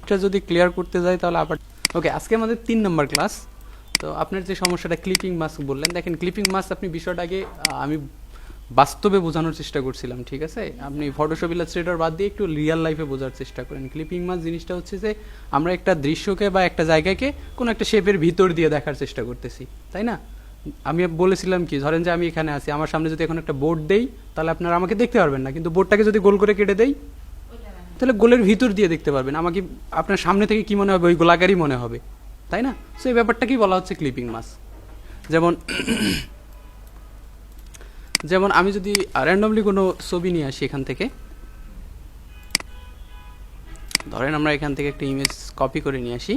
এটা যদি ক্লিয়ার করতে যাই তাহলে আবার ওকে। আজকে আমাদের 3 নম্বর ক্লাস। তো আপনার যে সমস্যাটা ক্লিপিং মাস্ক বললেন, দেখেন ক্লিপিং মাস্ক আপনি বিষয়টা আগে আমি বাস্তবে বোঝানোর চেষ্টা করছিলাম, ঠিক আছে? আপনি ফটোশপ ইলাস্ট্রেটর বাদ দিয়ে একটু রিয়েল লাইফে বোঝার চেষ্টা করেন। ক্লিপিং মাস্ক জিনিসটা হচ্ছে যে আমরা একটা দৃশ্যকে বা একটা জায়গাকে কোনো একটা শেপের ভিতর দিয়ে দেখার চেষ্টা করতেছি, তাই না? আমি বলেছিলাম কি, ধরেন যে আমি এখানে আছি, আমার সামনে যদি এখন একটা বোর্ড দেই তাহলে আপনারা আমাকে দেখতে পারবেন না, কিন্তু বোর্ডটাকে যদি গোল করে কেটে দেই তাহলে গোলের ভিতর দিয়ে দেখতে পারবেন। আমাকে আপনার সামনে থেকে কি মনে হবে, ওই গোলাকারই মনে হবে, তাই না? সো এই ব্যাপারটাকেই বলা হচ্ছে ক্লিপিং মাস্ক। যেমন যেমন আমি যদি র্যান্ডমলি কোনো ছবি নিয়ে আসি এখান থেকে, ধরেন আমরা এখান থেকে একটা ইমেজ কপি করে নিয়ে আসি।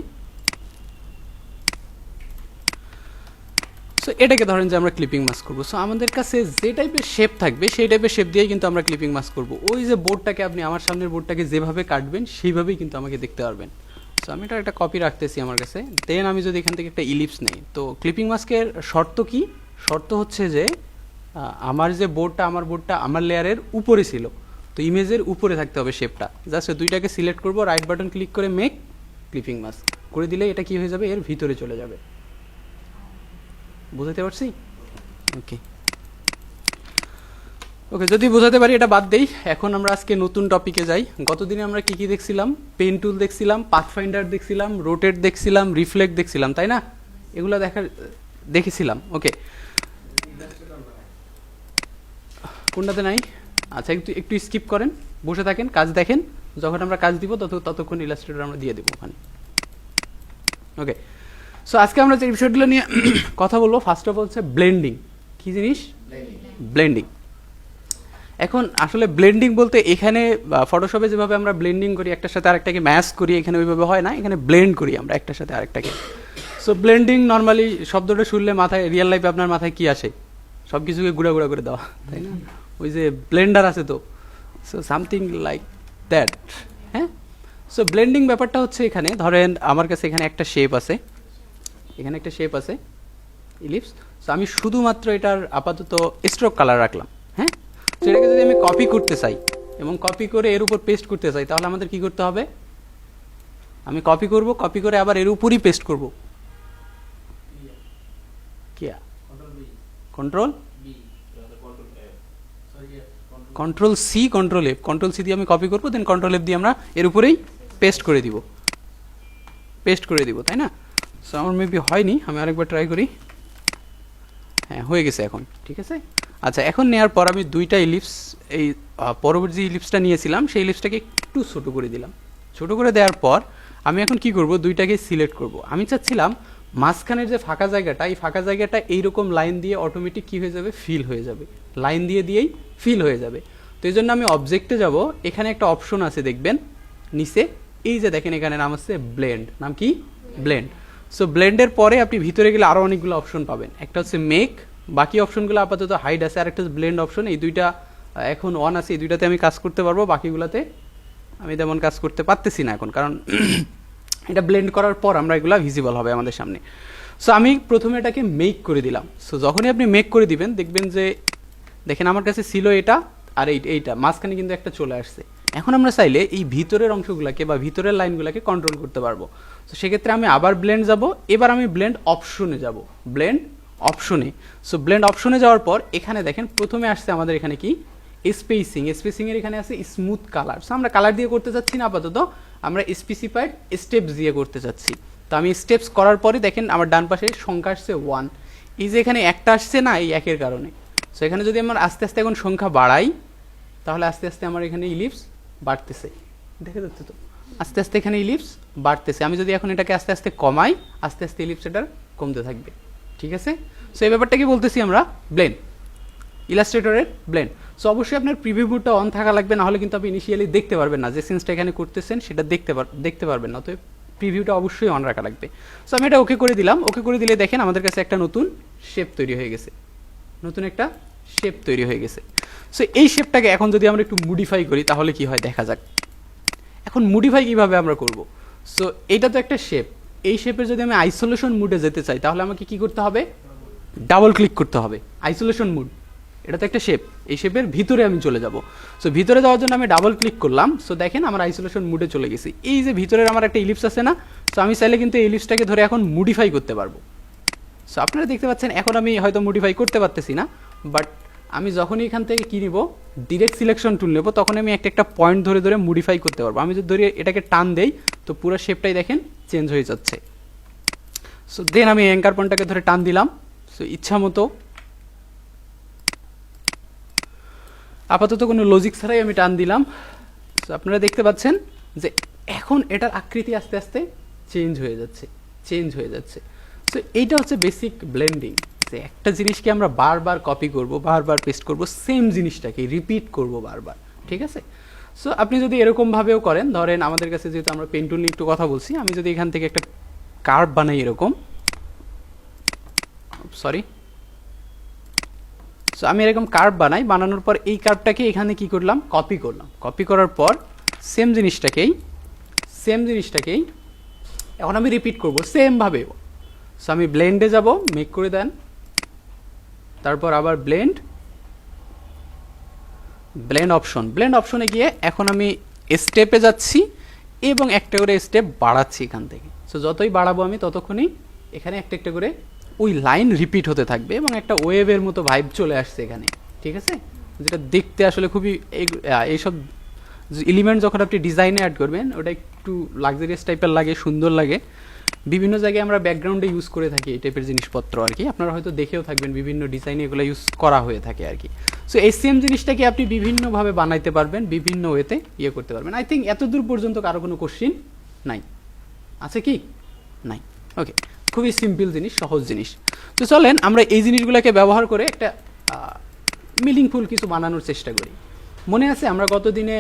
সো এটাকে ধরেন যে আমরা ক্লিপিং মাস্ক করবো। সো আমাদের কাছে যে টাইপের শেপ থাকবে সেই টাইপের শেপ দিয়েই কিন্তু আমরা ক্লিপিং মাস্ক করবো। ওই যে বোর্ডটাকে আপনি আমার সামনের বোর্ডটাকে যেভাবে কাটবেন সেইভাবেই কিন্তু আমাকে দেখতে পারবেন। সো আমি এটা একটা কপি রাখতেছি আমার কাছে। দেন আমি যদি এখান থেকে একটা ইলিপস নেই, তো ক্লিপিং মাস্কের শর্ত কি? শর্ত হচ্ছে যে আমার যে বোর্ডটা, আমার বোর্ডটা আমার লেয়ারের উপরে ছিল, তো ইমেজের উপরে থাকতে হবে শেপটা। জাস্ট দুইটাকে সিলেক্ট করবো, রাইট বাটন ক্লিক করে মেক ক্লিপিং মাস্ক করে দিলে এটা কি হয়ে যাবে, এর ভিতরে চলে যাবে। বুঝাতে পারছি? ওকে ওকে, যদি বোঝাতে পারি এটা বাদ দেই। এখন আমরা আজকে নতুন টপিকে যাই। গতদিনে আমরা কি কি দেখছিলাম? পেন টুল দেখছিলাম, পাথফাইন্ডার দেখছিলাম, রোটেট দেখছিলাম, রিফ্লেক্ট দেখছিলাম, তাই না? এগুলো দেখেছিলাম। ওকে, কোনটাতে নাই? আচ্ছা, একটু একটু স্কিপ করেন, বসে থাকেন, কাজ দেখেন। যখন আমরা কাজ দিব ততক্ষণ ইলাস্ট্রেটর আমরা দিয়ে দেবো ওখানে। ওকে, সো আজকে আমরা যে বিষয়গুলো নিয়ে কথা বলবো, ফার্স্ট অফ অল হচ্ছে ব্লেন্ডিং। কি জিনিস? ব্লেন্ডিং। এখন আসলে ব্লেন্ডিং বলতে এখানে ফটোশপে যেভাবে আমরা ব্লেন্ডিং করি, একটার সাথে আরেকটাকে ম্যাচ করি, এখানে ওইভাবে হয় না, এখানে ব্লেন্ড করি আমরা একটার সাথে আরেকটাকে। সো ব্লেন্ডিং নর্মালি শব্দটা শুনলে মাথায়, রিয়েল লাইফে আপনার মাথায় কি আসে? সব কিছুকে গুঁড়া গুঁড়া করে দেওয়া, তাই না? ওই যে ব্লেন্ডার আছে তো, সো সামথিং লাইক দ্যাট। হ্যাঁ, সো ব্লেন্ডিং ব্যাপারটা হচ্ছে এখানে ধরেন আমার কাছে এখানে একটা শেপ আছে, এখানে একটা শেপ আছে ইলিপস। সো আমি শুধুমাত্র এটার আপাতত স্ট্রোক কালার রাখলাম। হ্যাঁ, তো এটাকে যদি আমি কপি করতে চাই এবং কপি করে এর উপর পেস্ট করতে চাই, তাহলে আমাদের কি করতে হবে? আমি কপি করব, কপি করে আবার এর উপরই পেস্ট করব। Control C, control F. Control C দিয়ে আমি কপি করবো, দেন কন্ট্রোল এফ দিয়ে আমরা এর উপরেই পেস্ট করে দিব, তাই না? সো আমার মেবি হয়নি, আমি আরেকবার ট্রাই করি। হ্যাঁ, হয়ে গেছে এখন, ঠিক আছে। আচ্ছা, এখন নেওয়ার পর আমি দুইটা ইলিপস, এই পরবর্তী যে ইলিপসটা নিয়েছিলাম সেই ইলিপসটাকে একটু ছোট করে দিলাম। ছোট করে দেওয়ার পর আমি এখন কি করব, দুইটাকে সিলেক্ট করব। আমি চাচ্ছিলাম মাঝখানের যে ফাঁকা জায়গাটা, এই ফাঁকা জায়গাটা এইরকম লাইন দিয়ে অটোমেটিক কি হয়ে যাবে, ফিল হয়ে যাবে, লাইন দিয়ে দিয়েই ফিল হয়ে যাবে। তো এই জন্য আমি অবজেক্টে যাব, এখানে একটা অপশন আছে দেখবেন নিচে, এই যে দেখেন এখানে নাম আছে ব্লেন্ড। নাম কি? ব্লেন্ড। সো ব্লেন্ডের পরে আপনি ভিতরে গেলে আরও অনেকগুলো অপশন পাবেন। একটা হচ্ছে মেক, বাকি অপশনগুলো আপাতত হাইড আছে, আর একটা হচ্ছে ব্লেন্ড অপশন। এই দুইটা এখন অন আছে, এই দুইটাতে আমি কাজ করতে পারবো, বাকিগুলোতে আমি তেমন কাজ করতে পারতেছি না এখন, কারণ এটা ব্লেন্ড করার পর আমরা এগুলো ভিজিবল হবে আমাদের সামনে। সো আমি প্রথমে এটাকে মেক করে দিলাম। সো যখনই আপনি মেক করে দিবেন দেখবেন যে দেখেন আমার কাছে ছিল এটা আর এইটা, মাঝখানে কিন্তু একটা চলে আসছে। এখন আমরা চাইলে এই ভিতরের অংশগুলোকে বা ভিতরের লাইনগুলোকে কন্ট্রোল করতে পারবো। তো সেক্ষেত্রে আমি আবার ব্লেন্ড যাব, এবার আমি ব্লেন্ড অপশনে যাব, ব্লেন্ড অপশনে। সো ব্লেন্ড অপশনে যাওয়ার পর এখানে দেখেন প্রথমে আসছে আমাদের এখানে কি, স্পেসিং। স্পেসিংয়ের এখানে আছে স্মুথ কালার। সো আমরা কালার দিয়ে করতে চাচ্ছি না আপাতত, আমরা স্পেসিফাইড স্টেপস দিয়ে করতে চাচ্ছি। তো আমি স্টেপস করার পরে দেখেন আমার ডান পাশে সংখ্যা আসছে 1। এই যে এখানে একটা আসছে না, এই একের কারণে। সো এখানে যদি আমার আস্তে আস্তে এখন সংখ্যা বাড়াই, তাহলে আস্তে আস্তে আমার এখানে ইলিপস বাড়তেছে, দেখা যাচ্ছে তো, আস্তে আস্তে এখানে ইলিপস বাড়তেছে। আমি যদি এখন এটাকে আস্তে আস্তে কমাই, আস্তে আস্তে ইলিপস এটার কমতে থাকবে, ঠিক আছে। সো এই ব্যাপারটা কি বলতেছি আমরা, ব্লেন্ড, ইলাস্ট্রেটরের ব্লেন্ড। সো অবশ্যই আপনার প্রিভিউ মোডটা অন থাকা লাগবে, না হলে কিন্তু আপনি ইনিশিয়ালি দেখতে পারবেন না, যে সিনসটা এখানে করতেছেন সেটা দেখতে পারবেন না। তো প্রিভিউটা অবশ্যই অন রাখা লাগবে। সো আমি এটা ওকে করে দিলাম। ওকে করে দিলে দেখেন আমাদের কাছে একটা নতুন শেপ তৈরি হয়ে গেছে, নতুন একটা শেপ তৈরি হয়ে গেছে। সো এই শেপটাকে এখন যদি আমরা একটু মডিফাই করি তাহলে কি হয় দেখা যাক। এখন মডিফাই কিভাবে আমরা করব? সো এটা তো একটা শেপ, এই শেপের যদি আমি আইসোলেশন মুডে যেতে চাই তাহলে আমাকে কি করতে হবে? ডাবল ক্লিক করতে হবে, আইসোলেশন মুড। এটা তো একটা শেপ, এই শেপের ভিতরে আমি চলে যাব। সো ভিতরে যাওয়ার জন্য আমি ডাবল ক্লিক করলাম। সো দেখেন আমার আইসোলেশন মুডে চলে গেছি। এই যে ভিতরের আমার একটা ইলিপস আছে না, সো আমি চাইলে কিন্তু এই ইলিপসটাকে ধরে এখন মডিফাই করতে পারবো। সো আপনারা দেখতে পাচ্ছেন এখন আমি হয়তো মডিফাই করতে পারতেছি না, বাট আমি যখনই এখান থেকে কী নিব, ডিরেক্ট সিলেকশন টুল নেব, তখন আমি একটা একটা পয়েন্ট ধরে ধরে মডিফাই করতে পারবো। আমি যদি ধরে এটাকে টান দেই তো পুরো শেপটাই দেখেন চেঞ্জ হয়ে যাচ্ছে। সো দেন আমি অ্যাঙ্কার পয়েন্টটাকে ধরে টান দিলাম। সো ইচ্ছা মতো আপাতত কোনো লজিক ছাড়াই আমি টান দিলাম। সো আপনারা দেখতে পাচ্ছেন যে এখন এটার আকৃতি আস্তে আস্তে চেঞ্জ হয়ে যাচ্ছে। সো এইটা হচ্ছে বেসিক ব্লেন্ডিং, যে একটা জিনিসকে আমরা বারবার কপি করব, বারবার পেস্ট করব, সেম জিনিসটাকে রিপিট করব বারবার, ঠিক আছে। সো আপনি যদি এরকমভাবেও করেন, ধরেন আমাদের কাছে যেহেতু আমরা পেন টুল নিয়ে একটু কথা বলছি, আমি যদি এখান থেকে একটা কার্ভ বানাই এরকম, সরি, সো আমি এরকম কার্ভ বানানোর পর এই কার্ভটাকে এখানে কি করলাম, কপি করার পর সেম জিনিসটাকেই এখন আমি রিপিট করব সেমভাবে। সো আমি ব্লেন্ডে যাব, মেক করে দেন, তারপর আবার ব্লেন্ড অপশনে গিয়ে এখন আমি স্টেপে যাচ্ছি এবং একটা করে স্টেপ বাড়াচ্ছি এখান থেকে। সো যতই বাড়াবো আমি ততক্ষণই এখানে একটা একটা করে ওই লাইন রিপিট হতে থাকবে এবং একটা ওয়েভের মতো ভাইব চলে আসছে এখানে, ঠিক আছে, যেটা দেখতে আসলে খুবই এইসব এলিমেন্ট যখন আপনি ডিজাইনে অ্যাড করবেন ওটা একটু লাক্সারিয়াস টাইপের লাগে, সুন্দর লাগে। বিভিন্ন জায়গায় আমরা ব্যাকগ্রাউন্ডে ইউজ করে থাকি এই টাইপের জিনিসপত্র আর কি, আপনারা হয়তো দেখেও থাকবেন বিভিন্ন ডিজাইনে এগুলো ইউজ করা হয়ে থাকে আর কি। সো এই সেম জিনিসটাকে আপনি বিভিন্নভাবে বানাইতে পারবেন, বিভিন্ন ওয়েতে করতে পারবেন। আই থিঙ্ক এতদূর পর্যন্ত কারো কোনো কোশ্চিন নাই, আছে কি? নাই। ওকে, খুবই সিম্পল জিনিস, সহজ জিনিস। তো চলেন আমরা এই জিনিসগুলোকে ব্যবহার করে একটা মিনিংফুল কিছু বানানোর চেষ্টা করি। মনে আছে আমরা গতদিনে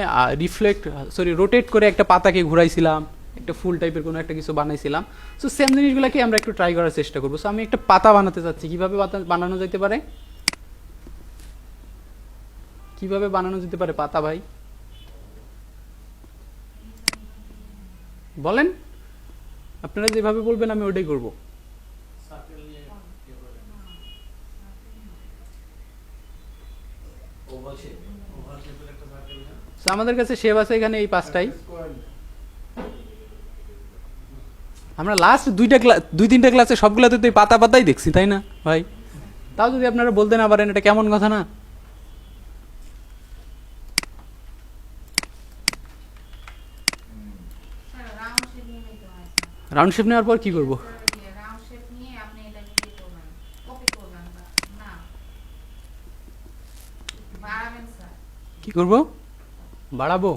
রোটেট করে একটা পাতাকে ঘুরাইছিলাম, একটা ফুল টাইপের কোনো একটা কিছু বানাইছিলাম। সো সেম জিনিসগুলোকে আমরা একটু ট্রাই করার চেষ্টা করবো। সো আমি একটা পাতা বানাতে চাচ্ছি, কিভাবে বানানো যেতে পারে, পাতা ভাই বলেন, আপনারা যেভাবে বলবেন আমি ওটাই করবো। আমাদের কাছে শেপ আছে এখানে এই পাঁচটাই। আমরা লাস্ট দুই তিনটা ক্লাসে সবগুলোতে তো পাতা পাতাই দেখছি, তাই না ভাই? তাও যদি আপনারা বলতে না পারেন এটা কেমন কথা না? রাউন্ড শেপ নেওয়ার পর কি করব? কি করব? বাড়াবো।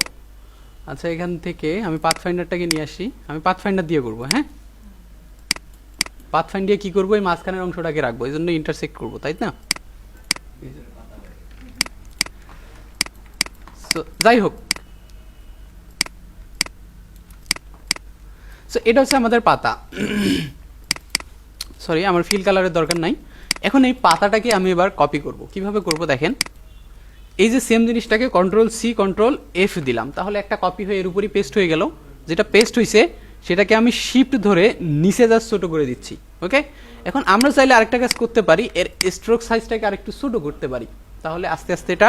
আচ্ছা, এখান থেকে আমি পাথফাইন্ডারটাকে নিয়ে আসি, আমি পাথফাইন্ডার দিয়ে করবো। হ্যাঁ, পাথফাইন্ড দিয়ে কি করবো, এই মাঝখানের অংশটাকে রাখবো, এই জন্য ইন্টারসেক্ট করবো, তাই না? যাই হোক, সো এটা হচ্ছে আমাদের পাতা। সরি, আমার ফিল কালারের দরকার নাই। এখন এই পাতাটাকে আমি এবার কপি করব। কিভাবে করব দেখেন, এই যে সেম জিনিসটাকে Ctrl+C Ctrl+F দিলাম, তাহলে একটা কপি হয়ে এর উপরই পেস্ট হয়ে গেল। যেটা পেস্ট হয়েছে সেটাকে আমি শিফট ধরে নিচে জাস্ট ছোটো করে দিচ্ছি। ওকে, এখন আমরা চাইলে আরেকটা কাজ করতে পারি, এর স্ট্রোক সাইজটাকে আরেকটু ছোটো করতে পারি, তাহলে আস্তে আস্তে এটা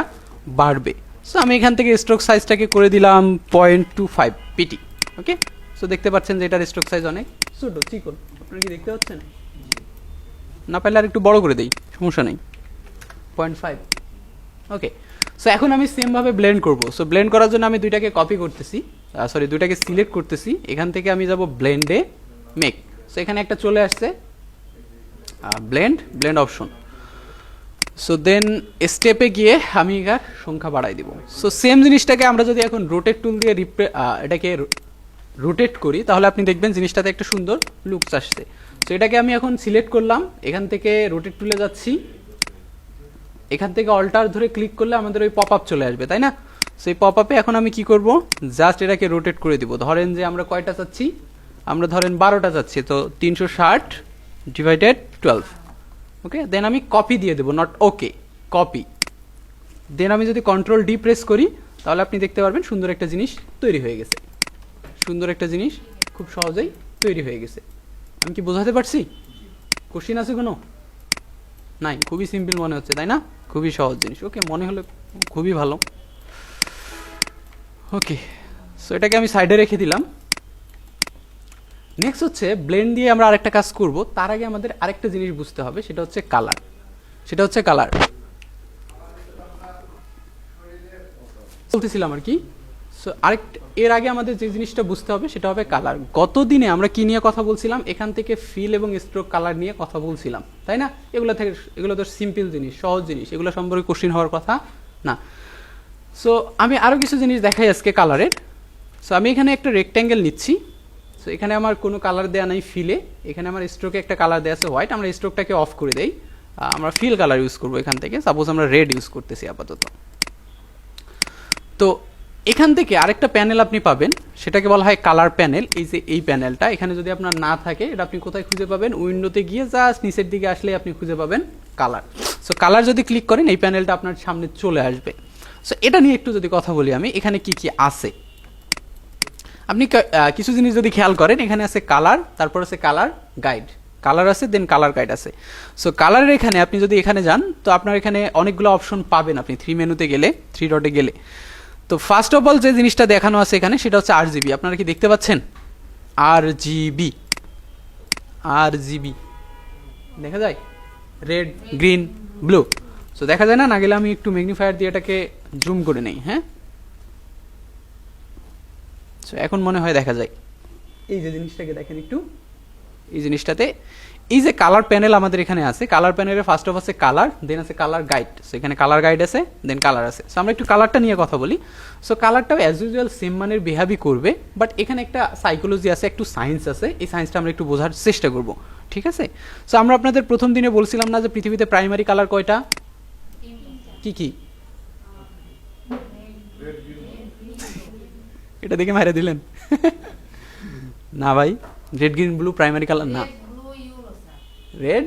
বাড়বে। সো আমি এখান থেকে স্ট্রোক সাইজটাকে করে দিলাম 0.25 পিটি। ওকে, সো দেখতে পাচ্ছেন যে এটার স্ট্রোক সাইজ অনেক ছোটো, চিকন। আপনারা কি দেখতে পাচ্ছেন? না পারলে আর একটু বড় করে দেই, সমস্যা নেই, 0.5। ওকে, সো এখন আমি সেমভাবে ব্লেন্ড করব। সো ব্লেন্ড করার জন্য আমি দুইটাকে সিলেক্ট করতেছি। এখান থেকে আমি যাব ব্লেন্ডে, মেক। সো এখানে একটা চলে আসছে ব্লেন্ড অপশন। সো দেন স্টেপে গিয়ে আমি এটার সংখ্যা বাড়াই দিব। সো সেম জিনিসটাকে আমরা যদি এখন রোটেট টুল দিয়ে এটাকে রোটেট করি, তাহলে আপনি দেখবেন জিনিসটাতে একটা সুন্দর লুকস আসছে। সো এটাকে আমি এখন সিলেক্ট করলাম, এখান থেকে রোটেট টুলে যাচ্ছি, এখান থেকে অল্টার ধরে ক্লিক করলে আমাদের ওই পপ আপ চলে আসবে, তাই না? সেই পপ আপে এখন আমি কি করব, জাস্ট এটাকে রোটেট করে দিব। ধরেন যে আমরা কয়টা চাচ্ছি, আমরা ধরেন 12টা চাচ্ছি, তো 360/12। ওকে, দেন আমি কপি দিয়ে দেবো, নট ওকে, কপি। দেন আমি যদি Ctrl+D প্রেস করি, তাহলে আপনি দেখতে পারবেন সুন্দর একটা জিনিস তৈরি হয়ে গেছে। খুব সহজেই তৈরি হয়ে গেছে। আমি কি বোঝাতে পারছি? কোশ্চিন আছে কোনো? নাই, খুবই সিম্পল মনে হচ্ছে তাই না, খুবই সহজ জিনিস। ওকে, মনে হলো খুবই ভালো। ওকে, সো এটাকে আমি সাইডে রেখে দিলাম। নেক্সট হচ্ছে ব্লেন্ড দিয়ে আমরা আরেকটা কাজ করব, তার আগে আমাদের আরেকটা জিনিস বুঝতে হবে, সেটা হচ্ছে কালার। বলতেছিলাম আর কি। সো এর আগে আমাদের যে জিনিসটা বুঝতে হবে সেটা হবে কালার। গত দিনে আমরা কি নিয়ে কথা বলছিলাম, এখান থেকে ফিল এবং স্ট্রোক কালার নিয়ে কথা বলছিলাম তাই না। এগুলো তো সিম্পল জিনিস, সহজ জিনিস, এগুলো সম্পর্কে কোশ্চিন হওয়ার কথা না। সো আমি আরও কিছু জিনিস দেখাই আজকে কালারের। সো আমি এখানে একটা রেক্ট্যাঙ্গেল নিচ্ছি। সো এখানে আমার কোনো কালার দেওয়া নাই ফিলে, এখানে আমার স্ট্রোকে একটা কালার দেওয়া আছে হোয়াইট। আমরা স্ট্রোকটাকে অফ করে দেই, আমরা ফিল কালার ইউজ করবো এখান থেকে। সাপোজ আমরা রেড ইউজ করতেছি আপাতত। তো এখান থেকে আরেকটা প্যানেল আপনি পাবেন, সেটাকে বলা হয় কালার প্যানেল। এই যে এই প্যানেলটা এখানে যদি আপনার না থাকে, এটা আপনি কোথায় খুঁজে পাবেন, উইন্ডোতে গিয়ে জাস্ট নিচের দিকে আসলে আপনি খুঁজে পাবেন কালার। সো কালার যদি ক্লিক করেন এই প্যানেলটা আপনার সামনে চলে আসবে। সো এটা নিয়ে একটু যদি কথা বলি আমি, এখানে কি কি আছে আপনি কিছু জিনিস যদি খেয়াল করেন, এখানে আছে কালার, তারপর আছে কালার গাইড, কালার আছে, দেন কালার গাইড আছে। সো কালারের এখানে আপনি যদি এখানে যান, তো আপনার এখানে অনেকগুলো অপশন পাবেন আপনি 3 মেনুতে গেলে, 3 ডটে গেলে। তো ফার্স্ট অফ অল যে জিনিসটা দেখানো আছে এখানে সেটা হচ্ছে RGB। আপনারা কি দেখতে পাচ্ছেন RGB দেখা যায়, রেড, গ্রিন, ব্লু। সো দেখা যায় না গেলে আমি একটু ম্যাগনিফায়ার দিয়ে এটাকে জুম করে নেই। হ্যাঁ, সো এখন মনে হয় দেখা যায়। এই যে জিনিসটাকে দেখেন একটু, এই জিনিসটাতে এই যে কালার প্যানেল আমাদের এখানে আছে, কালার প্যানেলে ফার্স্ট অফ আছে কালার, দেন আছে কালার গাইড। সো এখানে কালার গাইড আছে, দেন কালার আছে। সো আমরা একটু কালারটা নিয়ে কথা বলি। সো কালারটাও অ্যাজ ইউজুয়াল সেম মানের বিহেভই করবে, বাট এখানে একটা সাইকোলজি আছে, একটু সায়েন্স আছে। এই সায়েন্সটা আমরা একটু বোঝার চেষ্টা করব, ঠিক আছে। সো আমরা আপনাদের প্রথম দিনে বলছিলাম না যে পৃথিবীতে প্রাইমারি কালার কয়টা, কি কি? এটা দেখে মাইরে দিলেন না ভাই, red, green, blue primary colour না। রেড,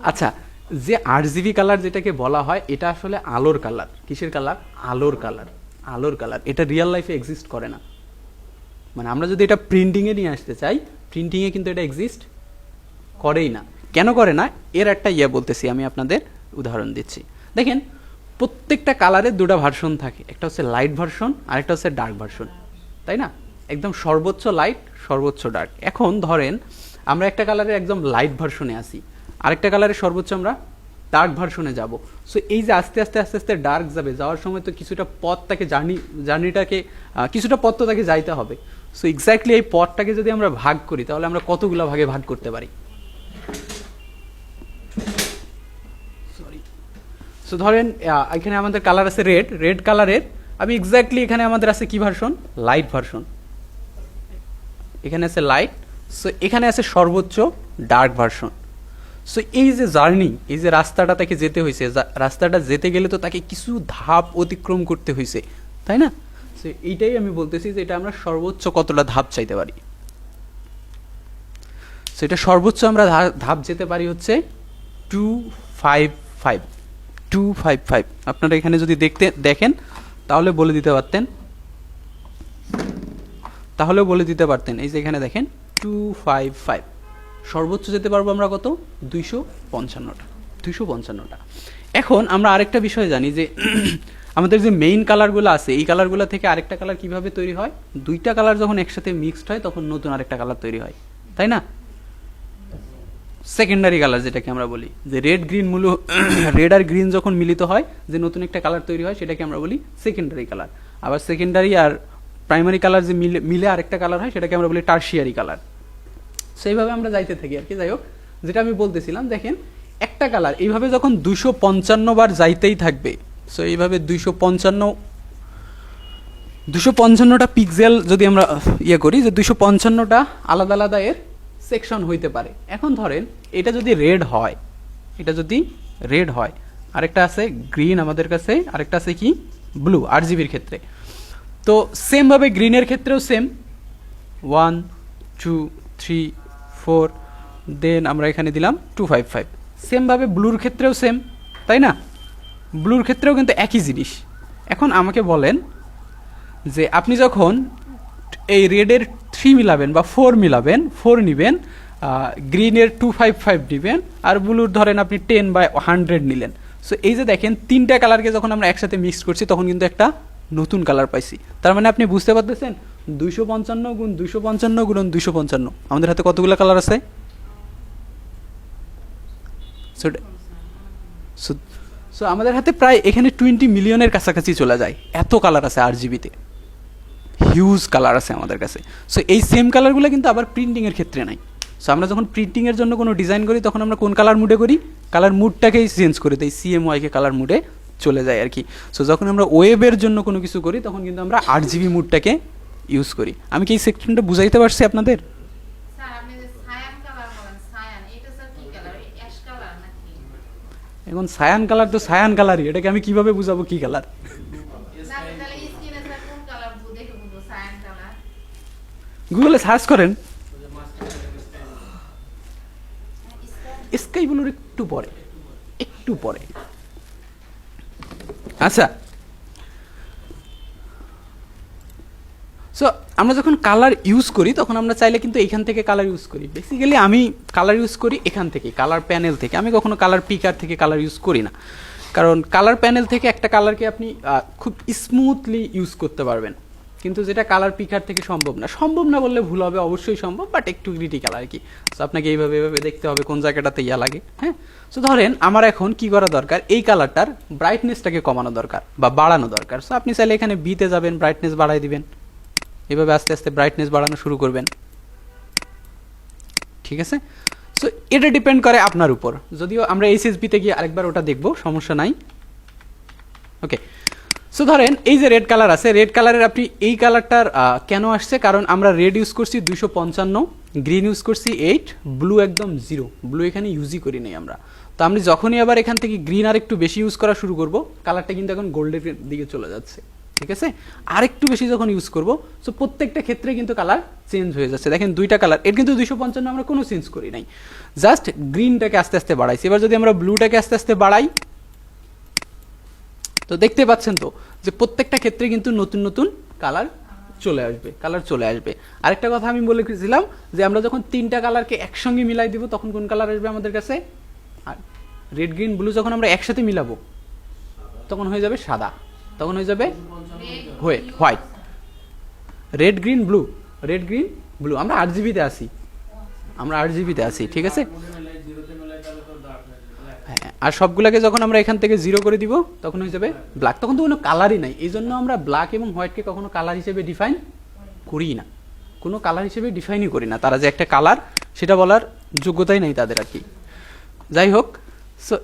আচ্ছা, যে RGB কালার যেটাকে বলা হয়, এটা আসলে আলোর কালার। কিসের কালার? আলোর কালার। আলোর কালার, এটা রিয়েল লাইফে এক্সিস্ট করে না। মানে আমরা যদি এটা প্রিন্টিংয়ে নিয়ে আসতে চাই, প্রিন্টিংয়ে কিন্তু এটা এক্সিস্ট করেই না। কেন করে না, এর একটা বলতেছি আমি আপনাদের, উদাহরণ দিচ্ছি। দেখেন, প্রত্যেকটা কালারের দুটো ভার্সন থাকে, একটা হচ্ছে লাইট ভার্সন আর একটা হচ্ছে ডার্ক ভার্সন, তাই না। একদম সর্বোচ্চ লাইট, সর্বোচ্চ ডার্ক। এখন ধরেন আমরা একটা কালারের একদম লাইট ভার্সনে আসি, আরেকটা কালারের সর্বোচ্চ আমরা ডার্ক ভার্সনে যাব। সো এই যে আস্তে আস্তে আস্তে আস্তে ডার্ক যাবে, যাওয়ার সময় তো কিছুটা পথ তাকে জার্নিটাকে কিছুটা পথ তো তাকে যাইতে হবে। সো এক্স্যাক্টলি এই পথটাকে যদি আমরা ভাগ করি, তাহলে আমরা কতগুলো ভাগে ভাগ করতে পারি? সো ধরেন এখানে আমাদের কালার আছে রেড, রেড কালারের আমি এক্স্যাক্টলি এখানে আমাদের আছে কি ভার্সন? Light version. এখানে আছে লাইট, সো এখানে আছে সর্বোচ্চ ডার্ক ভার্সন। সো এই যে জার্নি, এই যে রাস্তাটা তাকে যেতে হয়েছে, রাস্তাটা যেতে গেলে তো তাকে কিছু ধাপ অতিক্রম করতে হয়েছে, তাই না। সো এইটাই আমি বলতেছি যে এটা আমরা সর্বোচ্চ কতটা ধাপ চাইতে পারি। সো এটা সর্বোচ্চ আমরা ধাপ যেতে পারি হচ্ছে 255। আপনারা এখানে যদি দেখেন তাহলে বলে দিতে পারতেন, এই যে এখানে দেখেন 255। সর্বোচ্চ যেতে পারবো আমরা কত? 255টা। এখন আমরা আরেকটা বিষয় জানি যে আমাদের যে মেইন কালারগুলো আছে, এই কালারগুলো থেকে আরেকটা কালার কিভাবে তৈরি হয়? দুইটা কালার যখন একসাথে মিক্সড হয় তখন নতুন আরেকটা কালার তৈরি হয়, তাই না। সেকেন্ডারি কালার যেটাকে আমরা বলি, যে রেড আর গ্রিন যখন মিলিত হয় যে নতুন একটা কালার তৈরি হয়, সেটাকে আমরা বলি সেকেন্ডারি কালার। আবার সেকেন্ডারি আর প্রাইমারি কালার যে মিলে আরেকটা কালার হয়, সেটাকে আমরা বলি টার্সিয়ারি কালার। সেইভাবে আমরা যাইতে থাকি আর কি। যাই হোক, যেটা আমি বলতেছিলাম, দেখেন একটা কালার এইভাবে যখন 255 বার যাইতেই থাকবে, সো এইভাবে 255টা পিক্সেল যদি আমরা করি, যে 255টা আলাদা আলাদা এর সেকশন হইতে পারে। এখন ধরেন এটা যদি রেড হয়, আরেকটা আছে গ্রিন আমাদের কাছে, আরেকটা আছে কি ব্লু RGBর ক্ষেত্রে। তো সেম ভাবে গ্রিনের ক্ষেত্রেও সেম 1 2 3 4, দেন আমরা এখানে দিলাম 255। সেম ভাবে ব্লুর ক্ষেত্রেও সেম, তাই না। ব্লুর ক্ষেত্রেও কিন্তু একই জিনিস। এখন আমাকে বলেন যে আপনি যখন এই রেডের 3 মিলাবেন বা 4 মিলাবেন, 4 নিবেন, গ্রিনের 255 দিবেন, আর ব্লুর ধরেন আপনি 10/100 নিলেন। সো এই যে দেখেন তিনটা কালারকে যখন আমরা একসাথে মিক্স করছি তখন কিন্তু একটা নতুন কালার পাইছি। তার মানে আপনি বুঝতে পারতেছেন 255 গুণ 255 গুণ 255 আমাদের হাতে কতগুলো কালার আছে? সো আমাদের হাতে প্রায় এখানে 20 মিলিয়নের কাছাকাছি চলে যায়, এত কালার আছে RGB-তে, হিউজ কালার আছে আমাদের কাছে। সো এই সেম কালারগুলো কিন্তু আবার প্রিন্টিংয়ের ক্ষেত্রে নাই। সো আমরা যখন প্রিন্টিংয়ের জন্য কোনো ডিজাইন করি তখন আমরা কোন কালার মুডে করি? কালার মুডটাকেই চেঞ্জ করে দিই, CMYK কালার মুডে চলে যায় আর কি। সো যখন আমরা ওয়েবের জন্য কোনো কিছু করি তখন কিন্তু আমরা RGB মুডটাকে ইউজ করি। আমি কি এই সেকশনটা বুঝাইতে পারছি আপনাদের? এখন সায়ান কালার তো সায়ান কালারই, এটাকে আমি কিভাবে বুঝাবো কি কালার? গুগলে সার্চ করেন, স্কাই ব্লুর একটু পরে, একটু পরে। আচ্ছা, সো আমরা যখন কালার ইউজ করি তখন আমরা চাইলে কিন্তু এখান থেকে কালার ইউজ করি। বেসিক্যালি আমি কালার ইউজ করি এখান থেকে, কালার প্যানেল থেকে। আমি কখনো কালার পিকার থেকে কালার ইউজ করি না, কারণ কালার প্যানেল থেকে একটা কালারকে আপনি খুব স্মুথলি ইউজ করতে পারবেন, কিন্তু যেটা কালার পিকার থেকে সম্ভব না। সম্ভব না বললে ভুল হবে, অবশ্যই সম্ভব, বাট একটু ক্রিটিক্যাল আর কি। সো আপনাকে এইভাবে এইভাবে দেখতে হবে কোন জায়গাটাতে ইয়া লাগে। হ্যাঁ, সো ধরেন আমার এখন কি করা দরকার, এই কালারটার ব্রাইটনেসটাকে কমানো দরকার বা বাড়ানো দরকার। সো আপনি চাইলে এখানে বিতে যাবেন, ব্রাইটনেস বাড়াই দিবেন, এভাবে আস্তে আস্তে ব্রাইটনেস বাড়ানো শুরু করবেন। ঠিক আছে, সো এটা ডিপেন্ড করে আপনার উপর। যদিও আমরা HSB-তে গিয়ে আরেকবার ওটা দেখবো, সমস্যা নাই। ওকে, সো ধরেন এই যে রেড কালার আছে, রেড কালারের আপনি এই কালারটার কেন আসছে? কারণ আমরা রেড ইউজ করছি 255, গ্রিন ইউজ করছি 8, ব্লু একদম 0। ব্লু এখানে ইউজই করি নাই আমরা। তো আমি যখনই আবার এখান থেকে গ্রিন আর একটু বেশি ইউজ করা শুরু করব, কালারটা কিন্তু এখন গোল্ডের দিকে চলে যাচ্ছে। ঠিক আছে, আর একটু বেশি যখন ইউজ করব, সো প্রত্যেকটা ক্ষেত্রে কিন্তু কালার চেঞ্জ হয়ে যাচ্ছে। দেখেন দুইটা কালার, এর কিন্তু 255 আমরা কোনো চেঞ্জ করি নাই, জাস্ট গ্রিনটাকে আস্তে আস্তে বাড়াইছি। এবার যদি আমরা ব্লুটাকে আস্তে আস্তে বাড়াই, তো দেখতে পাচ্ছেন তো যে প্রত্যেকটা ক্ষেত্রে কিন্তু নতুন নতুন কালার চলে আসবে, কালার চলে আসবে। আরেকটা কথা আমি বলেছিলাম যে আমরা যখন তিনটা কালারকে একসঙ্গে মিলাই দিব তখন কোন কালার আসবে আমাদের কাছে? আর রেড গ্রিন ব্লু যখন আমরা একসাথে মিলাবো তখন হয়ে যাবে সাদা, তখন হয়ে যাবে white. Red green blue, red green blue. আমরা RGB-তে আসি, আমরা RGB-তে আসি। ঠিক আছে, হ্যাঁ, আর সবগুলোকে যখন আমরা এখান থেকে 0 করে দিব তখন হয়ে যাবে ব্ল্যাক। তখন তো কোনো কালারই নাই, এই জন্য আমরা ব্ল্যাক এবং হোয়াইটকে কখনো কালার হিসেবে ডিফাইন করি না, কোনো কালার হিসেবে ডিফাইনই করি না। তারা যে একটা কালার সেটা বলার যোগ্যতাই নেই তাদের আর কি। যাই হোক, সো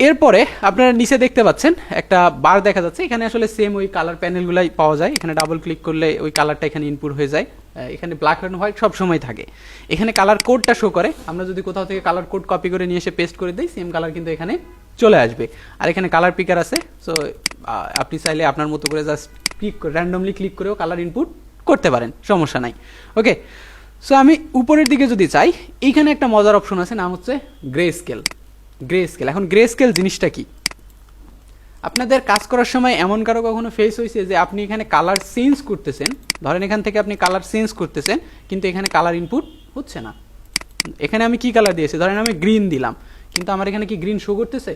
এরপরে আপনারা নিচে দেখতে পাচ্ছেন একটা বার দেখা যাচ্ছে, এখানে আসলে সেম ওই কালার প্যানেলগুলাই পাওয়া যায়। এখানে ডাবল ক্লিক করলে ওই কালারটা এখানে ইনপুট হয়ে যায়। এখানে ব্ল্যাক অ্যান্ড হোয়াইট সব সময় থাকে। এখানে কালার কোডটা শো করে, আমরা যদি কোথাও থেকে কালার কোড কপি করে নিয়ে এসে পেস্ট করে দিই, সেম কালার কিন্তু এখানে চলে আসবে। আর এখানে কালার পিকার আছে, সো আপনি চাইলে আপনার মতো করে জাস্ট ক্লিক করে র্যান্ডমলি ক্লিক করেও কালার ইনপুট করতে পারেন, সমস্যা নাই। ওকে, সো আমি উপরের দিকে যদি চাই, এইখানে একটা মজার অপশন আছে, নাম হচ্ছে গ্রে স্কেল। গ্রে স্কেল, এখন গ্রে স্কেল জিনিসটা কি? আপনাদের কাজ করার সময় এমন কারো কখনো ফেস হয়েছে যে আপনি এখানে কালার চেঞ্জ করতেছেন, ধরেন এখান থেকে আপনি কালার চেঞ্জ করতেছেন কিন্তু এখানে কালার ইনপুট হচ্ছে না। এখানে আমি কি কালার দিয়েছি, ধরেন আমি গ্রিন দিলাম, কিন্তু আমার এখানে কি গ্রিন শো করতেছে?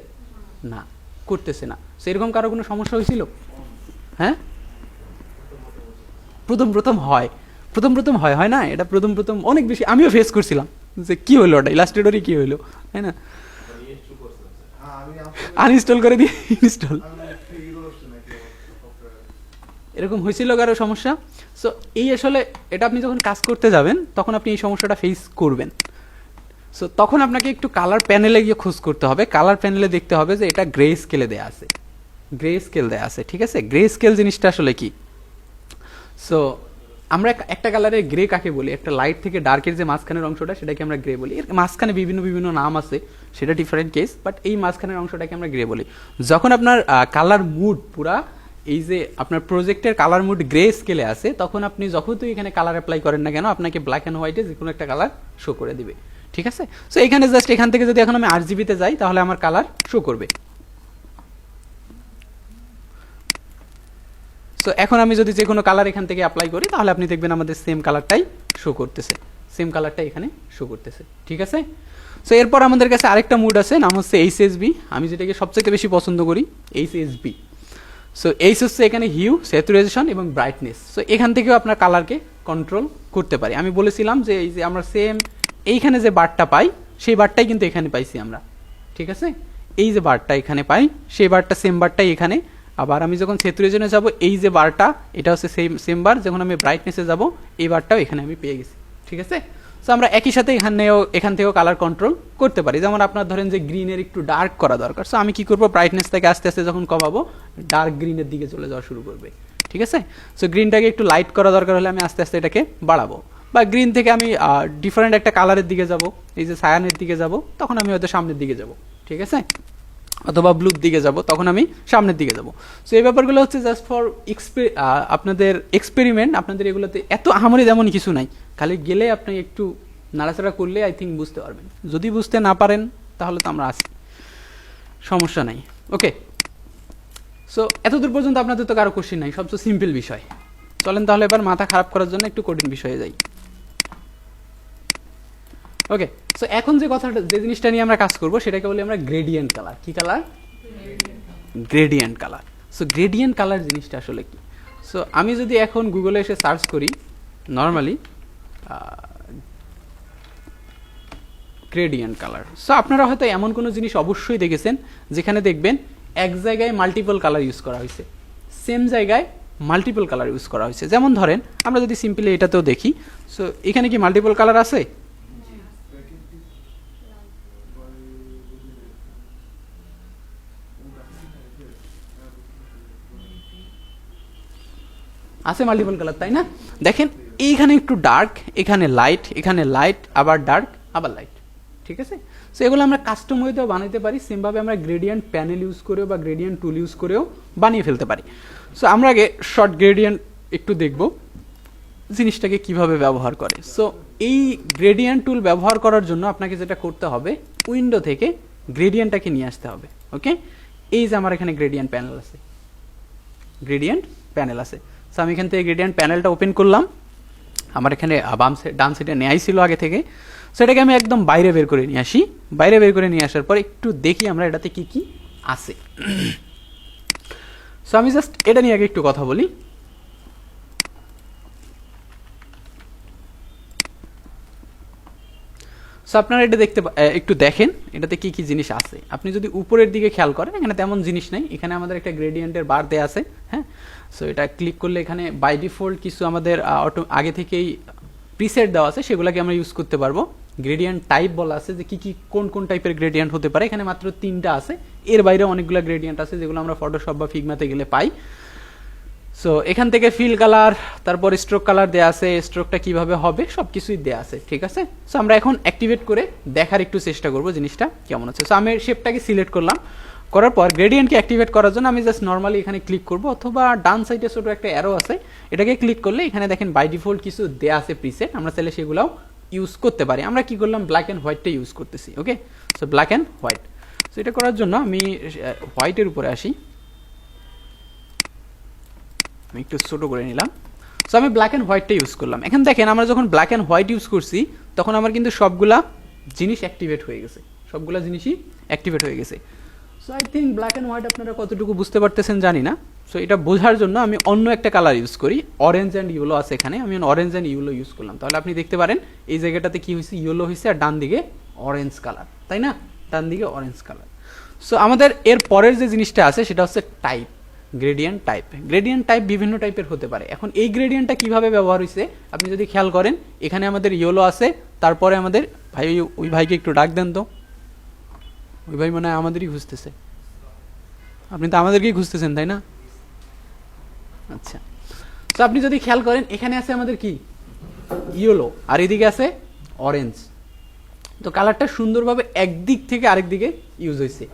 না, করতেছে না। সেরকম কারো কোনো সমস্যা হয়েছিল? হ্যাঁ, প্রথম প্রথম হয়, হয় না? এটা প্রথম অনেক বেশি আমিও ফেস করছিলাম যে কি হলো, ওটা ইলাস্ট্রেটরই কি হলো, তাই না? আনইনস্টল করে দিয়ে ইনস্টল, এরকম হয়েছিল কারো সমস্যা? সো এই আসলে এটা আপনি যখন কাজ করতে যাবেন তখন আপনি এই সমস্যাটা ফেস করবেন। সো তখন আপনাকে একটু কালার প্যানেলে গিয়ে খোঁজ করতে হবে, কালার প্যানেলে দেখতে হবে যে এটা গ্রে স্কেলে দেয়া আছে, গ্রে স্কেল দেয়া আছে। ঠিক আছে, গ্রে স্কেল জিনিসটা আসলে কি? সো আমরা একটা কালারের গ্রে কাকে বলি? একটা লাইট থেকে ডার্কের যে মাঝখানের অংশটা সেটাকে আমরা গ্রে বলি। এর মাঝখানে বিভিন্ন নাম আছে, সেটা ডিফারেন্ট কেস, বাট এই মাঝখানের অংশটাকে আমরা গ্রে বলি। যখন আপনার কালার মুড পুরা এই যে আপনার প্রজেক্টের কালার মুড গ্রে স্কেলে আছে, তখন আপনি যখন তো এখানে কালার অ্যাপ্লাই করেন না কেন আপনাকে ব্ল্যাক অ্যান্ড হোয়াইটে যে কোনো একটা কালার শো করে দিবে। ঠিক আছে, সো এখানে জাস্ট এখান থেকে যদি এখন আমি RGB-তে যাই তাহলে আমার কালার শো করবে। সো এখন আমি যদি যে কোনো কালার এখান থেকে অ্যাপ্লাই করি তাহলে আপনি দেখবেন আমাদের সেম কালারটাই শো করতেছে, সেম কালারটা এখানে শো করতেছে, ঠিক আছে। সো এরপর আমাদের কাছে আরেকটা মুড আছে, নাম হচ্ছে এইচএসবি, আমি যেটাকে সবচেয়ে বেশি পছন্দ করি, এইচএসবি। সো এইচ হচ্ছে এখানে হিউ, স্যাচুরেশন এবং ব্রাইটনেস। সো এখান থেকেও আপনার কালারকে কন্ট্রোল করতে পারি। আমি বলেছিলাম যে এই যে আমরা সেম এইখানে যে বারটা পাই সেই বারটাই কিন্তু এখানে পাইছি আমরা, ঠিক আছে। এই যে বারটা এখানে পাই সেই বারটা সেম বারটাই এখানে। আবার আমি যখন স্যাচুরেশনে যাব এই যে বারটা এটা হচ্ছে সেম বার, যখন আমি ব্রাইটনেসে যাব এই বারটাও এখানে আমি পেয়ে গেছি, ঠিক আছে। সো আমরা একই সাথে এখান থেকেও কালার কন্ট্রোল করতে পারি। যেমন আপনার ধরেন যে গ্রিনের একটু ডার্ক করা দরকার, সো আমি কি করবো, ব্রাইটনেসটাকে আস্তে আস্তে যখন কমাবো ডার্ক গ্রিনের দিকে চলে যাওয়া শুরু করবে, ঠিক আছে। সো গ্রিনটাকে একটু লাইট করা দরকার হলে আমি আস্তে আস্তে এটাকে বাড়াবো, বা গ্রিন থেকে আমি ডিফারেন্ট একটা কালারের দিকে যাব, এই যে সায়ানের দিকে যাব, তখন আমি হয়তো সামনের দিকে যাব, ঠিক আছে, অথবা ব্লুর দিকে যাব, তখন আমি সামনের দিকে যাব। সো এই ব্যাপারগুলো হচ্ছে জাস্ট ফর আপনাদের এক্সপেরিমেন্ট। আপনাদের এগুলোতে এত আহামরি তেমন কিছু নাই, খালি গেলে আপনি একটু নাড়াচাড়া করলে আই থিঙ্ক বুঝতে পারবেন। যদি বুঝতে না পারেন তাহলে তো আমরা আছি, সমস্যা নাই, ওকে। সো এতদূর পর্যন্ত আপনাদের তো কারো কোশ্চেন নাই, সবচেয়ে সিম্পল বিষয়। চলেন তাহলে এবার মাথা খারাপ করার জন্য একটু কঠিন বিষয়ে যাই, ওকে। সো এখন যে কথাটা, যে জিনিসটা নিয়ে আমরা কাজ করবো সেটাকে বলি আমরা গ্রেডিয়েন্ট কালার। কি colour? Gradient colour. So gradient colour জিনিসটা আসলে কি? সো আমি যদি এখন গুগলে এসে সার্চ করি নর্মালি গ্রেডিয়েন্ট কালার, সো আপনারা হয়তো এমন কোনো জিনিস অবশ্যই দেখেছেন যেখানে দেখবেন এক জায়গায় মাল্টিপল কালার ইউজ করা হয়েছে, সেম জায়গায় মাল্টিপল কালার ইউজ করা হয়েছে। যেমন ধরেন আমরা যদি সিম্পলি এটাতেও দেখি, সো এখানে কি মাল্টিপল কালার আছে? আছে মাল্টিপল কালার, তাই না? দেখেন এইখানে একটু ডার্ক, এখানে লাইট, আবার ডার্ক, আবার লাইট, ঠিক আছে। সো এগুলো আমরা কাস্টম ওয়েতেও বানাতে পারি, সেমভাবে আমরা গ্রেডিয়েন্ট প্যানেল ইউজ করেও বা গ্রেডিয়েন্ট টুল ইউজ করেও বানিয়ে ফেলতে পারি। সো আমরা আগে শর্ট গ্রেডিয়েন্ট একটু দেখব জিনিসটাকে কিভাবে ব্যবহার করে। সো এই গ্রেডিয়েন্ট টুল ব্যবহার করার জন্য আপনাকে যেটা করতে হবে, উইন্ডো থেকে গ্রেডিয়েন্টটাকে নিয়ে আসতে হবে, ওকে। এই যে আমার এখানে গ্রেডিয়েন্ট প্যানেল আছে। সো আমি এখান থেকে গ্রেডিয়েন্ট প্যানেলটা ওপেন করলাম, আমার এখানে ডান সাইডে নেয়াই ছিল আগে থেকে। সেটাকে আমি একদম বাইরে বের করে নিয়ে আসি, বাইরে বের করে নিয়ে আসার পর একটু দেখি আমরা এটাতে কি কি আছে। সো আমি জাস্ট এটা নিয়ে আগে একটু কথা বলি। সো আপনারা এটা একটু দেখেন এটাতে কি কি জিনিস আছে। আপনি যদি উপরের দিকে খেয়াল করেন এখানে তেমন জিনিস নেই, এখানে আমাদের একটা গ্রেডিয়েন্টের বার দেয়া আছে, হ্যাঁ। সো এটা ক্লিক করলে এখানে বাই ডিফল্ট কিছু আমাদের আগে থেকেই প্রিসেট দেওয়া আছে, সেগুলোকে আমরা ইউজ করতে পারবো। গ্রেডিয়েন্ট টাইপ বলা আছে যে কি কি কোন টাইপের গ্রেডিয়েন্ট হতে পারে, এখানে মাত্র 3টা আছে, এর বাইরে অনেকগুলো গ্রেডিয়েন্ট আছে যেগুলো আমরা ফটোশপ বা ফিগমাতে গেলে পাই। সো এখান থেকে ফিল কালার, তারপর স্ট্রোক কালার দেয়া আছে, স্ট্রোকটা কিভাবে হবে সব কিছুই দেয়া আছে, ঠিক আছে। সো আমরা এখন অ্যাক্টিভেট করে দেখার একটু চেষ্টা করব জিনিসটা কেমন আছে। সো আমি শেপটাকে সিলেক্ট করলাম, করার পর গ্রেডিয়েন্টকে অ্যাক্টিভেট করার জন্য আমি জাস্ট নর্মালি এখানে ক্লিক করব, অথবা ডান সাইডে ছোট একটা অ্যারো আছে, এটাকে ক্লিক করলে এখানে দেখেন বাই ডিফল্ট কিছু দেয়া আছে প্রিসেট, আমরা চাইলে সেগুলোও ইউজ করতে পারি। আমরা কি করলাম, ব্ল্যাক অ্যান্ড হোয়াইটটা ইউজ করতেছি, okay. So black and white. So এটা করার জন্য আমি হোয়াইটের উপরে আসি, আমি একটু ছোট করে নিলাম। সো আমি ব্ল্যাক অ্যান্ড হোয়াইটটা ইউজ করলাম। এখন দেখেন আমরা যখন ব্ল্যাক অ্যান্ড হোয়াইট ইউজ করছি তখন আমার কিন্তু সবগুলা জিনিস অ্যাক্টিভেট হয়ে গেছে, সবগুলা জিনিসই অ্যাক্টিভেট হয়ে গেছে। So I think black and white আপনারা কতটুকু বুঝতে পারতেছেন জানি না। সো এটা বোঝার জন্য আমি অন্য একটা কালার ইউজ করি, অরেঞ্জ অ্যান্ড ইয়েলো আছে এখানে, আমি অরেঞ্জ অ্যান্ড ইয়েলো ইউজ করলাম। তাহলে আপনি দেখতে পারেন এই জায়গাটাতে কি হয়েছে, ইয়েলো হয়েছে আর ডান দিকে অরেঞ্জ কালার, তাই না? ডান দিকে অরেঞ্জ কালার। সো আমাদের এর পরের যে জিনিসটা আছে সেটা হচ্ছে টাইপ, গ্রেডিয়েন্ট টাইপ বিভিন্ন টাইপের হতে পারে। এখন এই গ্রেডিয়েন্টটা কিভাবে ব্যবহার হয়েছে আপনি যদি খেয়াল করেন, এখানে আমাদের ইয়েলো আছে, তারপরে আমাদের ভাই ওই ভাইকে একটু ডাক দেন তো, ওই ভাই মনে হয় আমাদেরই খুঁজতেছে। আপনি তো আমাদেরকেই খুঁজতেছেন তাই না? আচ্ছা, তো আপনি যদি খেয়াল করেন এখানে আছে আমাদের কি ইয়েলো, আর এদিকে আছে অরেঞ্জ। তো কালারটা সুন্দরভাবে একদিক থেকে আরেক দিকে ইউজ হয়েছে,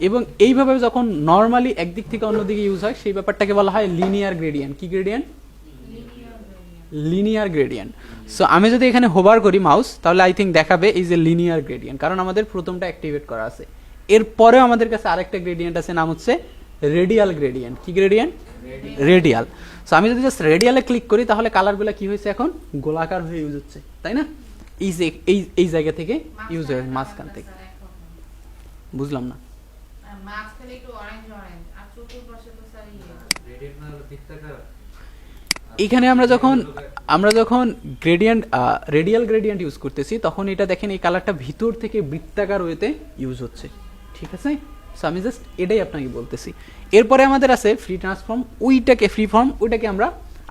এবং এইভাবে যখন নর্মালি একদিক থেকে অন্যদিকে ইউজ হয় সেই ব্যাপারটাকে বলা হয় লিনিয়ার গ্রেডিয়েন্ট। কি গ্রেডিয়েন্ট? Linear gradient. সো আমি যদি এখানে হোভার করি মাউস, তাহলে আই থিঙ্ক দেখাবে এই যে লিনিয়ার গ্রেডিয়েন্ট, কারণ আমাদের প্রথমটা অ্যাক্টিভেট করা আছে। এরপরেও আমাদের কাছে আরেকটা গ্রেডিয়েন্ট আছে, নাম হচ্ছে রেডিয়াল গ্রেডিয়েন্ট। কি গ্রেডিয়েন্ট? রেডিয়াল। সো আমি যদি জাস্ট রেডিয়ালে ক্লিক করি তাহলে কালারগুলো কি হয়েছে, এখন গোলাকার হয়ে ইউজ হচ্ছে, তাই না? এই যে এই জায়গা থেকে ইউজ হয় মাঝখান থেকে। বুঝলাম না। এখানে আমরা যখন গ্রেডিয়েন্ট রেডিয়াল গ্রেডিয়েন্ট ইউজ করতেছি তখন এটা দেখেন এই কালারটা ভিতর থেকে বৃত্তাকার ওয়েতে ইউজ হচ্ছে, ঠিক আছে? সো আমি জাস্ট এটাই আপনাকে বলতেছি। এরপরে আমাদের আছে ফ্রি ট্রান্সফর্ম, ফ্রি ফর্ম ওইটাকে আমরা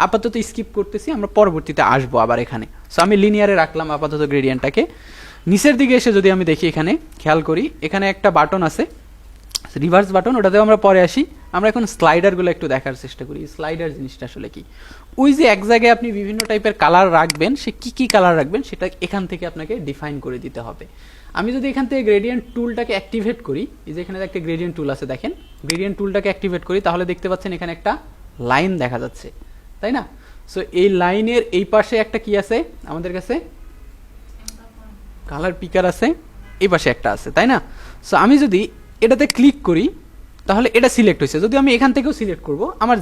আপাতত স্কিপ করতেছি, আমরা পরবর্তীতে আসবো আবার এখানে। সো আমি লিনিয়ারে রাখলাম আপাতত গ্রেডিয়েন্টটাকে। নিচের দিকে এসে যদি আমি দেখি, এখানে খেয়াল করি, এখানে একটা বাটন আছে রিভার্স বাটন, ওটাতেও আমরা পরে আসি। আমরা এখন স্লাইডারগুলো একটু দেখার চেষ্টা করি। স্লাইডার জিনিসটা আসলে কি? ওই যে এক জায়গায় আপনি বিভিন্ন টাইপের কালার রাখবেন, সে কি কি কালার রাখবেন সেটা এখান থেকে আপনাকে ডিফাইন করে দিতে হবে। আমি যদি এখান থেকে গ্রেডিয়েন্ট টুলটাকে অ্যাক্টিভেট করি, এই যে এখানে একটা গ্রেডিয়েন্ট টুল আছে দেখেন, গ্রেডিয়েন্ট টুলটাকে অ্যাক্টিভেট করি, তাহলে দেখতে পাচ্ছেন এখানে একটা লাইন দেখা যাচ্ছে, তাই না? সো এই লাইনের এই পাশে একটা কি আছে আমাদের কাছে? কালার পিকার আছে, এই পাশে একটা আছে, তাই না? সো আমি যদি এটাতে ক্লিক করি তাহলে এটা সিলেক্ট হয়েছে। যদি আমি এখান থেকেও সিলেক্ট করব, আমার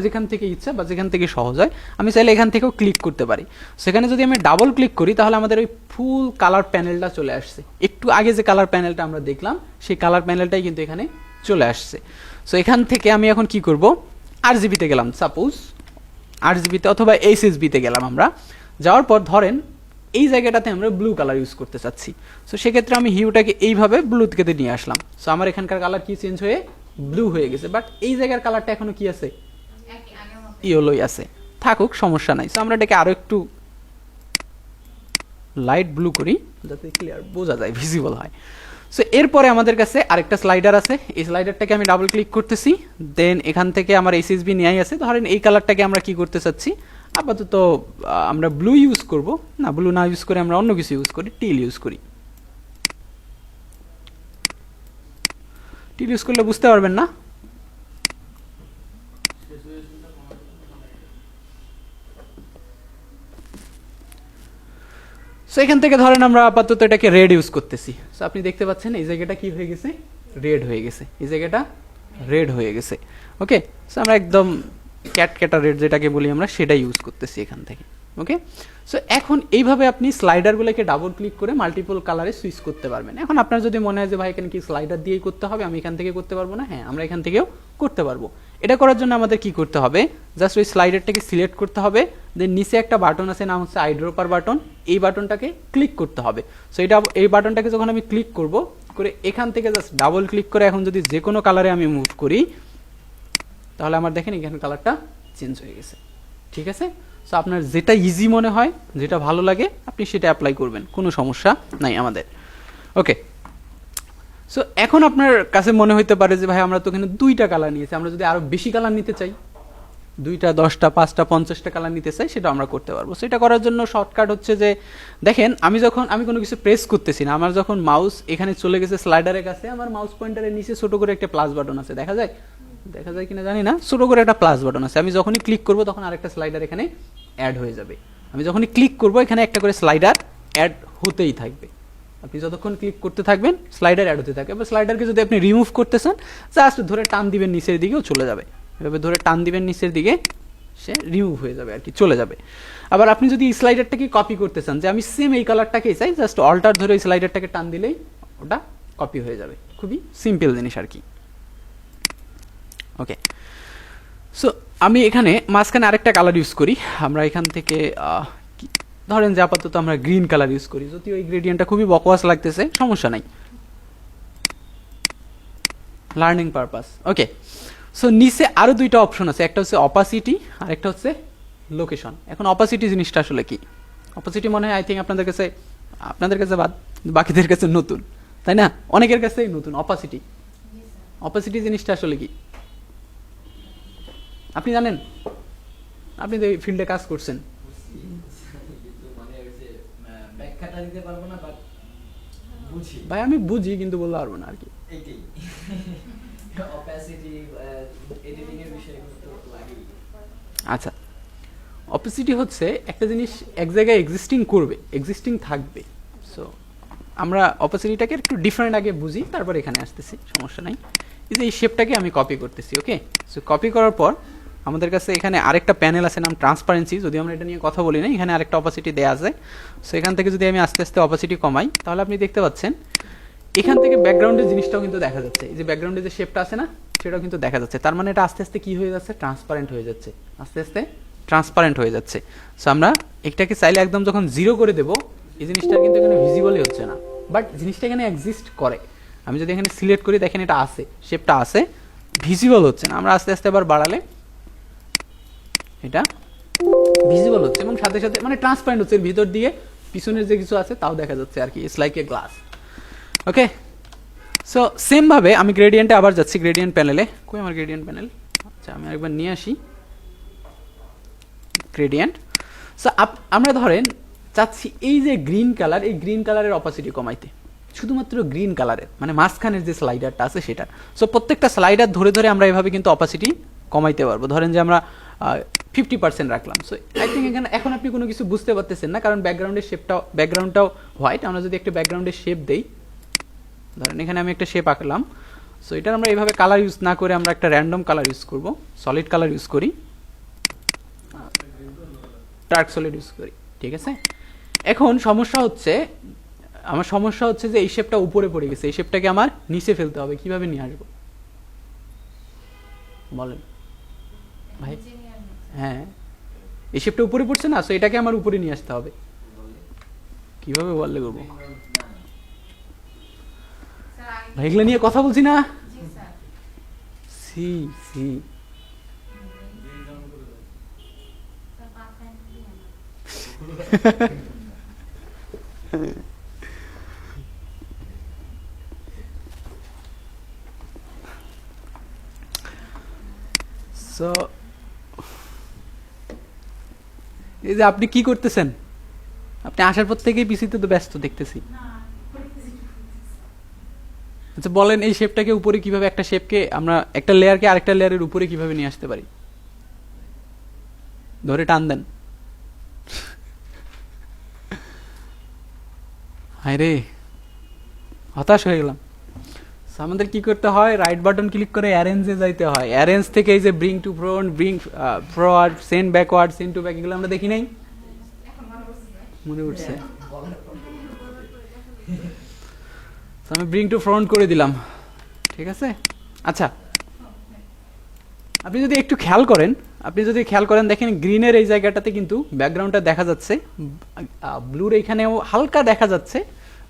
যেখান থেকে ইচ্ছা বা যেখান থেকে সহজ হয়, আমি চাইলে এখান থেকেও ক্লিক করতে পারি। সেখানে যদি আমি ডাবল ক্লিক করি তাহলে আমাদের ওই ফুল কালার প্যানেলটা চলে আসছে। একটু আগে যে কালার প্যানেলটা আমরা দেখলাম সেই কালার প্যানেলটাই কিন্তু এখানে চলে আসছে। সো এখান থেকে আমি এখন কি করব, আরজিবিতে গেলাম, সাপোজ আরজিবিতে অথবা এইচএসবিতে গেলাম। আমরা যাওয়ার পর ধরেন এই জায়গাটাতে আমরা ব্লু কালার ইউজ করতে চাচ্ছি। সো সেক্ষেত্রে আমি হিউটাকে এইভাবে ব্লু থেকে নিয়ে আসলাম। সো আমার এখানকার কালার কি চেঞ্জ হয়ে ব্লু হয়ে গেছে, বাট এই জায়গার কালারটা এখনো কি আছে? ইয়েলোই আছে, থাকুক, সমস্যা নাই। সো আমরা এটাকে আরো একটু লাইট ব্লু করি যাতে ক্লিয়ার বোঝা যায়, ভিজিবল হয়। সো এরপরে আমাদের কাছে আরেকটা স্লাইডার আছে, এই স্লাইডারটাকে আমি ডাবল ক্লিক করতেছি, দেন এখান থেকে আমার এসএসবি নিয়ে আছে। ধরেন এই কালারটাকে আমরা কি করতে চাচ্ছি, আপাতত আমরা ব্লু ইউজ করব না, ব্লু না ইউজ করে আমরা অন্য কিছু ইউজ করি, টিল ইউজ করি। টিল ইউজ করলে বুঝতে পারবেন না। সো এখান থেকে ধরেন আমরা আপাতত এটাকে রেড ইউজ করতেছি। সো আপনি দেখতে পাচ্ছেন এই জায়গাটা কি হয়ে গেছে, রেড হয়ে গেছে, এই জায়গাটা রেড হয়ে গেছে। ওকে, সো আমরা একদম ক্যাটক্যাটা রেড যেটাকে বলি আমরা, সেটা ইউজ করতেছি এখান থেকে। ওকে, সো এখন এইভাবে আপনি স্লাইডারগুলোকে ডাবল ক্লিক করে মাল্টিপল কালারে সুইচ করতে পারবেন। এখন আপনার যদি মনে হয় যে ভাই এখানে কি স্লাইডার দিয়েই করতে হবে, আমি এখান থেকে করতে পারবো না, হ্যাঁ আমরা এখান থেকেও করতে পারবো। এটা করার জন্য আমাদের কি করতে হবে, জাস্ট ওই স্লাইডারটাকে সিলেক্ট করতে হবে, দেন নিচে একটা বাটন আছে, নাম হচ্ছে আইড্রপার বাটন, এই বাটনটাকে ক্লিক করতে হবে। সো এই বাটনটাকে যখন আমি ক্লিক করব, করে এখান থেকে জাস্ট ডাবল ক্লিক করে এখন যদি যে কোনো কালারে আমি মুভ করি তাহলে আমার দেখেন এখানে কালারটা চেঞ্জ হয়ে গেছে, ঠিক আছে? সো আপনার যেটা ইজি মনে হয়, যেটা ভালো লাগে আপনি সেটা অ্যাপ্লাই করবেন, কোনো সমস্যা নাই আমাদের। ওকে, সো এখন আপনার কাছে মনে হইতে পারে যে ভাই আমরা তো এখানে 2টা কালার নিয়েছি, আমরা যদি আরো বেশি কালার নিতে চাই, 2টা 10টা 5টা 50টা কালার নিতে চাই, সেটা আমরা করতে পারবো। সেটা করার জন্য শর্টকাট হচ্ছে যে দেখেন আমি কোনো কিছু প্রেস করতেছি না, আমার যখন মাউস এখানে চলে গেছে স্লাইডারের কাছে, আমার মাউস পয়েন্টারের নিচে ছোট করে একটা প্লাস বাটন আছে, দেখা যায় কিনা জানি না, ছোট করে একটা প্লাস বাটন আছে। আমি যখনই ক্লিক করব তখন আরেকটা স্লাইডার এখানে অ্যাড হয়ে যাবে। আমি যখনই ক্লিক করব এখানে একটা করে স্লাইডার অ্যাড হতেই থাকবে। আপনি যতক্ষণ ক্লিক করতে থাকবেন স্লাইডার অ্যাড হতে থাকবে। এবার স্লাইডারকে যদি আপনি রিমুভ করতে চান, জাস্ট ধরে টান দিবেন নিচের দিকেও চলে যাবে, এভাবে ধরে টান দিবেন নিচের দিকে, সে রিমুভ হয়ে যাবে আর কি, চলে যাবে। আবার আপনি যদি স্লাইডারটাকে কপি করতে চান, যে আমি সেম এই কালারটাকেই চাই, জাস্ট অল্টার ধরে ওই স্লাইডারটাকে টান দিলেই ওটা কপি হয়ে যাবে। খুবই সিম্পল জিনিস আর কি। ওকে, সো আমি এখানে মাঝখানে আরেকটা কালার ইউজ করি। আমরা এখান থেকে ধরেন যে আপাতত আমরা গ্রিন কালার ইউজ করি, যদিও এই গ্রেডিয়েন্টটা খুবই বকওয়াস লাগতেছে, সমস্যা নাই, লার্নিং পারপাস। ওকে, সো নিচে আরো 2টা অপশন আছে, একটা হচ্ছে অপাসিটি আর একটা হচ্ছে লোকেশন। এখন অপাসিটি জিনিসটা আসলে কি? অপাসিটি মনে হয় আই থিঙ্ক আপনাদের কাছে বাদ বাকিদের কাছে নতুন, তাই না? অনেকের কাছেই নতুন অপাসিটি। অপাসিটি জিনিসটা আসলে কি আপনি জানেন? আপনি তো এই ফিল্ডে কাজ করছেন। ভাই আমি বুঝি কিন্তু বলতে পারবো না আর কি। আচ্ছা, অপাসিটি হচ্ছে একটা জিনিস এক জায়গায় এক্সিস্টিং থাকবে। সো আমরা অপাসিটিটাকে একটু ডিফারেন্ট আগে বুঝি, তারপর এখানে আসতেছি, সমস্যা নাই। এই যে এই শেপটাকে আমি কপি করতেছি। ওকে, সো কপি করার পর আমাদের কাছে এখানে আরেকটা প্যানেল আছে নাম ট্রান্সপারেন্সি, যদি আমরা এটা নিয়ে কথা বলি না, এখানে আরেকটা অপাসিটি দেওয়া আছে। সো এখান থেকে যদি আমি আস্তে আস্তে অপাসিটি কমাই, তাহলে আপনি দেখতে পাচ্ছেন এখান থেকে ব্যাকগ্রাউন্ডের জিনিসটাও কিন্তু দেখা যাচ্ছে। এই যে ব্যাকগ্রাউন্ডে যে শেপটা আছে না, সেটাও কিন্তু দেখা যাচ্ছে। তার মানে এটা আস্তে আস্তে কি হয়ে যাচ্ছে, ট্রান্সপারেন্ট হয়ে যাচ্ছে, আস্তে আস্তে ট্রান্সপারেন্ট হয়ে যাচ্ছে। সো আমরা এটাকে চাইলে একদম যখন জিরো করে দেবো, এই জিনিসটা কিন্তু এখানে ভিজিবলই হচ্ছে না, বাট জিনিসটা এখানে এক্সিস্ট করে। আমি যদি এখানে সিলেক্ট করি, দেখেন এটা আছে, শেপটা আছে, ভিজিবল হচ্ছে না। আমরা আস্তে আস্তে আবার বাড়ালে এটা ভিজিবল হচ্ছে এবং সাথে সাথে মানে ট্রান্সপারেন্ট হচ্ছে, ভিতর দিয়ে পিছনের যে কিছু আছে তাও দেখা যাচ্ছে আর কি, it's like a glass. Okay, so same ভাবে আমি গ্রেডিয়েন্টে আবার যাচ্ছি, গ্রেডিয়েন্ট প্যানেলে। কই আমার গ্রেডিয়েন্ট প্যানেল? আচ্ছা, আমি একবার নিয়ে আসি গ্রেডিয়েন্ট। সো আমরা ধরেন চাচ্ছি এই যে গ্রিন কালার, এই গ্রিন কালারের অপাসিটি কমাইতে, শুধুমাত্র গ্রিন কালারের, মানে মাঝখানের যে স্লাইডারটা আছে সেটা। সো প্রত্যেকটা স্লাইডার ধরে ধরে আমরা এভাবে কিন্তু অপাসিটি কমাইতে পারবো। ধরেন যে আমরা 50% রাখলাম। সো আই থিঙ্ক এখানে এখন আপনি কোনো কিছু বুঝতে পারতেছেন না, কারণ ব্যাকগ্রাউন্ডটাও হোয়াইট। আমরা যদি একটা ব্যাকগ্রাউন্ডের শেপ দেই, ধরেন এখানে আমি একটা শেপ আঁকলাম। সো এটার আমরা এইভাবে কালার ইউজ না করে আমরা একটা র্যান্ডম কালার ইউজ করব, সলিড কালার ইউজ করি, ডার্ক সলিড ইউজ করি, ঠিক আছে। এখন আমার সমস্যা হচ্ছে যে এই শেপটা উপরে পড়ে গেছে, এই শেপটাকে আমার নিচে ফেলতে হবে। কিভাবে নিয়ে আসবো বলেন ভাই? হ্যাঁ, এই শেপটা উপরে পড়ছে না, সো এটাকে আমার উপরে নিয়ে আসতে হবে। কিভাবে বললে করবো ভাই? এগুলো নিয়ে কথা বলছি না। সি সি সো এই যে আপনি কি করতেছেন, আপনি আসার পর থেকেই পিসিতে তো ব্যস্ত দেখতেছি। আচ্ছা বলেন, এই শেপটাকে উপরে কিভাবে, একটা শেপকে আমরা একটা লেয়ারকে আরেকটা লেয়ারের উপরে কিভাবে নিয়ে আসতে পারি? ধরে টান দেন। হায় রে, হতাশ হয়ে গেলাম। আমাদের কি করতে হয়, রাইট বাটন ক্লিক করে অ্যারেঞ্জে যাইতে হয়। অ্যারেঞ্জ থেকে এই যে bring to front, bring forward, send backward, send to back, এগুলো আমরা দেখি নাই? মনে উঠছে। আমি ব্রিং টু ফ্রন্ট করে দিলাম, ঠিক আছে। আচ্ছা, আপনি যদি একটু খেয়াল করেন, দেখেন গ্রিনের এই জায়গাটাতে কিন্তু ব্যাকগ্রাউন্ডটা দেখা যাচ্ছে, ব্লুর এইখানেও হালকা দেখা যাচ্ছে,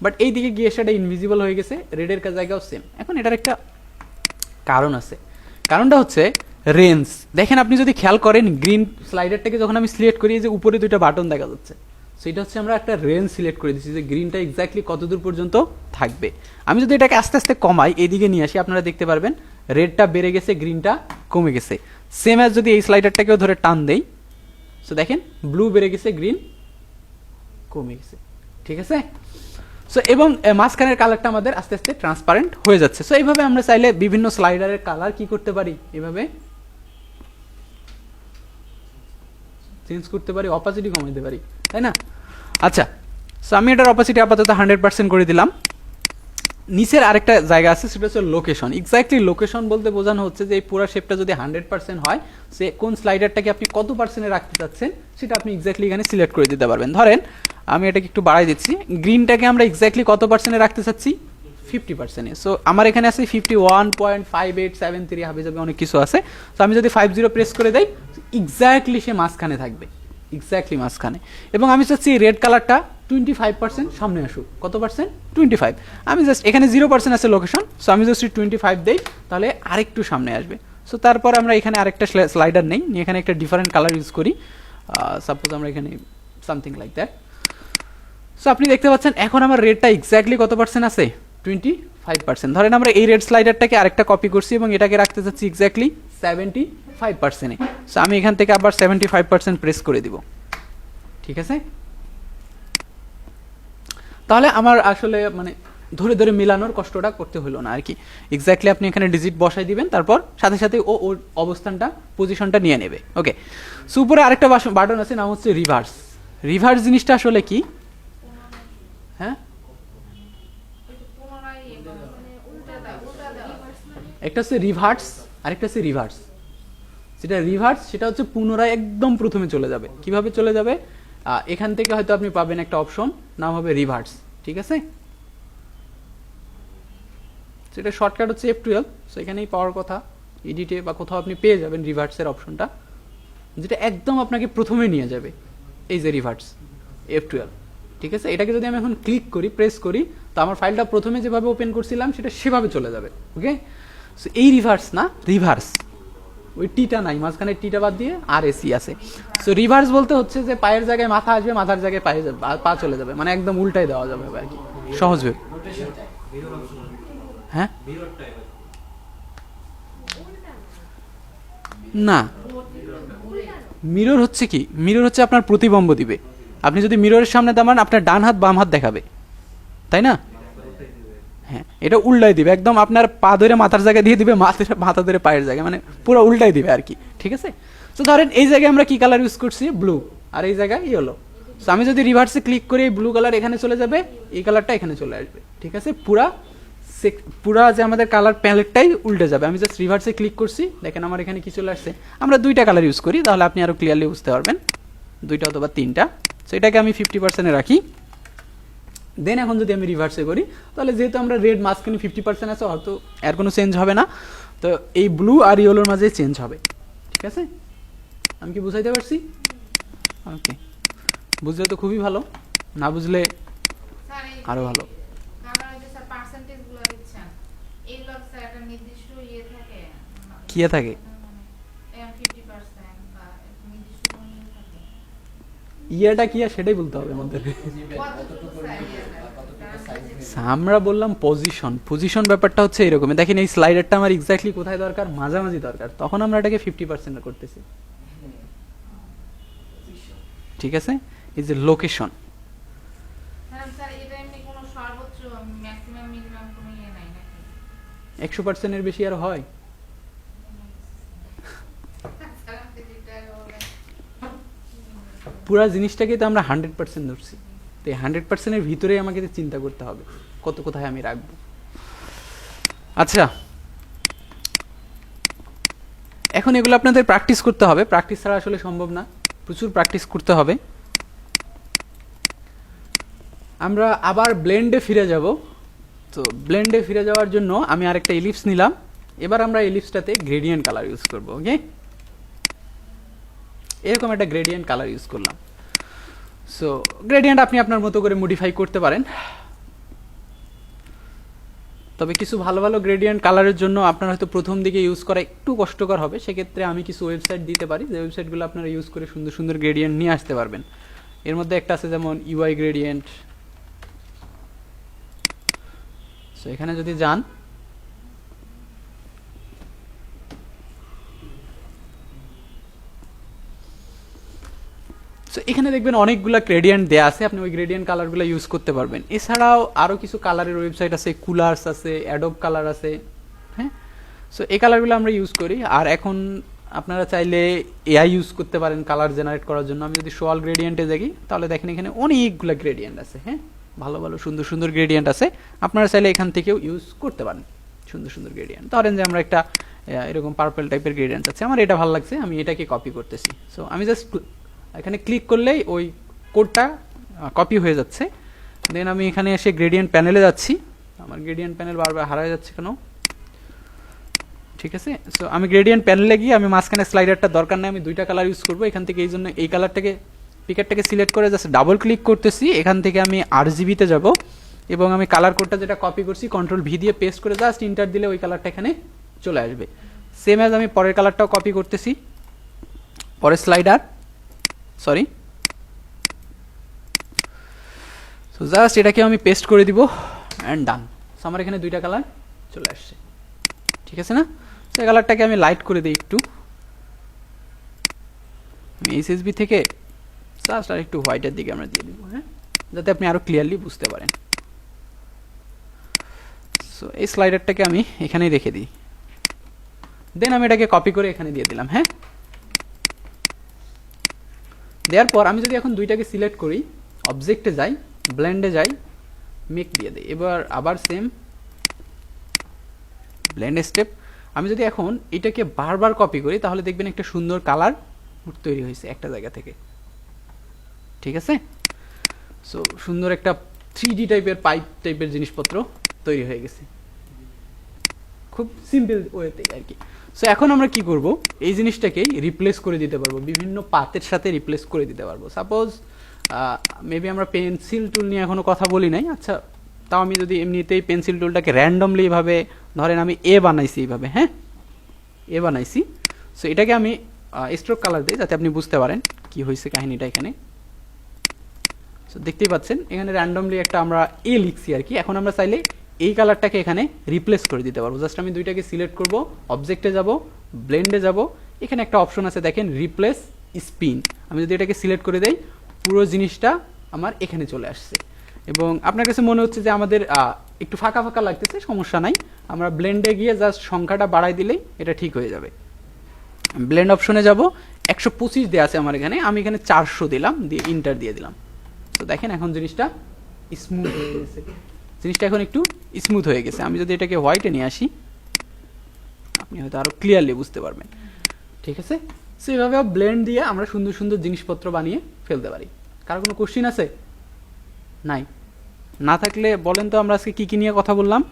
বাট এই দিকে গিয়ে সেটা ইনভিজিবল হয়ে গেছে। রেডের জায়গাও সেম। এখন এটার একটা কারণ আছে, কারণটা হচ্ছে রেঞ্জ। দেখেন আপনি যদি খেয়াল করেন, গ্রিন স্লাইডারটাকে যখন আমি সিলেক্ট করি, যে উপরে দুইটা বাটন দেখা যাচ্ছে, সেটা হচ্ছে আমরা একটা রেঞ্জ সিলেক্ট করে দিচ্ছি যে গ্রিনটা এক্স্যাক্টলি কতদূর পর্যন্ত থাকবে। আমি যদি এটাকে আস্তে আস্তে কমাই, এদিকে নিয়ে আসি, আপনারা দেখতে পারবেন রেডটা বেড়ে গেছে, গ্রিনটা কমে গেছে। সেম অ্যাজ যদি এই স্লাইডারটাকেও ধরে টান দেই, সো দেখেন ব্লু বেড়ে গেছে, গ্রিন কমে গেছে, ঠিক আছে। সো এবং মাঝখানের কালারটা আমাদের আস্তে আস্তে ট্রান্সপারেন্ট হয়ে যাচ্ছে। সো এইভাবে আমরা চাইলে বিভিন্ন স্লাইডারের কালার কি করতে পারি, এভাবে চেঞ্জ করতে পারি, অপাসিটি কমাইতে পারি, তাই না? আচ্ছা, সো আমি এটার অপাসিটি আপাতত 100% করে দিলাম। নিচের আরেকটা জায়গা আছে, সেটা হচ্ছে লোকেশন। এক্স্যাক্টলি লোকেশন বলতে বোঝানো হচ্ছে যে এই পুরো শেপটা যদি 100% হয়, সে কোন স্লাইডারটাকে আপনি কত পার্সেন্টে রাখতে চাচ্ছেন সেটা আপনি এক্স্যাক্টলি এখানে সিলেক্ট করে দিতে পারবেন। ধরেন আমি এটাকে একটু বাড়াই দিচ্ছি, গ্রিনটাকে আমরা এক্স্যাক্টলি কত পার্সেন্টে রাখতে চাচ্ছি, 50%-এ। সো আমার এখানে আছে 51.5873, হাবি যাবে অনেক কিছু আছে। তো আমি যদি 50 প্রেস করে দেই, এক্স্যাক্টলি সে মাঝখানে থাকবে, এক্স্যাক্টলি মাঝখানে। এবং আমি চাচ্ছি রেড কালারটা 25% সামনে আসুক। কত পার্সেন্ট? 25। আমি জাস্ট এখানে 0% আছে লোকেশন, সো আমি জাস্ট 25 দেই, তাহলে আরেকটু সামনে আসবে। সো তারপর আমরা এখানে আরেকটা স্লাইডার নেই, নিয়ে এখানে একটা ডিফারেন্ট কালার ইউজ করি। সাপোজ আমরা এখানে সামথিং লাইক দ্যাট। সো আপনি দেখতে পাচ্ছেন এখন আমার রেডটা এক্স্যাক্টলি কত পার্সেন্ট আছে, 25%। ধরেন আমরা এই রেড স্লাইডারটাকে আরেকটা কপি করছি এবং এটাকে রাখতে চাচ্ছি এক্স্যাক্টলি 75%-এ। সো আমি এখান থেকে আবার 75% প্রেস করে দিব, ঠিক আছে। তাহলে আমার আসলে মানে ধরে ধরে মিলানোর কষ্টটা করতে হলো না আর কি। এক্স্যাক্টলি আপনি এখানে ডিজিট বসাই দিবেন, তারপর সাথে সাথে ও ওর অবস্থানটা, পজিশনটা নিয়ে নেবে। ওকে, সো উপরে আরেকটা বাটন আছে, নাম হচ্ছে রিভার্স। রিভার্স জিনিসটা আসলে কি? হ্যাঁ, একটা হচ্ছে রিভার্স, আরেকটা হচ্ছে রিভার্স। যেটা রিভার্স সেটা হচ্ছে পুনরায় একদম প্রথমে চলে যাবে। কিভাবে চলে যাবে? এখান থেকে হয়তো আপনি পাবেন একটা অপশন, নাম হবে রিভার্স, ঠিক আছে? সেটা শর্টকাট হচ্ছে F12, সো এখানেই পাওয়ার কথা, এডিটে বা কোথাও আপনি পেয়ে যাবেন রিভার্সের অপশনটা, যেটা একদম আপনাকে প্রথমে নিয়ে যাবে, এই যে রিভার্স F12, ঠিক আছে? এটাকে যদি আমি এখন ক্লিক করি, প্রেস করি, তো আমার ফাইলটা প্রথমে যেভাবে ওপেন করছিলাম সেটা সেভাবে চলে যাবে। ওকে, সো এই রিভার্স না, রিভার্স, ওই টিটা নাই, মাঝখানে টিটা বাদ দিয়ে আর এসি আছে। সো রিভার্স বলতে হচ্ছে যে পায়ের জায়গায় মাথা আসবে, মাথার জায়গায় পায়ে যাবে, পা চলে যাবে, মানে একদম উল্টাই দেওয়া যাবে আর কি, সহজভাবে। হ্যাঁ, না, মিরর হচ্ছে কি, মিরর হচ্ছে আপনার প্রতিবিম্ব দিবে। আপনি যদি মিররের সামনে দাঁড়ান, আপনার ডান হাত বাম হাত দেখাবে, তাই না? হ্যাঁ, এটা উল্টাই দিবে একদম, আপনার পা ধরে মাথার জায়গায় দিয়ে দিবে, মাথা ধরে পায়ের জায়গায়, মানে পুরো উল্টাই দিবে আর কি, ঠিক আছে? তো ধরেন এই জায়গায় আমরা কি কালার ইউজ করছি? ব্লু, আর এই জায়গায় ইয়েলো। সো আমি যদি রিভার্সে ক্লিক করি, এই ব্লু কালার এখানে চলে যাবে, এই কালারটা এখানে চলে আসবে, ঠিক আছে? পুরা যে আমাদের কালার প্যালেটটাই উল্টে যাবে। আমি জাস্ট রিভার্সে ক্লিক করছি, দেখেন আমার এখানে কি চলে আসছে। আমরা দুইটা কালার ইউজ করি, তাহলে আপনি আরো ক্লিয়ারলি বুঝতে পারবেন, দুইটা অথবা তিনটা। সো এটাকে আমি 50% রাখি। দেন এখন যদি আমি রিভার্সে করি, তাহলে যেহেতু আমরা রেড মাঝখানে 50% আছে, হয়তো এর কোনো চেঞ্জ হবে না, তো এই ব্লু আর ইয়েলোর মাঝে চেঞ্জ হবে, ঠিক আছে? আমি কি বুঝাইতে পারছি? ওকে, বুঝলে তো খুবই ভালো, না বুঝলে আরো ভালো। কিয়া থাকে ইয়াটা কিয়া সেটাই বলতে হবে আমাদের। আমরা বললাম পজিশন, পজিশন ব্যাপারটা হচ্ছে এরকমই। দেখেন এই স্লাইডারটা আমার এক্স্যাক্টলি কোথায় দরকার? মাঝামাঝি দরকার, তখন আমরা এটাকে 50% করতেছি, ঠিক আছে? এই যে লোকেশন, 100% এর বেশি আর হয়? পুরা জিনিসটাকে তো আমরা 100% ধরছি, তো 100% এর ভিতরেই আমাকে চিন্তা করতে হবে কত কোথায় আমি রাখবো। আচ্ছা, এখন এগুলো আপনাদের প্র্যাকটিস করতে হবে, প্র্যাকটিস ছাড়া আসলে সম্ভব না, প্রচুর প্র্যাকটিস করতে হবে। আমরা আবার ব্লেন্ডে ফিরে যাব। তো ব্লেন্ডে ফিরে যাওয়ার জন্য আমি আরেকটা ইলিপস নিলাম। এবার আমরা ইলিপসটাতে গ্রেডিয়েন্ট কালার ইউজ করব। ওকে, এরকম একটা গ্রেডিয়েন্ট কালার ইউজ করলাম। সো গ্রেডিয়েন্ট আপনি আপনার মতো করে মডিফাই করতে পারেন, তবে কিছু ভালো ভালো গ্রেডিয়েন্ট কালারের জন্য আপনার হয়তো প্রথম দিকে ইউজ করা একটু কষ্টকর হবে। সেক্ষেত্রে আমি কিছু ওয়েবসাইট দিতে পারি, যে ওয়েবসাইটগুলো আপনারা ইউজ করে সুন্দর সুন্দর গ্রেডিয়েন্ট নিয়ে আসতে পারবেন। এর মধ্যে একটা আছে যেমন ইউআই গ্রেডিয়েন্ট। সো এখানে যদি যান, সো এখানে দেখবেন অনেকগুলো গ্রেডিয়েন্ট দেয়া আছে, আপনি ওই গ্রেডিয়েন্ট কালারগুলো ইউজ করতে পারবেন। এছাড়াও আরও কিছু কালারের ওয়েবসাইট আছে, কুলার্স আছে, অ্যাডোব কালার আছে, হ্যাঁ। সো এই কালারগুলো আমরা ইউজ করি। আর এখন আপনারা চাইলে এআই ইউজ করতে পারেন কালার জেনারেট করার জন্য। আমি যদি সোয়াল গ্রেডিয়েন্টে দেখি, তাহলে দেখেন এখানে অনেকগুলো গ্রেডিয়েন্ট আছে, হ্যাঁ, ভালো ভালো সুন্দর সুন্দর গ্রেডিয়েন্ট আছে। আপনারা চাইলে এখান থেকেও ইউজ করতে পারেন সুন্দর সুন্দর গ্রেডিয়েন্ট। ধরেন যে আমরা একটা এরকম পার্পল টাইপের গ্রেডিয়েন্ট আছে, আমার এটা ভালো লাগছে, আমি এটাকে কপি করতেছি। সো আমি জাস্ট এখানে ক্লিক করলেই ওই কোডটা কপি হয়ে যাচ্ছে। দেন আমি এখানে এসে গ্রেডিয়েন্ট প্যানেলে যাচ্ছি, আমার গ্রেডিয়েন্ট প্যানেল বারবার হারায় যাচ্ছে কেন, ঠিক আছে? সো আমি গ্রেডিয়েন্ট প্যানেলে গিয়ে আমি মাঝখানে স্লাইডারটা দরকার নেই, আমি দুইটা কালার ইউজ করবো এখান থেকে। এই জন্য এই কালারটাকে, পিকারটাকে সিলেক্ট করে জাস্ট ডাবল ক্লিক করতেছি। এখান থেকে আমি RGB-তে যাব এবং আমি কালার কোডটা যেটা কপি করছি Ctrl+V দিয়ে পেস্ট করে জাস্ট ইন্টার দিলে ওই কালারটা এখানে চলে আসবে। সেম অ্যাজ আমি পরের কালারটাও কপি করতেছি, পরের স্লাইডার, সরি। সো জাস্ট এটাকে আমি পেস্ট করে দিব অ্যান্ড ডান। সো আমার এখানে দুইটা কালার চলে আসছে, ঠিক আছে না? সো এই কালারটাকে আমি লাইট করে দিই একটু, আমি SSB থেকে জাস্ট আর একটু হোয়াইটের দিকে আমরা দিয়ে দিব, হ্যাঁ, যাতে আপনি আরো ক্লিয়ারলি বুঝতে পারেন। সো এই স্লাইডারটাকে আমি এখানেই রেখে দিই, দেন আমি এটাকে কপি করে এখানে দিয়ে দিলাম, হ্যাঁ। দেওয়ার পর আমি যদি এখন দুইটাকে সিলেক্ট করি, অবজেক্টে যাই, ব্লেন্ডে যাই, মেক দিয়ে দিই। এবার আবার সেম ব্লেন্ড স্টেপ, আমি যদি এখন এটাকে বারবার কপি করি তাহলে দেখবেন একটা সুন্দর কালার তৈরি হয়েছে একটা জায়গা থেকে, ঠিক আছে। সো সুন্দর একটা 3D টাইপের পাইপ টাইপের জিনিসপত্র তৈরি হয়ে গেছে খুব সিম্পল ওয়েতে আর কি। সো এখন আমরা কি করব, এই জিনিসটাকেই রিপ্লেস করে দিতে পারবো, বিভিন্ন পাতের সাথে রিপ্লেস করে দিতে পারবো। সাপোজ মেবি আমরা পেন্সিল টুল নিয়ে এখনো কথা বলি নাই, আচ্ছা তাও আমি যদি এমনিতেই পেন্সিল টুলটাকে র্যান্ডমলি এভাবে ধরেন আমি এ বানাইছি এইভাবে, হ্যাঁ এ বানাইছি। সো এটাকে আমি স্ট্রোক কালার দিই যাতে আপনি বুঝতে পারেন কি হয়েছে কাহিনীটা এখানে। সো দেখতেই পাচ্ছেন এখানে র্যান্ডমলি একটা আমরা এ লিখছি আর কি। এখন আমরা চাইলে এই কালারটাকে এখানে রিপ্লেস করে দিতে পারবো। জাস্ট আমি দুইটাকে সিলেক্ট করব, অবজেক্টে যাব, ব্লেন্ডে যাব, এখানে একটা অপশন আছে দেখেন রিপ্লেস স্পিন। আমি যদি এটাকে সিলেক্ট করে দেই পুরো জিনিসটা আমার এখানে চলে আসছে। এবং আপনার কাছে মনে হচ্ছে যে আমাদের একটু ফাঁকা ফাঁকা লাগতেছে, সমস্যা নাই, আমরা ব্লেন্ডে গিয়ে জাস্ট সংখ্যাটা বাড়াই দিলেই এটা ঠিক হয়ে যাবে। ব্লেন্ড অপশনে যাব, 125 দেওয়া আছে আমার এখানে, আমি এখানে 400 দিলাম, দিয়ে ইন্টার দিয়ে দিলাম। তো দেখেন এখন জিনিসটা স্মুথ হয়ে গেছে, জিনিসটা এখন একটু স্মুথ হয়ে গেছে। আমি যদি এটাকে হোয়াইটে নিয়ে আসি আপনি হয়তো আরও ক্লিয়ারলি বুঝতে পারবেন, ঠিক আছে। সো এভাবে ব্লেন্ড দিয়ে আমরা সুন্দর সুন্দর জিনিসপত্র বানিয়ে ফেলতে পারি। কার কোনো কোশ্চিন আছে? নাই? না থাকলে বলেন তো আমরা আজকে কী কী নিয়ে কথা বললাম?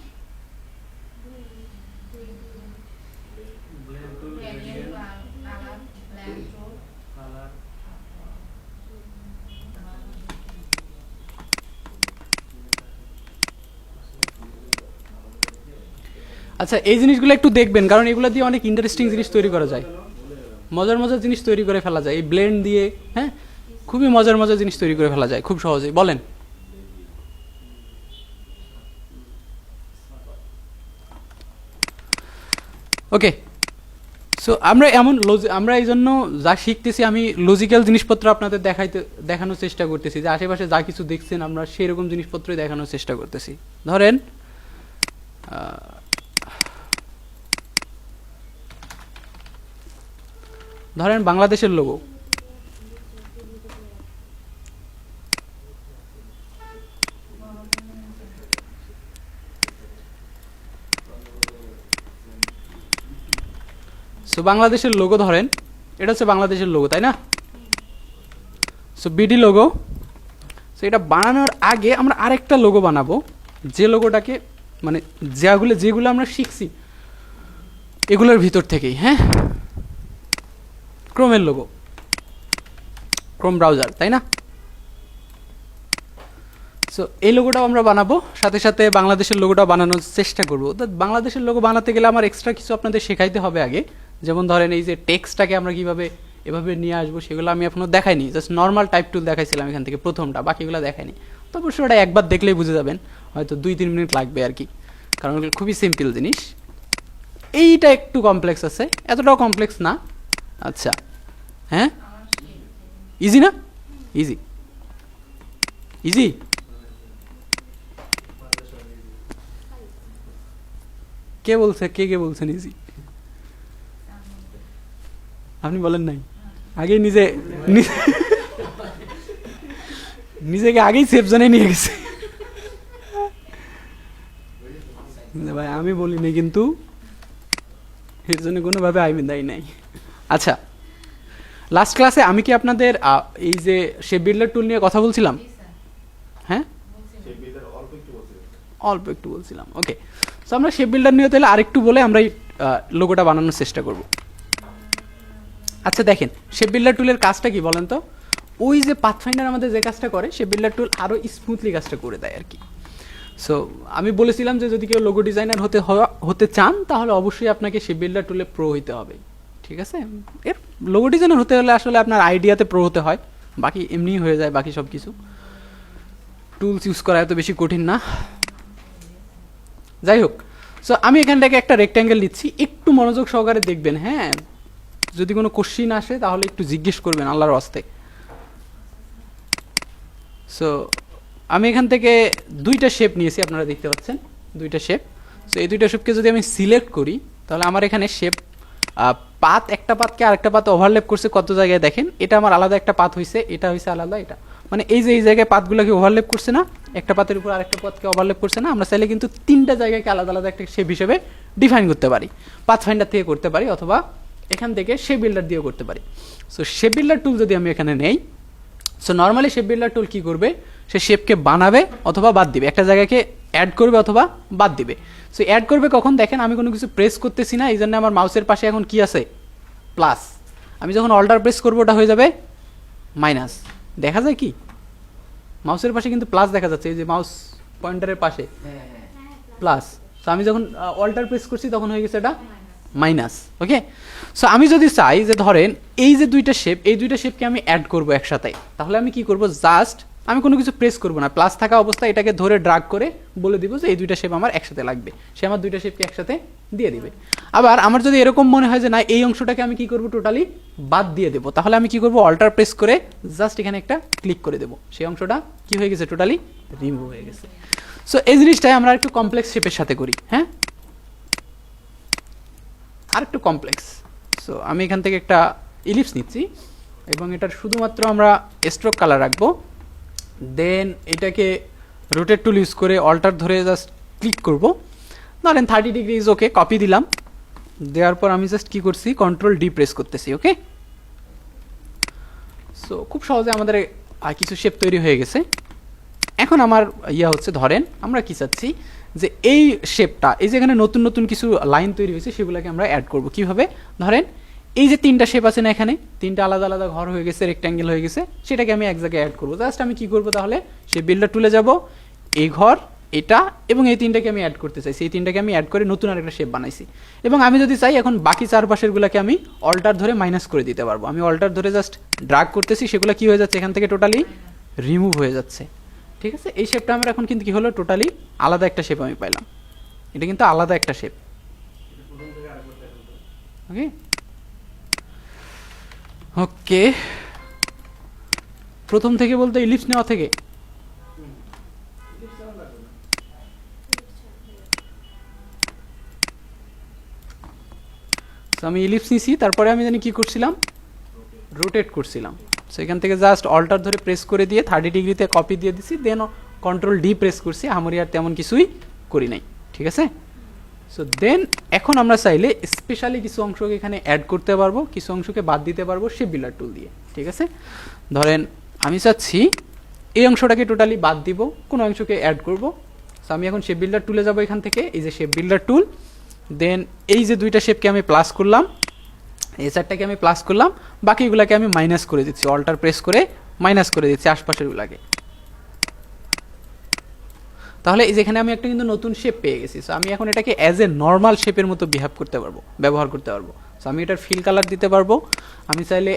আচ্ছা এই জিনিসগুলো একটু দেখবেন, কারণ এগুলো দিয়ে অনেক ইন্টারেস্টিং জিনিস তৈরি করা যায়, মজার মজার জিনিস তৈরি করে ফেলা যায় এই ব্লেন্ড দিয়ে। হ্যাঁ খুবই মজার মজার জিনিস তৈরি করে ফেলা যায় খুব সহজেই। বলেন ওকে। সো আমরা আমরা এই জন্য যা শিখতেছি আমি লজিক্যাল জিনিসপত্র আপনাদের দেখানোর চেষ্টা করতেছি, যে আশেপাশে যা কিছু দেখছেন আমরা সেরকম জিনিসপত্রই দেখানোর চেষ্টা করতেছি। ধরেন বাংলাদেশের লোগো, সো বাংলাদেশের লোগো ধরেন এটা হচ্ছে বাংলাদেশের লোগো, তাই না? So BD logo. সো এটা বানানোর আগে আমরা আরেকটা লোগো বানাবো, যে লোগোটাকে মানে যেগুলো আমরা শিখছি এগুলোর ভিতর থেকেই, হ্যাঁ ক্রোমের লোগো, ক্রোম ব্রাউজার, তাই না? সো এই লোগোটাও আমরা বানাবো, সাথে সাথে বাংলাদেশের লোগোটাও বানানোর চেষ্টা করবো। বাংলাদেশের লোগো বানাতে গেলে আমার এক্সট্রা কিছু আপনাদের শেখাইতে হবে আগে, যেমন ধরেন এই যে টেক্সটটাকে আমরা কীভাবে এভাবে নিয়ে আসবো সেগুলো আমি এখনও দেখাইনি, জাস্ট নর্মাল টাইপ টুল দেখাইছিলাম এখান থেকে প্রথমটা, বাকিগুলো দেখাইনি। তো অবশ্যই ওটা একবার দেখলেই বুঝে যাবেন, হয়তো 2-3 মিনিট লাগবে আর কি, কারণ ওগুলো খুবই সিম্পল জিনিস। এইটা একটু কমপ্লেক্স আছে, এতটাও কমপ্লেক্স না। আচ্ছা হ্যাঁ ইজি না? ইজি ইজি কে বলছেন ইজি? আপনি বলেন নাই আগে, নিজেকে আগেই সেফ জোনে নিয়ে গেছে ভাই, আমি বলিনি কিন্তু এর জন্য কোনোভাবে আমি দায়ী নাই। আচ্ছা লাস্ট ক্লাসে আমি কি আপনাদের এই যে শেপ বিল্ডার টুল নিয়ে কথা বলছিলাম? হ্যাঁ অল্প একটু বলছিলাম, ওকে। সো আমরা শেপ বিল্ডার নিয়ে তাহলে আরেকটু বলে আমরা এই লোগোটা বানানোর চেষ্টা করব। আচ্ছা দেখেন শেপ বিল্ডার টুলের কাজটা কি বলেন তো? ওই যে পাথফাইন্ডার আমাদের যে কাজটা করে শেপ বিল্ডার টুল আরও স্মুথলি কাজটা করে দেয় আর কি। সো আমি বলেছিলাম যে যদি কেউ লোগো ডিজাইনার হতে চান তাহলে অবশ্যই আপনাকে শেপ বিল্ডার টুলে প্রো হইতে হবে, ঠিক আছে? এর লোগো ডিজাইনার হতে হলে আসলে আপনার আইডিয়াতে প্রো হতে হয়, বাকি এমনিই হয়ে যায় বাকি সব কিছু। টুলস ইউজ করা এত বেশি কঠিন না। যাই হোক, সো আমি এখান থেকে একটা রেক্ট্যাঙ্গেল নিচ্ছি, একটু মনোযোগ সহকারে দেখবেন, হ্যাঁ যদি কোনো কোশ্চিন আসে তাহলে একটু জিজ্ঞেস করবেন আল্লাহর ওয়াস্তে। সো আমি এখান থেকে দুইটা শেপ নিয়েছি, আপনারা দেখতে পাচ্ছেন দুইটা শেপ। সো এই দুইটা শেপকে যদি আমি সিলেক্ট করি তাহলে আমার এখানে শেপ পাত, একটা পাতকে আরেকটা পাত ওভারল্যাপ করছে কত জায়গায় দেখেন। এটা আমার আলাদা একটা পাত হয়েছে, এটা হয়েছে আলাদা, এটা মানে এই যে এই জায়গায় পাতগুলোকে ওভারল্যাপ করছে না, একটা পাতের উপর আরেকটা পাতকে ওভারল্যাপ করছে না, আমরা চাইলে কিন্তু তিনটা জায়গাকে আলাদা আলাদা একটা শেপ হিসেবে ডিফাইন করতে পারি। পাথ ফাইন্ডার থেকে করতে পারি অথবা এখান থেকে শেপ বিল্ডার দিয়েও করতে পারি। সো শেপ বিল্ডার টুল যদি আমি এখানে নেই, so normally shape builder tool কী করবে, সে শেপকে বানাবে অথবা বাদ দিবে, একটা জায়গাকে অ্যাড করবে অথবা বাদ দিবে। সো অ্যাড করবে কখন, দেখেন আমি কোনো কিছু প্রেস করতেছি না, এই জন্য আমার মাউসের পাশে এখন কি আছে, প্লাস। আমি যখন অল্টার প্রেস করবো ওটা হয়ে যাবে মাইনাস। দেখা যায় কি মাউসের পাশে কিন্তু প্লাস দেখা যাচ্ছে, এই যে মাউস পয়েন্টারের পাশে প্লাস। তো আমি যখন অল্টার প্রেস করছি তখন হয়ে গেছে এটা মাইনাস। ওকে, সো আমি যদি চাই যে ধরেন এই যে দুইটা শেপ, এই দুইটা শেপকে আমি অ্যাড করব একসাথে, তাহলে আমি কি করব, জাস্ট আমি কোনো কিছু প্রেস করব না, প্লাস থাকা অবস্থায় এটাকে ধরে ড্রাগ করে বলে দিব যে এই দুইটা শেপ আমার একসাথে লাগবে, সে আমার দুইটা শেপকে একসাথে দিয়ে দিবে। আবার আমার যদি এরকম মনে হয় যে না এই অংশটাকে আমি কি করব, টোটালি বাদ দিয়ে দেবো, তাহলে আমি কি করব, অল্টার প্রেস করে জাস্ট এখানে একটা ক্লিক করে দেবো, সেই অংশটা কি হয়ে গেছে, টোটালি রিমুভ হয়ে গেছে। সো এই জিনিসটাই আমরা একটু কমপ্লেক্স শেপের সাথে করি। হ্যাঁ, আর একটু কমপ্লেক্স। সো আমি এখান থেকে একটা ইলিপস নিচ্ছি এবং এটার শুধুমাত্র আমরা স্ট্রোক কালার রাখবো, দেন এটাকে রোটেট টুল ইউজ করে অল্টার ধরে জাস্ট ক্লিক করব, ধরেন 30 ডিগ্রি ইজ ওকে, কপি দিলাম, দেওয়ার পর আমি জাস্ট কি করছি, কন্ট্রোল ডি প্রেস করতেছি। ওকে, সো খুব সহজে আমাদের কিছু শেপ তৈরি হয়ে গেছে। এখন আমার ইয়া হচ্ছে, ধরেন আমরা কি চাচ্ছি যে এই শেপটা, এই যেখানে নতুন নতুন কিছু লাইন তৈরি হয়েছে সেগুলোকে আমরা অ্যাড করব কিভাবে, ধরেন এই যে তিনটা শেপ আছে না, এখানে তিনটা আলাদা আলাদা ঘর হয়ে গেছে, রেক্ট্যাঙ্গেল হয়ে গেছে, সেটাকে আমি এক জায়গায় অ্যাড করবো। জাস্ট আমি কি করবো, তাহলে সেই বিল্ডার টুলে যাব, এই ঘর, এটা এবং এই তিনটাকে আমি অ্যাড করতে চাই, সেই তিনটাকে আমি অ্যাড করে নতুন আরেকটা শেপ বানাইছি। এবং আমি যদি চাই এখন বাকি চারপাশেরগুলোকে আমি অল্টার ধরে মাইনাস করে দিতে পারবো। আমি অল্টার ধরে জাস্ট ড্রাগ করতেছি, সেগুলো কি হয়ে যাচ্ছে, এখান থেকে টোটালি রিমুভ হয়ে যাচ্ছে। ঠিক আছে, এই শেপটা আমার এখন কিন্তু কি হলো, টোটালি আলাদা একটা শেপ আমি পাইলাম, এটা কিন্তু আলাদা একটা শেপ। ওকে ওকে, প্রথম থেকে বলতে ইলিপস নেওয়া থেকে, আমি ইলিপস নিছি, তারপরে আমি জানি কি করছিলাম, রোটেট করছিলাম। সো এখান থেকে জাস্ট অল্টার ধরে প্রেস করে দিয়ে 30 ডিগ্রিতে কপি দিয়ে দিছি, দেন কন্ট্রোল ডি প্রেস করছি, আমি আর তেমন কিছুই করি নাই। ঠিক আছে, সো দেন এখন আমরা চাইলে স্পেশালি কিছু অংশকে এখানে অ্যাড করতে পারবো, কিছু অংশকে বাদ দিতে পারবো শেপ বিল্ডার টুল দিয়ে। ঠিক আছে, ধরেন আমি চাচ্ছি এই অংশটাকে টোটালি বাদ দিব, কোনো অংশকে অ্যাড করব। সো আমি এখন শেপ বিল্ডার টুলে যাব, এখান থেকে এই যে শেপ বিল্ডার টুল, দেন এই যে দুইটা শেপকে আমি প্লাস করলাম, এই চারটাকে আমি প্লাস করলাম, বাকিগুলোকে আমি মাইনাস করে দিচ্ছি, অল্টার প্রেস করে মাইনাস করে দিচ্ছি আশপাশেরগুলোকে। তাহলে এই যেখানে আমি একটা কিন্তু নতুন শেপ পেয়ে গেছি। সো আমি এখন এটাকে অ্যাজ এ নর্মাল শেপের মতো বিহেভ করতে পারবো, ব্যবহার করতে পারবো। সো আমি এটার ফিল কালার দিতে পারবো, আমি চাইলে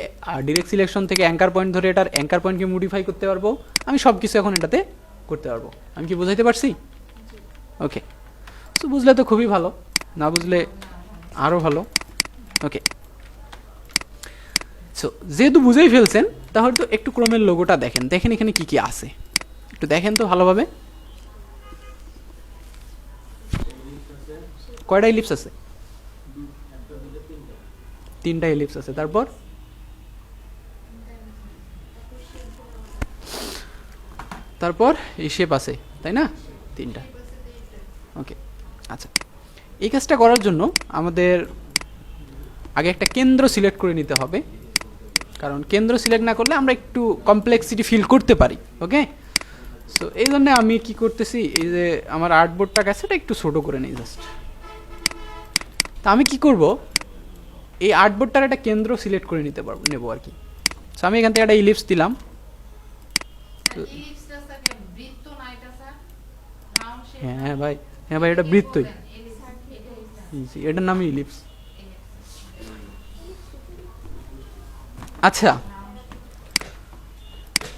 ডিরেক্ট সিলেকশন থেকে অ্যাঙ্কার পয়েন্ট ধরে এটার অ্যাঙ্কার পয়েন্টকে মডিফাই করতে পারবো, আমি সব কিছু এখন এটাতে করতে পারবো। আমি কি বুঝাইতে পারছি? ওকে, সো বুঝলে তো খুবই ভালো, না বুঝলে আরও ভালো। ওকে, সো যেহেতু বুঝেই ফেলছেন, তাহলে তো একটু ক্রমের লোগোটা দেখেন, দেখেন এখানে কি কি আছে, একটু দেখেন তো ভালোভাবে। কয়টা ইলিপস আছে? তিনটা ইলিপস আছে, তারপর তারপর এই শেপ আছে, তাই না? তিনটা। ওকে, আচ্ছা, এই কাজটা করার জন্য আমাদের আগে একটা কেন্দ্র সিলেক্ট করে নিতে হবে, কারণ কেন্দ্র সিলেক্ট না করলে আমরা একটু কমপ্লেক্সিটি ফিল করতে পারি। ওকে, সো এই জন্য আমি কি করতেছি, এই যে আমার আর্টবোর্ডটা কাছে এটা একটু ছোটো করে নিই জাস্ট। তা আমি কি করব, এই আর্টবোর্ডটার একটা কেন্দ্র সিলেক্ট করে নেবো আর কি। সো আমি এখান থেকে একটা ইলিপস দিলাম, হ্যাঁ ভাই, হ্যাঁ ভাই, এটা বৃত্তই, এটার নামই ইলিপস। আচ্ছা,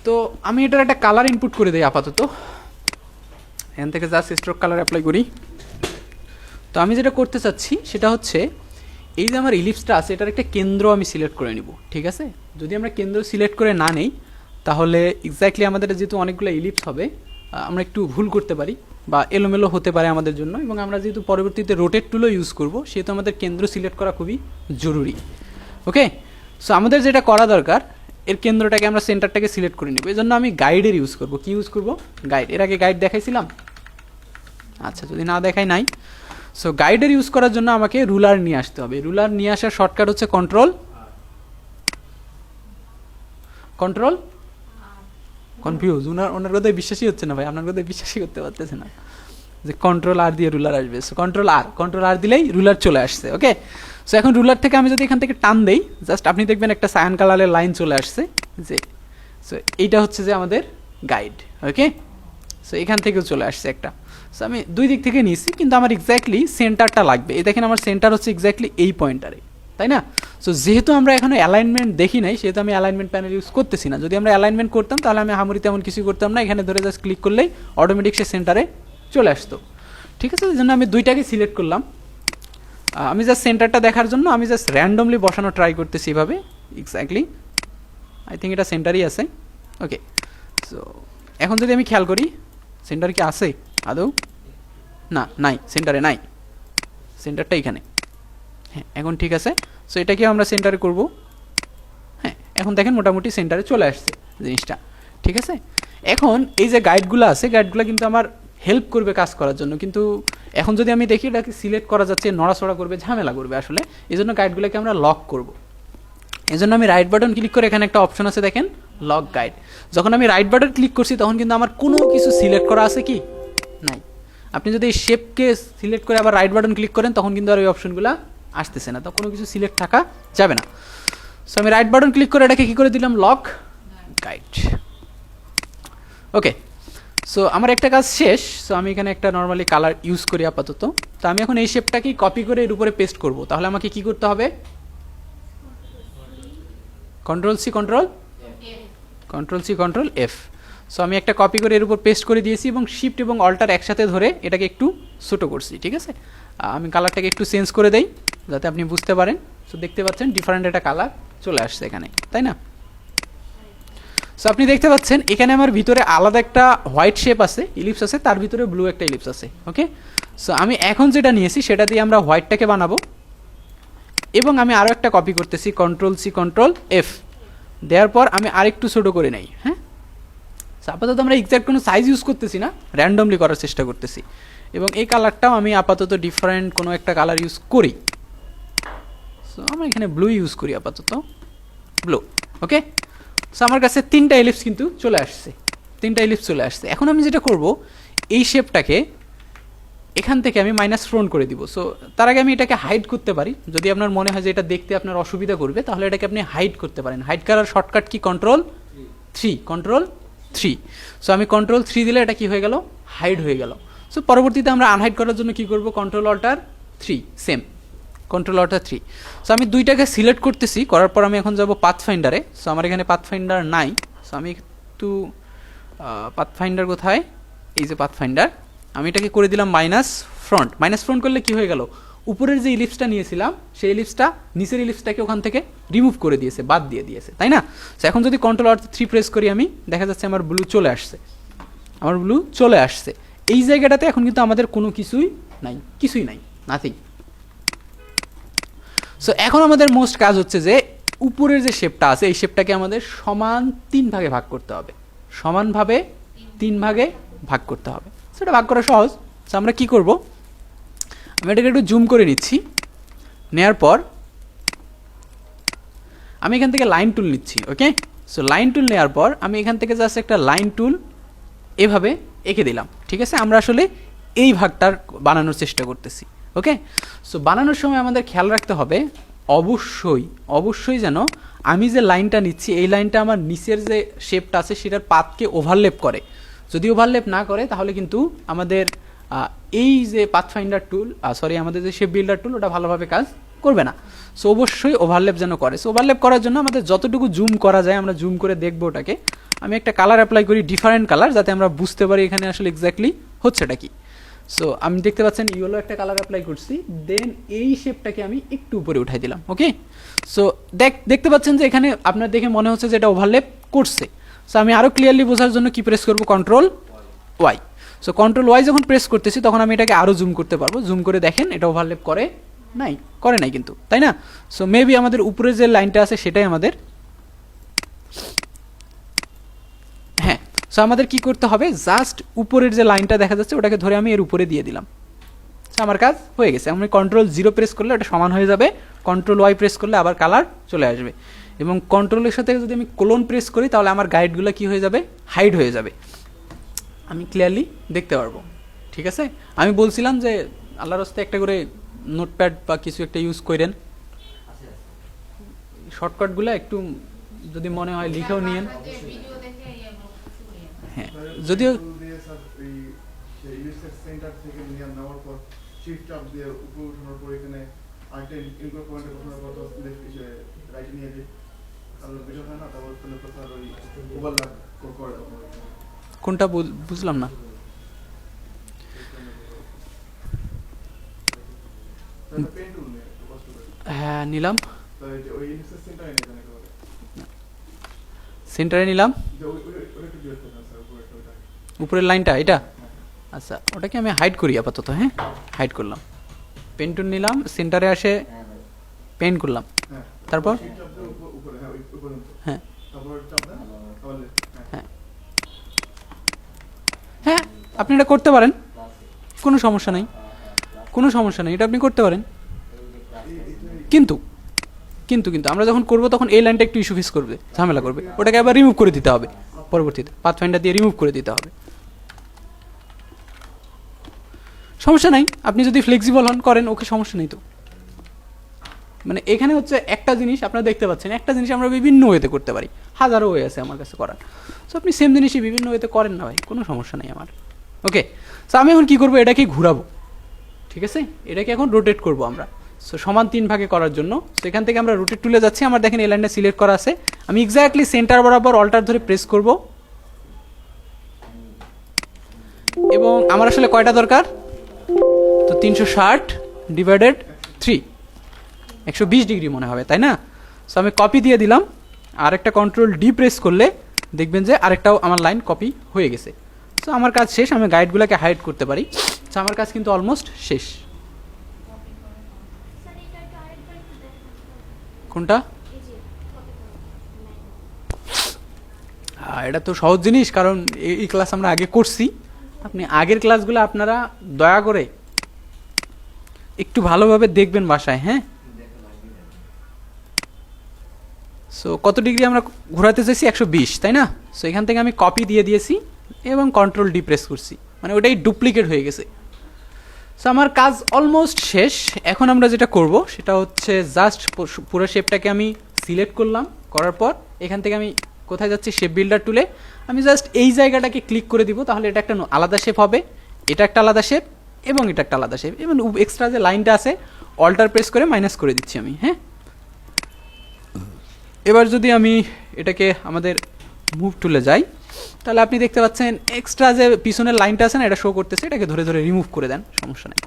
তো আমি এটার একটা কালার ইনপুট করে দিই আপাতত, এখান থেকে জাস্ট স্ট্রোক কালার অ্যাপ্লাই করি। তো আমি যেটা করতে চাচ্ছি সেটা হচ্ছে, এই যে আমার ইলিপসটা আছে এটার একটা কেন্দ্র আমি সিলেক্ট করে নিব। ঠিক আছে, যদি আমরা কেন্দ্র সিলেক্ট করে না নেই তাহলে এক্স্যাক্টলি আমাদের যেহেতু অনেকগুলো ইলিপস হবে, আমরা একটু ভুল করতে পারি বা এলোমেলো হতে পারে আমাদের জন্য, এবং আমরা যেহেতু পরবর্তীতে রোটেট টুলও ইউজ করব, সেহেতু আমাদের কেন্দ্র সিলেক্ট করা খুবই জরুরি। ওকে, সো আমাদের যেটা করা দরকার, এর কেন্দ্রটাকে আমরা সেন্টারটাকে সিলেক্ট করে নেব। এই জন্য আমি গাইডের ইউজ করব। কি ইউজ করব? গাইড। এর আগে গাইড দেখাইছিলাম? আচ্ছা, যদি না দেখাই নাই। সো গাইডের ইউজ করার জন্য আমাকে রুলার নিয়ে আসতে হবে। রুলার নিয়ে আসার শর্টকাট হচ্ছে কন্ট্রোল কনফিউজ। ওনার কথায় বিশ্বাসই হচ্ছে না ভাই, আপনার কথায় বিশ্বাসই করতে পারতেছে না যে কন্ট্রোল আর দিয়ে রুলার আসবে। সো কন্ট্রোল আর দিলেই রুলার চলে আসছে। ওকে, সো এখন রুলার থেকে আমি যদি এখান থেকে টান দেই, জাস্ট আপনি দেখবেন একটা সায়ান কালারের লাইন চলে আসছে। যে সো এইটা হচ্ছে যে আমাদের গাইড। ওকে, সো এখান থেকেও চলে আসছে একটা। সো আমি দুই দিক থেকে নিয়েছি, কিন্তু আমার এক্স্যাক্টলি সেন্টারটা লাগবে। এই দেখেন আমার সেন্টার হচ্ছে এক্স্যাক্টলি এই পয়েন্টারে, তাই না? সো যেহেতু আমরা এখনো অ্যালাইনমেন্ট দেখি নাই, সেহেতু আমি অ্যালাইনমেন্ট প্যানেল ইউজ করতেছি না। যদি আমরা অ্যালাইনমেন্ট করতাম তাহলে আমি হামুরি তেমন কিছু করতাম না, এখানে ধরে জাস্ট ক্লিক করলেই অটোমেটিক সে সেন্টারে চলে আসতো। ঠিক আছে, এই জন্য আমি দুইটাকে সিলেক্ট করলাম। আমি জাস্ট সেন্টারটা দেখার জন্য আমি জাস্ট র্যান্ডমলি বসানো ট্রাই করতেছি এভাবে। এক্স্যাক্টলি আই থিঙ্ক এটা সেন্টারই আছে। ওকে, সো এখন যদি আমি খেয়াল করি সেন্টার কি আছে আদৌ? না, নাই, সেন্টারে নাই, সেন্টারটা এখানে। হ্যাঁ, এখন ঠিক আছে। সো এটাকে আমরা সেন্টারে করব। হ্যাঁ, এখন দেখেন মোটামুটি সেন্টারে চলে আসছে জিনিসটা। ঠিক আছে, এখন এই যে গাইডগুলো আছে, গাইডগুলো কিন্তু আমার হেল্প করবে কাজ করার জন্য, কিন্তু এখন যদি আমি দেখি এটাকে সিলেক্ট করা যাচ্ছে, নড়াচড়া করবে, ঝামেলা করবে আসলে। এই জন্য গাইডগুলোকে আমরা লক করব। এই জন্য আমি রাইট বাটন ক্লিক করে এখানে একটা অপশন আছে দেখেন, লক গাইড। যখন আমি রাইট বাটন ক্লিক করছি তখন কিন্তু আমার কোনো কিছু সিলেক্ট করা আছে কি? নাই। আপনি যদি এই শেপকে সিলেক্ট করে আবার রাইট বাটন ক্লিক করেন তখন কিন্তু আর ওই অপশনগুলো আসতেছে না, তো কোনো কিছু সিলেক্ট থাকা যাবে না। সো আমি রাইট বাটন ক্লিক করে এটাকে কী করে দিলাম? Lock guide. ওকে, সো আমার একটা কাজ শেষ। সো আমি এখানে একটা নর্মালি কালার ইউজ করি আপাতত। তো আমি এখন এই শেপটাকেই কপি করে এর উপরে পেস্ট করব। তাহলে আমাকে কি করতে হবে? Control C control F. So আমি একটা কপি করে এর উপর পেস্ট করে দিয়েছি এবং শিফট এবং অল্টার একসাথে ধরে এটাকে একটু ছোটো করছি। ঠিক আছে, আমি কালারটাকে একটু চেঞ্জ করে দেই যাতে আপনি বুঝতে পারেন। সো দেখতে পাচ্ছেন ডিফারেন্ট একটা কালার চলে আসছে এখানে, তাই না? সো আপনি দেখতে পাচ্ছেন এখানে আমার ভিতরে আলাদা একটা হোয়াইট শেপ আছে, ইলিপস আছে, তার ভিতরে ব্লু একটা ইলিপস আছে। ওকে, সো আমি এখন যেটা নিয়েছি সেটা দিয়ে আমরা হোয়াইটটাকে বানাবো এবং আমি আরও একটা কপি করতেছি, কন্ট্রোল সি কন্ট্রোল এফ দেওয়ার পর আমি আরেকটু ছোটো করে নেই। হ্যাঁ, আপাতত আমরা এক্সাক্ট কোনো সাইজ ইউজ করতেছি না, র্যান্ডমলি করার চেষ্টা করতেছি। এবং এই কালারটাও আমি আপাতত ডিফারেন্ট কোনো একটা কালার ইউজ করি। সো আমরা এখানে ব্লু ইউজ করি আপাতত, ব্লু। ওকে, সো আমার কাছে তিনটা এলিপস কিন্তু চলে আসছে। এখন আমি যেটা করব, এই শেপটাকে এখান থেকে আমি মাইনাস ফ্রন্ট করে দিব। সো তার আগে আমি এটাকে হাইড করতে পারি। যদি আপনার মনে হয় যে এটা দেখতে আপনার অসুবিধা করবে তাহলে এটাকে আপনি হাইড করতে পারেন। হাইড করার শর্টকাট কি? কন্ট্রোল 3। সো আমি কন্ট্রোল 3 দিলে এটা কি হয়ে গেল? হাইড হয়ে গেল। সো পরবর্তীতে আমরা আনহাইড করার জন্য কি করব? Control alter 3, same control alter 3। So আমি দুইটাকে সিলেক্ট করতেছি, করার পর আমি এখন যাব পাথফাইন্ডারে। সো আমার এখানে পাথফাইন্ডার নাই। সো আমি একটু পাথফাইন্ডার কোথায়? এই যে পাথফাইন্ডার, আমি এটাকে করে দিলাম মাইনাস ফ্রন্ট করলে কি হয়ে গেল? উপরের যে ইলিপসটা নিয়েছিলাম সেই ইলিপসটা নিচের ইলিপসটাকে ওখান থেকে রিমুভ করে দিয়েছে, বাদ দিয়ে দিয়েছে, তাই না? সো এখন যদি কন্ট্রোল অল্টার 3 প্রেস করি আমি, দেখা যাচ্ছে আমার ব্লু চলে আসছে। এই জায়গাটাতে এখন কিন্তু আমাদের কোনো কিছুই নাই, নাথিং। সো এখন আমাদের মোস্ট কাজ হচ্ছে যে উপরের যে শেপটা আছে এই শেপটাকে আমাদের সমান 3 ভাগে ভাগ করতে হবে, সমানভাবে 3 ভাগে ভাগ করতে হবে। সেটা ভাগ করা সহজ। সো আমরা কি করব, আমি এটাকে একটু জুম করে নিচ্ছি, নেওয়ার পর আমি এখান থেকে লাইন টুল নিচ্ছি। ওকে, সো লাইন টুল নেওয়ার পর আমি এখান থেকে জাস্ট একটা লাইন টুল এভাবে এঁকে দিলাম। ঠিক আছে, আমরা আসলে এই ভাগটার বানানোর চেষ্টা করতেছি। ওকে, সো বানানোর সময় আমাদের খেয়াল রাখতে হবে অবশ্যই যেন আমি যে লাইনটা নিচ্ছি এই লাইনটা আমার নিচের যে শেপটা আছে সেটার পাথকে ওভারলেপ করে। যদি ওভারলেপ না করে তাহলে কিন্তু আমাদের এই যে পাথফাইন্ডার টুল আমাদের যে শেপ বিল্ডার টুল ওটা ভালোভাবে কাজ করবে না। সো অবশ্যই ওভারলেপ যেন করে। সো ওভারলেপ করার জন্য আমাদের যতটুকু জুম করা যায় আমরা জুম করে দেখবো ওটাকে। আমি একটা কালার অ্যাপ্লাই করি, ডিফারেন্ট কালার, যাতে আমরা বুঝতে পারি এখানে আসলে এক্স্যাক্টলি হচ্ছেটা কি। সো আমি দেখতে পাচ্ছেন ইয়েলো একটা কালার অ্যাপ্লাই করছি, দেন এই শেপটাকে আমি একটু উপরে উঠাই দিলাম। ওকে, সো দেখতে পাচ্ছেন যে এখানে আপনার দেখে মনে হচ্ছে যে এটা ওভারলেপ করছে। সো আমি আরও ক্লিয়ারলি বোঝার জন্য কি প্রেস করবো? Control Y. So control Y যখন প্রেস করতেছি তখন আমি এটাকে আরও জুম করতে পারবো। জুম করে দেখেন এটা ওভারলেপ করে নাই কিন্তু, তাই না? সো মেবি আমাদের উপরে যে লাইনটা আছে সেটাই আমাদের সো আমাদের কি করতে হবে, জাস্ট উপরের যে লাইনটা দেখা যাচ্ছে ওটাকে ধরে আমি এর উপরে দিয়ে দিলাম। সো আমার কাজ হয়ে গেছে। আমি Ctrl 0 প্রেস করলে ওটা সমান হয়ে যাবে, Ctrl Y প্রেস করলে আবার কালার চলে আসবে, এবং কন্ট্রোলের সাথে যদি আমি কোলন প্রেস করি তাহলে আমার গাইডগুলো কি হয়ে যাবে, হাইড হয়ে যাবে, আমি ক্লিয়ারলি দেখতে পারবো। ঠিক আছে, আমি বলছিলাম যে আল্লাহর রাস্তায় একটা করে নোটপ্যাড বা কিছু একটা ইউজ করেন, শর্টকাটগুলো একটু যদি মনে হয় লিখেও নিয়েন। হ্যাঁ, যদিও কোনটা বুঝলাম না। হ্যাঁ নিলাম, সেন্টারে নিলাম, উপরের লাইনটা এটা। আচ্ছা, ওটাকে আমি হাইড করি আপাতত। হ্যাঁ, হাইড করলাম, পেন টুল নিলাম, সেন্টারে আসে পেন করলাম, তারপর হ্যাঁ হ্যাঁ হ্যাঁ আপনি এটা করতে পারেন, কোনো সমস্যা নেই, কোনো সমস্যা নেই, এটা আপনি করতে পারেন। কিন্তু কিন্তু কিন্তু আমরা যখন করব তখন এই লাইনটা একটু ইস্যু ফেস করবে, ঝামেলা করবে, ওটাকে আবার রিমুভ করে দিতে হবে, পরবর্তীতে পাথফাইন্ডার দিয়ে রিমুভ করে দিতে হবে। সমস্যা নাই, আপনি যদি ফ্লেক্সিবল হন করেন, ওকে, সমস্যা নেই তো। মানে এখানে হচ্ছে একটা জিনিস আপনারা দেখতে পাচ্ছেন, একটা জিনিস আমরা বিভিন্ন ওয়েতে করতে পারি, হাজারো ওয়ে আছে আমার কাছে করার। সো আপনি সেম জিনিসই বিভিন্ন ওয়েতে করেন না ভাই, কোনো সমস্যা নেই আমার। ওকে, সো আমি এখন কী করবো, এটাকে ঘুরাবো। ঠিক আছে, এটাকে এখন রোটেট করবো আমরা। সো সমান 3 ভাগে করার জন্য সেখান থেকে আমরা রোটেট টুলে যাচ্ছি। আমার দেখেন এই লাইনটা সিলেক্ট করা আছে, আমি এক্স্যাক্টলি সেন্টার বরাবর অল্টার ধরে প্রেস করব, এবং আমার আসলে কয়টা দরকার, তো 360 ডিভাইডেড 3, 120 ডিগ্রি মনে হবে, তাই না? সো আমি কপি দিয়ে দিলাম, আর একটা Ctrl D প্রেস করলে দেখবেন যে আরেকটাও আমার লাইন কপি হয়ে গেছে। সো আমার কাজ শেষ, আমি গাইডগুলোকে হাইড করতে পারি। সো আমার কাজ কিন্তু অলমোস্ট শেষ। কোনটা? এটা তো সহজ জিনিস, কারণ এই ক্লাস আমরা আগে করছি। আপনি আগের ক্লাসগুলো আপনারা দয়া করে একটু ভালোভাবে দেখবেন বাসায়। হ্যাঁ, সো কত ডিগ্রি আমরা ঘোরাতে চাইছি, 120, তাই না? সো এখান থেকে আমি কপি দিয়ে দিয়েছি এবং Ctrl D প্রেস করছি, মানে ওটাই ডুপ্লিকেট হয়ে গেছে। সো আমার কাজ অলমোস্ট শেষ। এখন আমরা যেটা করব সেটা হচ্ছে জাস্ট পুরো শেপটাকে আমি সিলেক্ট করলাম, করার পর এখান থেকে আমি কোথায় যাচ্ছি, শেপ বিল্ডার টুলে আমি জাস্ট এই জায়গাটাকে ক্লিক করে দিব, তাহলে এটা একটা আলাদা শেপ হবে, এটা একটা আলাদা শেপ এবং এটা একটা আলাদা শেপ, এবং এক্সট্রা যে লাইনটা আছে অল্টার প্রেস করে মাইনাস করে দিচ্ছি আমি। হ্যাঁ, এবার যদি আমি এটাকে আমাদের মুভ টুলে যাই, তাহলে আপনি দেখতে পাচ্ছেন এক্সট্রা যে পিছনের লাইনটা আছে না, এটা শো করতেছে, এটাকে ধরে ধরে রিমুভ করে দেন, সমস্যা নেই,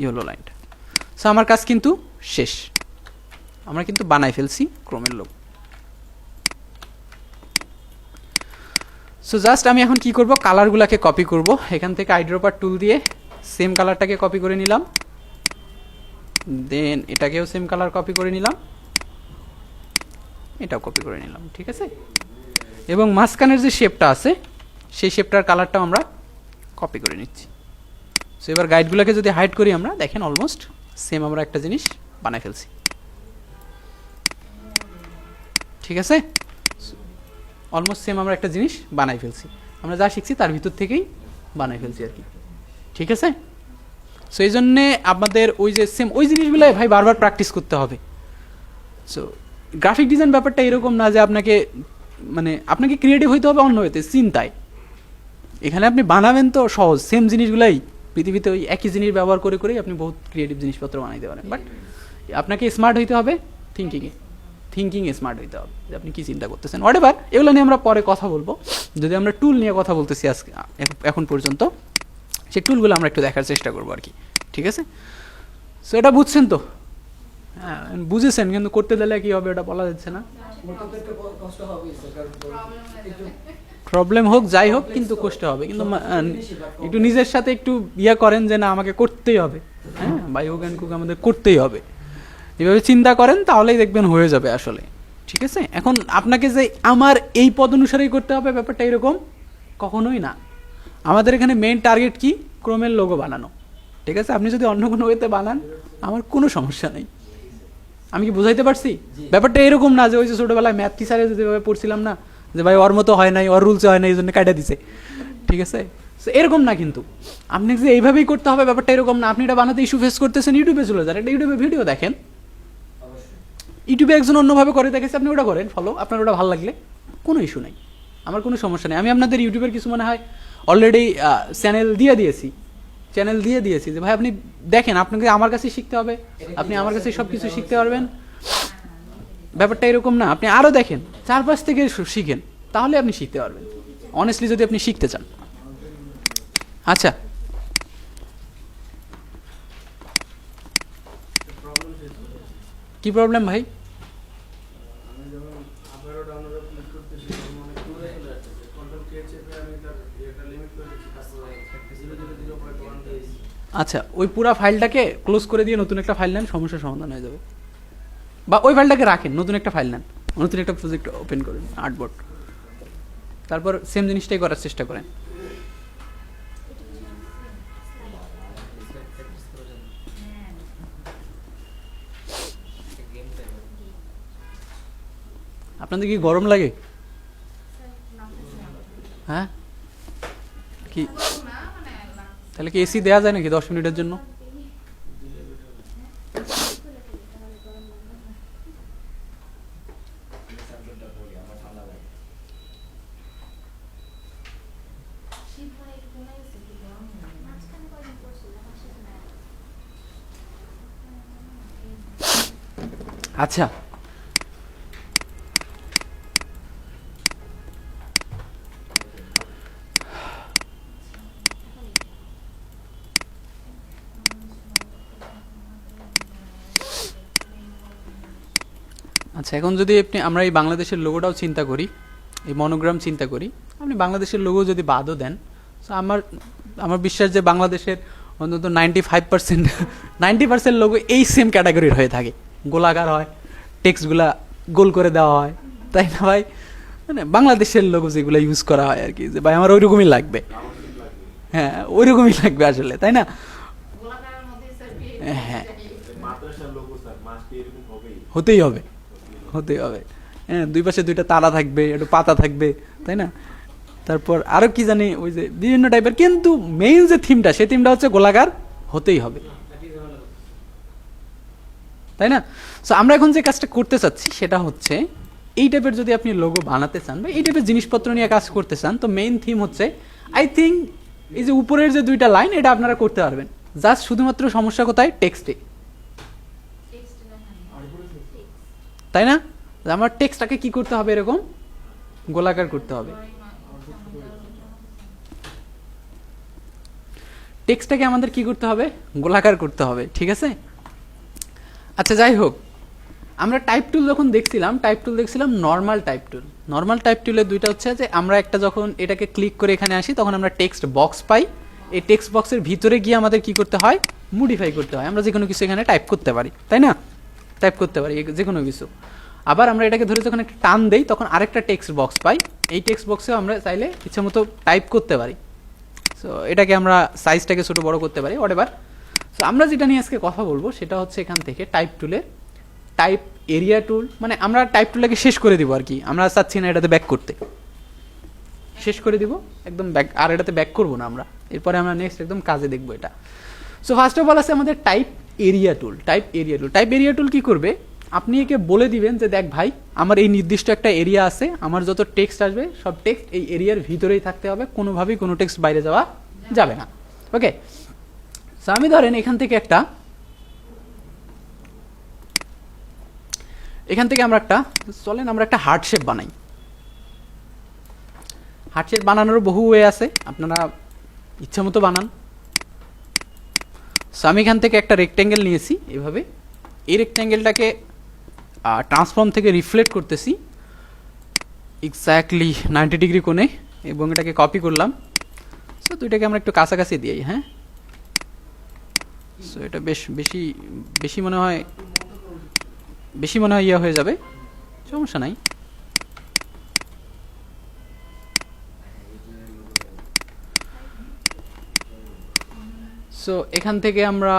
ইয়েলো লাইনটা। সো আমার কাজ কিন্তু শেষ, আমরা কিন্তু বানাই ফেলছি ক্রোমের লোক। সো জাস্ট আমি এখন কি করব, কালারগুলোকে কপি করব, এখান থেকে আইড্রপার টুল দিয়ে সেম কালারটাকে কপি করে নিলাম, দেন এটাকেও সেম কালার কপি করে নিলাম, এটাও কপি করে নিলাম। ঠিক আছে, এবং মাঝখানের যে শেপটা আছে সেই শেপটার কালারটাও আমরা কপি করে নিচ্ছি। সো এবার গাইডগুলোকে যদি হাইড করি আমরা, দেখেন অলমোস্ট সেম আমরা একটা জিনিস বানাই ফেলছি। ঠিক আছে, অলমোস্ট সেম আমরা একটা জিনিস বানাই ফেলছি, আমরা যা শিখছি তার ভিতর থেকেই বানাই ফেলছি আর কি। ঠিক আছে, সো এই জন্যে আমাদের ওই যে সেম ওই জিনিসগুলো ভাই বারবার প্র্যাকটিস করতে হবে। সো গ্রাফিক ডিজাইন ব্যাপারটা এরকম না যে আপনাকে ক্রিয়েটিভ হইতে হবে অন্য হইতে চিন্তায়। এখানে আপনি বানাবেন তো সহজ, সেম জিনিসগুলাই পৃথিবীতে ওই একই জিনিস ব্যবহার করে করেই আপনি বহুত ক্রিয়েটিভ জিনিসপত্র বানাইতে পারেন, বাট আপনাকে স্মার্ট হইতে হবে, থিঙ্কিংয়ে স্মার্ট হইতে হবে যে আপনি কী চিন্তা করতেছেন। হোয়াটএভার, এগুলো নিয়ে আমরা পরে কথা বলবো। যদি আমরা টুল নিয়ে কথা বলতেছি আজকে এখন পর্যন্ত, সেই টুলগুলো আমরা একটু দেখার চেষ্টা করবো আর কি। ঠিক আছে, সো এটা বুঝছেন তো? হ্যাঁ বুঝেছেন, কিন্তু করতে দিলে কি হবে ওটা বলা যাচ্ছে না। প্রবলেম হোক যাই হোক, কিন্তু কষ্ট হবে, কিন্তু একটু নিজের সাথে একটু ইয়ে করেন যে না আমাকে করতেই হবে। হ্যাঁ, বাই হোক অ্যান্ড কুক আমাদের করতেই হবে, এভাবে চিন্তা করেন তাহলেই দেখবেন হয়ে যাবে আসলে। ঠিক আছে, এখন আপনাকে যে আমার এই পদ অনুসারেই করতে হবে ব্যাপারটা এরকম কখনোই না। আমাদের এখানে মেইন টার্গেট কি, ক্রোমের লোগো বানানো। ঠিক আছে, আপনি যদি অন্য কোনো ওয়েতে বানান আমার কোনো সমস্যা নেই। আমি কি বুঝাইতে পারছি? ব্যাপারটা এরকম না যে ওই যে ছোটোবেলায় ম্যাথ টিচারে যেভাবে পড়ছিলাম না, যে ভাই ওর মতো হয় নাই, ওর রুলসে হয় না, এই জন্য কাটা দিছে। ঠিক আছে, এরকম না, কিন্তু আপনি যে এইভাবেই করতে হবে ব্যাপারটা এরকম না। আপনি এটা বানাতে ইস্যু ফেস করতেছেন, ইউটিউবে চলে যান, একটা ইউটিউবে ভিডিও দেখেন, ইউটিউবে একজন অন্যভাবে করে দেখেছে, আপনি ওটা করেন ফলো, আপনার ওটা ভালো লাগলে কোনো ইস্যু নেই, আমার কোনো সমস্যা নেই। আমি আপনাদের ইউটিউবের কিছু মনে হয় অলরেডি চ্যানেল দিয়ে দিয়েছি যে ভাই আপনি দেখেন, আপনাকে আমার কাছে শিখতে হবে, আপনি আমার কাছে সব কিছু শিখতে পারবেন। ব্যাপারটা এরকম না, আপনি আরও দেখেন, চারপাশ থেকে শিখেন, তাহলে আপনি শিখতে পারবেন অনেস্টলি, যদি আপনি শিখতে চান। আচ্ছা, কি প্রবলেম ভাই? আচ্ছা, ওই পুরা ফাইলটাকে ক্লোজ করে দিয়ে নতুন একটা ফাইল নেন, সমস্যার সমাধান হয়ে যাবে। বা ওই ফাইলটাকে রাখেন, নতুন একটা ফাইল নেন, নতুন একটা প্রজেক্ট ওপেন করেন, আর্টবোর্ড, তারপর সেম জিনিসটাই করার চেষ্টা করেন। আপনাদের কি গরম লাগে? হ্যাঁ, কি তাহলে কি এসি দেওয়া যায় নাকি 10 মিনিটের জন্য? আচ্ছা, আচ্ছা, এখন যদি আমরা এই বাংলাদেশের লোগোটাও চিন্তা করি, এই মনোগ্রাম চিন্তা করি, আপনি বাংলাদেশের লোগো যদি বাদও দেন, তো আমার বিশ্বাস যে বাংলাদেশের অন্তত 90% লোগো এই সেম ক্যাটাগরির হয়ে থাকে, গোলাকার হয়, টেক্সটগুলা গোল করে দেওয়া হয়, তাই না ভাই? মানে বাংলাদেশের লোগো যেগুলো ইউজ করা হয় আর কি, যে ভাই আমার ওইরকমই লাগবে, হ্যাঁ ওইরকমই লাগবে আসলে, তাই না? হ্যাঁ, হতেই হবে, হ্যাঁ, দুই পাশে দুইটা তারা থাকবে, একটু পাতা থাকবে, তাই না? তারপর আরো কি জানি, ওই যে বিভিন্ন টাইপের, কিন্তু মেইন যে থিমটা, সেই থিমটা হচ্ছে গোলাকার হতেই হবে, তাই না? সো আমরা এখন যে কাজটা করতে চাচ্ছি সেটা হচ্ছে, এই টাইপের যদি আপনি লোগো বানাতে চান বা এই টাইপের জিনিসপত্র নিয়ে কাজ করতে চান, তো মেইন থিম হচ্ছে, আই থিঙ্ক এই যে উপরের যে দুইটা লাইন, এটা আপনারা করতে পারবেন। জাস্ট শুধুমাত্র সমস্যা কোথায়? টেক্সটে, তাই না? আমার টেক্সটটাকে কি করতে হবে? এরকম গোলাকার করতে হবে, টেক্সটটাকে আমাদের কি করতে হবে? গোলাকার করতে হবে, ঠিক আছে? আচ্ছা, যাই হোক, আমরা টাইপ টুল যখন দেখছিলাম, নর্মাল টাইপ টুলের দুইটা হচ্ছে যে, আমরা একটা যখন এটাকে ক্লিক করে এখানে আসি, তখন আমরা টেক্সট বক্স পাই। এই টেক্সট বক্সের ভিতরে গিয়ে আমাদের কি করতে হয়? মডিফাই করতে হয়। আমরা যে কোনো কিছু এখানে টাইপ করতে পারি, তাই না? টাইপ করতে পারি যে কোনো কিছু। আবার আমরা এটাকে ধরে যখন একটা টান দেই, তখন আরেকটা টেক্সট বক্স পাই। এই টেক্সট বক্সেও আমরা চাইলে ইচ্ছে মতো টাইপ করতে পারি। সো এটাকে আমরা সাইজটাকে ছোটো বড়ো করতে পারি, হোয়াটএভার। সো আমরা যেটা নিয়ে আজকে কথা বলবো সেটা হচ্ছে এখান থেকে টাইপ টুলের টাইপ এরিয়া টুল। মানে আমরা টাইপ টুলটাকে শেষ করে দিব আর কি, আমরা চাচ্ছি না এটাতে ব্যাক করতে, শেষ করে দিব একদম ব্যাক, আর এটাতে ব্যাক করবো না আমরা। এরপরে আমরা নেক্সট একদম কাজে দেখবো এটা। সো ফার্স্ট অফ অল আছে আমাদের টাইপ এরিয়া টুল কি করবে? আপনি একে বলে দিবেন যে দেখ ভাই, আমার এই নির্দিষ্ট একটা এরিয়া আছে, আমার যত টেক্সট আসবে সব টেক্সট এই এরিয়ার ভিতরেই থাকতে হবে, কোনোভাবেই কোনো টেক্সট বাইরে যাওয়া যাবে না। ওকে, সো আমি ধরেন এখান থেকে আমরা একটা হার্ট শেপ বানাই। হার্ট শেপ বানানোর বহু ওয়ে আছে, আপনারা ইচ্ছা মতো বানান। সো আমি এখান থেকে একটা রেক্ট্যাঙ্গেল নিয়েছি এভাবে, এই রেক্ট্যাঙ্গেলটাকে ট্রান্সফর্ম থেকে রিফ্লেক্ট করতেছি এক্স্যাক্টলি 90 ডিগ্রি কোণে, এবং এটাকে কপি করলাম। সো দুইটাকে আমরা একটু কাছাকাছি দিই, হ্যাঁ। সো এটা বেশি মনে হয় ইয়ে হয়ে যাবে, সমস্যা নাই। সো এখান থেকে আমরা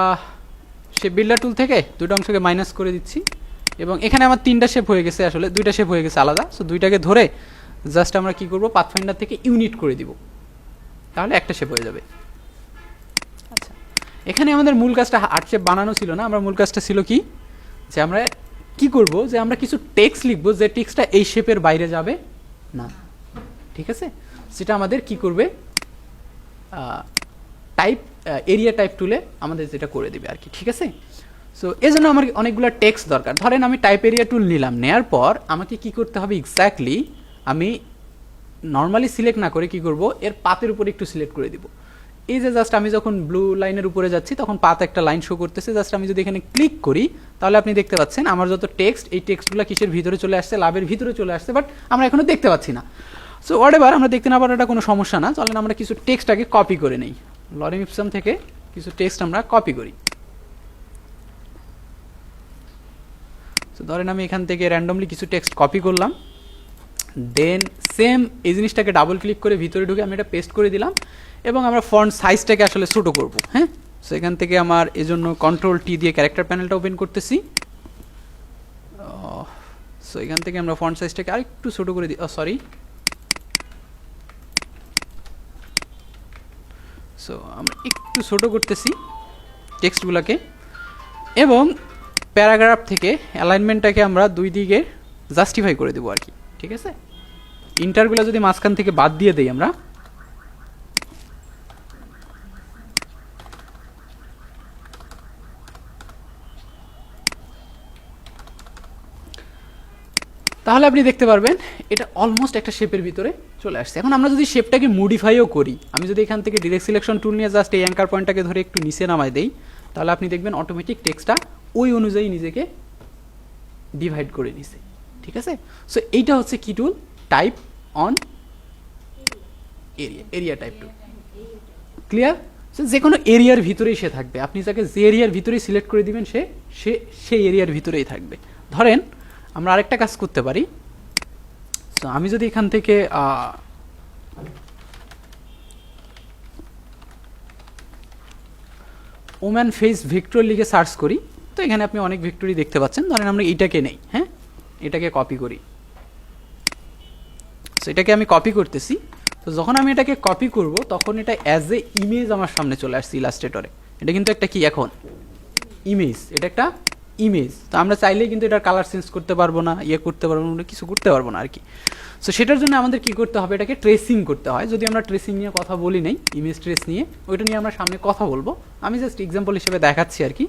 শেপ বিল্ডার টুল থেকে দুটো অংশকে মাইনাস করে দিচ্ছি এবং এখানে আমার 3টা শেপ হয়ে গেছে, আসলে 2টা শেপ হয়ে গেছে আলাদা। সো 2টাকে ধরে জাস্ট আমরা কি করব, পাথফাইন্ডার থেকে ইউনিট করে দিব, তাহলে একটা শেপ হয়ে যাবে। আচ্ছা, এখানে আমাদের মূল কাজটা আর্ট শেপ বানানো ছিল না, আমরা মূল কাজটা ছিল কি, যে আমরা কি করব, যে আমরা কিছু টেক্সট লিখব যে টেক্সটটা এই শেপের বাইরে যাবে না, ঠিক আছে। সেটা আমাদের কি করবে, টাইপ এরিয়া টাইপ টুলে আমাদের যেটা করে দেবে আর কি, ঠিক আছে। সো এই জন্য আমার অনেকগুলো টেক্সট দরকার। ধরেন আমি টাইপ এরিয়া টুল নিলাম, নেওয়ার পর আমাকে কি করতে হবে এক্স্যাক্টলি, আমি নর্মালি সিলেক্ট না করে কি করব, এর পাতের উপরে একটু সিলেক্ট করে দিব। এই যে জাস্ট আমি যখন ব্লু লাইনের উপরে যাচ্ছি তখন পাত একটা লাইন শো করতেছে, জাস্ট আমি যদি এখানে ক্লিক করি তাহলে আপনি দেখতে পাচ্ছেন আমার যত টেক্সট, এই টেক্সটগুলো কিসের ভিতরে চলে আসছে, লাভের ভিতরে চলে আসছে, বাট আমরা এখনো দেখতে পাচ্ছি না। সো হোয়াটএভার, আমরা দেখতে না পারাটা কোনো সমস্যা না। চলেন আমরা কিছু টেক্সট আগে কপি করে নেই, লরেম ইপসাম থেকে কিছু টেক্সট আমরা কপি করি। সো ধরেন আমি এখান থেকে র্যান্ডমলি কিছু টেক্সট কপি করলাম, দেন সেম এই জিনিসটাকে ডাবল ক্লিক করে ভিতরে ঢুকে আমি এটা পেস্ট করে দিলাম এবং আমরা ফন্ট সাইজটাকে আসলে ছোটো করব। হ্যাঁ, সো এখান থেকে আমার এজন্য কন্ট্রোল টি দিয়ে ক্যারেক্টার প্যানেলটা ওপেন করতেছি। সো এখান থেকে আমরা ফন্ট সাইজটাকে আরেকটু ছোটো করে দিই, সরি। সো আমরা একটু ছোটো করতেছি টেক্সটগুলোকে এবং প্যারাগ্রাফ থেকে অ্যালাইনমেন্টটাকে আমরা দুই দিকে জাস্টিফাই করে দেবো আর কি, ঠিক আছে। ইন্টারগুলো যদি মাঝখান থেকে বাদ দিয়ে দেই আমরা, তাহলে আপনি দেখতে পারবেন এটা অলমোস্ট একটা শেপের ভিতরে চলে আসছে। এখন আমরা যদি শেপটাকে মডিফাইও করি, আমি যদি এখান থেকে ডিরেক্ট সিলেকশন টুল নিয়ে জাস্ট এই অ্যাঙ্কার পয়েন্টটাকে ধরে একটু নিচে নামাই দেই, তাহলে আপনি দেখবেন অটোমেটিক টেক্সটটা ওই অনুযায়ী নিজেকে ডিভাইড করে নিছে, ঠিক আছে। সো এইটা হচ্ছে কি tool, type on area, area type tool. Clear? So যে কোনো এরিয়ার ভিতরেই সে থাকবে, আপনি যাকে যে এরিয়ার ভিতরেই সিলেক্ট করে দিবেন সে সেই এরিয়ার ভিতরেই থাকবে। ধরেন আমরা আরেকটা কাজ করতে পারি। সো আমি যদি এখান থেকে ওম্যান ফেস ভিক্টর লিখে সার্চ করি, তো এখানে আপনি অনেক ভিক্টরি দেখতে পাচ্ছেন। ধরেন আমরা এইটাকে নেই, হ্যাঁ, এটাকে কপি করি। সো এটাকে আমি কপি করতেছি। তো যখন আমি এটাকে কপি করব তখন এটা অ্যাজ এ ইমেজ আমার সামনে চলে আসছে ইলাস্ট্রেটরে। এটা কিন্তু একটা কি এখন ইমেজ, এটা একটা ইমেজ। তো আমরা চাইলেই কিন্তু এটার কালার চেঞ্জ করতে পারবো না, করতে পারবো না, কিছু করতে পারবো না আর কি। সো সেটার জন্য আমাদের কি করতে হবে, এটাকে ট্রেসিং করতে হয়। যদি আমরা ট্রেসিং নিয়ে কথা বলি নাই, ইমেজ ট্রেস নিয়ে, ওইটা নিয়ে আমরা সামনে কথা বলবো। আমি জাস্ট এক্সাম্পল হিসেবে দেখাচ্ছি আর কি।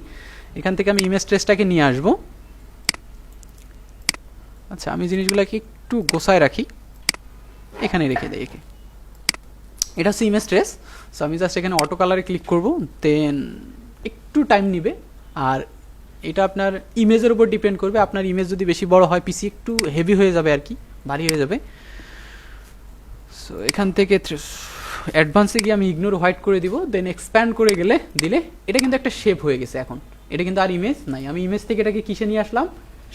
এখান থেকে আমি ইমেজ ট্রেসটাকে নিয়ে আসবো। আচ্ছা, আমি জিনিসগুলোকে একটু গোছায় রাখি, এখানে রেখে দেয় একে। এটা হচ্ছে ইমেজ ট্রেস। সো আমি জাস্ট এখানে অটো কালারে ক্লিক করব, দেন একটু টাইম নিবে। আর এটা আপনার ইমেজের উপর ডিপেন্ড করবে। আপনার ইমেজ যদি বেশি বড় হয়, পিসি একটু হেভি হয়ে যাবে আর কি, ভারী হয়ে যাবে। সো এখান থেকে অ্যাডভান্সে গিয়ে আমি ইগনোর হোয়াইট করে দিব, দেন এক্সপ্যান্ড করে দিলে এটা কিন্তু একটা শেপ হয়ে গেছে। এখন এটা কিন্তু আর ইমেজ নাই, আমি ইমেজ থেকে এটাকে কিসে নিয়ে আসলাম,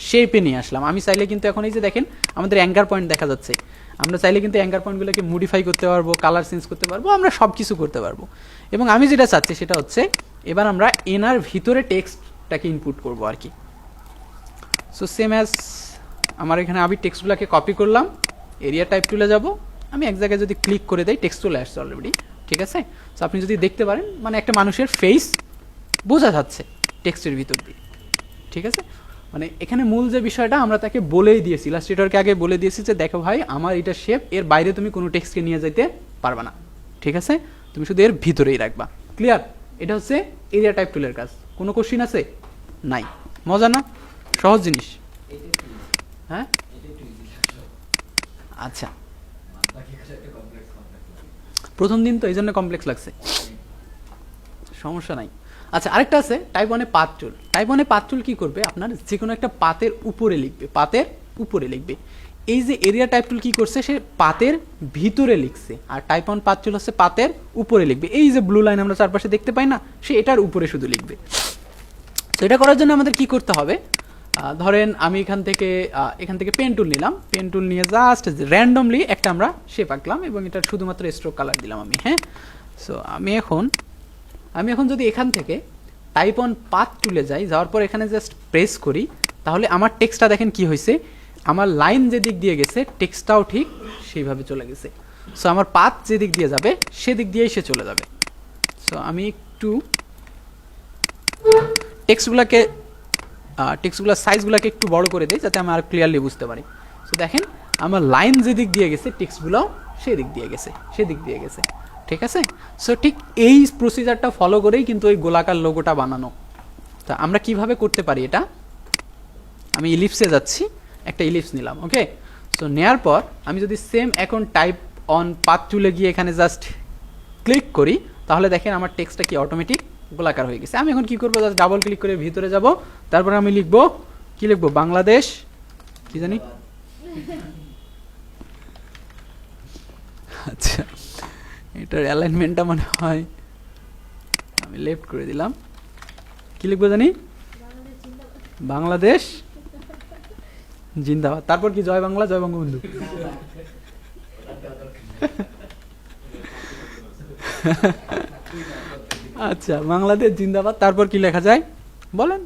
শেপে নিয়ে আসলাম। আমি চাইলে কিন্তু এখন এই যে দেখেন আমাদের অ্যাঙ্কার পয়েন্ট দেখা যাচ্ছে, আমরা চাইলে কিন্তু অ্যাঙ্কার পয়েন্টগুলোকে মডিফাই করতে পারবো, কালার চেঞ্জ করতে পারবো, আমরা সব কিছু করতে পারবো। এবং আমি যেটা চাচ্ছি সেটা হচ্ছে এবার আমরা এনার ভিতরে টেক্সটটাকে ইনপুট করবো আর কি। সো সেম অ্যাজ আমার এখানে আমি টেক্সটগুলোকে কপি করলাম, এরিয়া টাইপ টুলে যাব, আমি এক জায়গায় যদি ক্লিক করে দেই টেক্সট চলে আসছে অলরেডি, ঠিক আছে। সো আপনি যদি দেখতে পারেন মানে একটা মানুষের ফেস বোঝা যাচ্ছে টেক্সটের ভিতর দিয়ে, ঠিক আছে। মানে এখানে মূল যে বিষয়টা আমরা তাকে বলেই দিয়েছি, ইলাস্ট্রেটরকে আগে বলে দিয়েছি যে দেখো ভাই আমার এটা শেপ, এর বাইরে তুমি কোনো টেক্সটকে নিয়ে যেতে পারবে না, ঠিক আছে, তুমি শুধু এর ভিতরেই রাখবা। ক্লিয়ার? এটা হচ্ছে এরিয়া টাইপ টুলের কাজ। কোনো কোশ্চিন আছে? নাই? মজা না? সহজ জিনিস। হ্যাঁ, আচ্ছা, প্রথম দিন তো এই জন্য কমপ্লেক্স লাগছে, সমস্যা নাই। আচ্ছা, আরেকটা আছে টাইপ 1 পাথ টুল। টাইপ 1 পাথ টুল কি করবে, আপনার যে কোনো একটা পাতের উপরে লিখবে, পাতের উপরে লিখবে। এই যে এরিয়া টাইপ টুল কি করছে, সে পাতের ভিতরে লিখছে, আর টাইপ 1 পাথ টুল হচ্ছে পাতের উপরে লিখবে। এই যে ব্লু লাইন আমরা চারপাশে দেখতে পাই না, সে এটার উপরে শুধু লিখবে। তো এটা করার জন্য আমাদের কি করতে হবে, ধরেন আমি এখান থেকে পেন টুল নিলাম, পেন টুল নিয়ে জাস্ট র্যান্ডমলি একটা আমরা শেপ আঁকলাম এবং এটা শুধুমাত্র স্ট্রোক কালার দিলাম আমি। হ্যাঁ, সো আমি এখন যদি এখান থেকে টাইপ অন পাথ টুলে যাই, যাওয়ার পর এখানে জাস্ট প্রেস করি, তাহলে আমার টেক্সটটা দেখেন কি হয়েছে, আমার লাইন যেদিক দিয়ে গেছে টেক্সটটাও ঠিক সেইভাবে চলে গেছে। সো আমার পাথ যেদিক দিয়ে যাবে সেদিক দিয়েই সে চলে যাবে। সো আমি একটু টেক্সটগুলোর সাইজগুলোকে একটু বড় করে দিই যাতে আমি আর ক্লিয়ারলি বুঝতে পারি। সো দেখেন আমার লাইন যেদিক দিয়ে গেছে টেক্সটগুলোও সেদিক দিয়ে গেছে। ঠিক আছে, সো ঠিক এই প্রসিজারটা ফলো করেই কিন্তু ওই গোলাকার লোগোটা বানানো। তা আমরা কিভাবে করতে পারি এটা, আমি ইলিপসে যাচ্ছি, একটা ইলিপস নিলাম। ওকে, সো নেওয়ার পর আমি যদি সেম এখন টাইপ অন পাথ টুলে গিয়ে এখানে জাস্ট ক্লিক করি, তাহলে দেখেন আমার টেক্সটটা কি অটোমেটিক গোলাকার হয়ে গেছে। আমি এখন কি করবো, জাস্ট ডাবল ক্লিক করে ভিতরে যাব, তারপর আমি লিখবো বাংলাদেশ, কি জানি, আচ্ছা এটার অ্যালাইনমেন্টটা মনে হয় আমি লেফট করে দিলাম। কি লিখবো জানি, বাংলাদেশ জিন্দাবাদ, তারপর কি জয় বাংলা জয় বঙ্গবন্ধু। আচ্ছা বাংলাদেশ জিন্দাবাদ, তারপর কি লেখা যায় বলেন।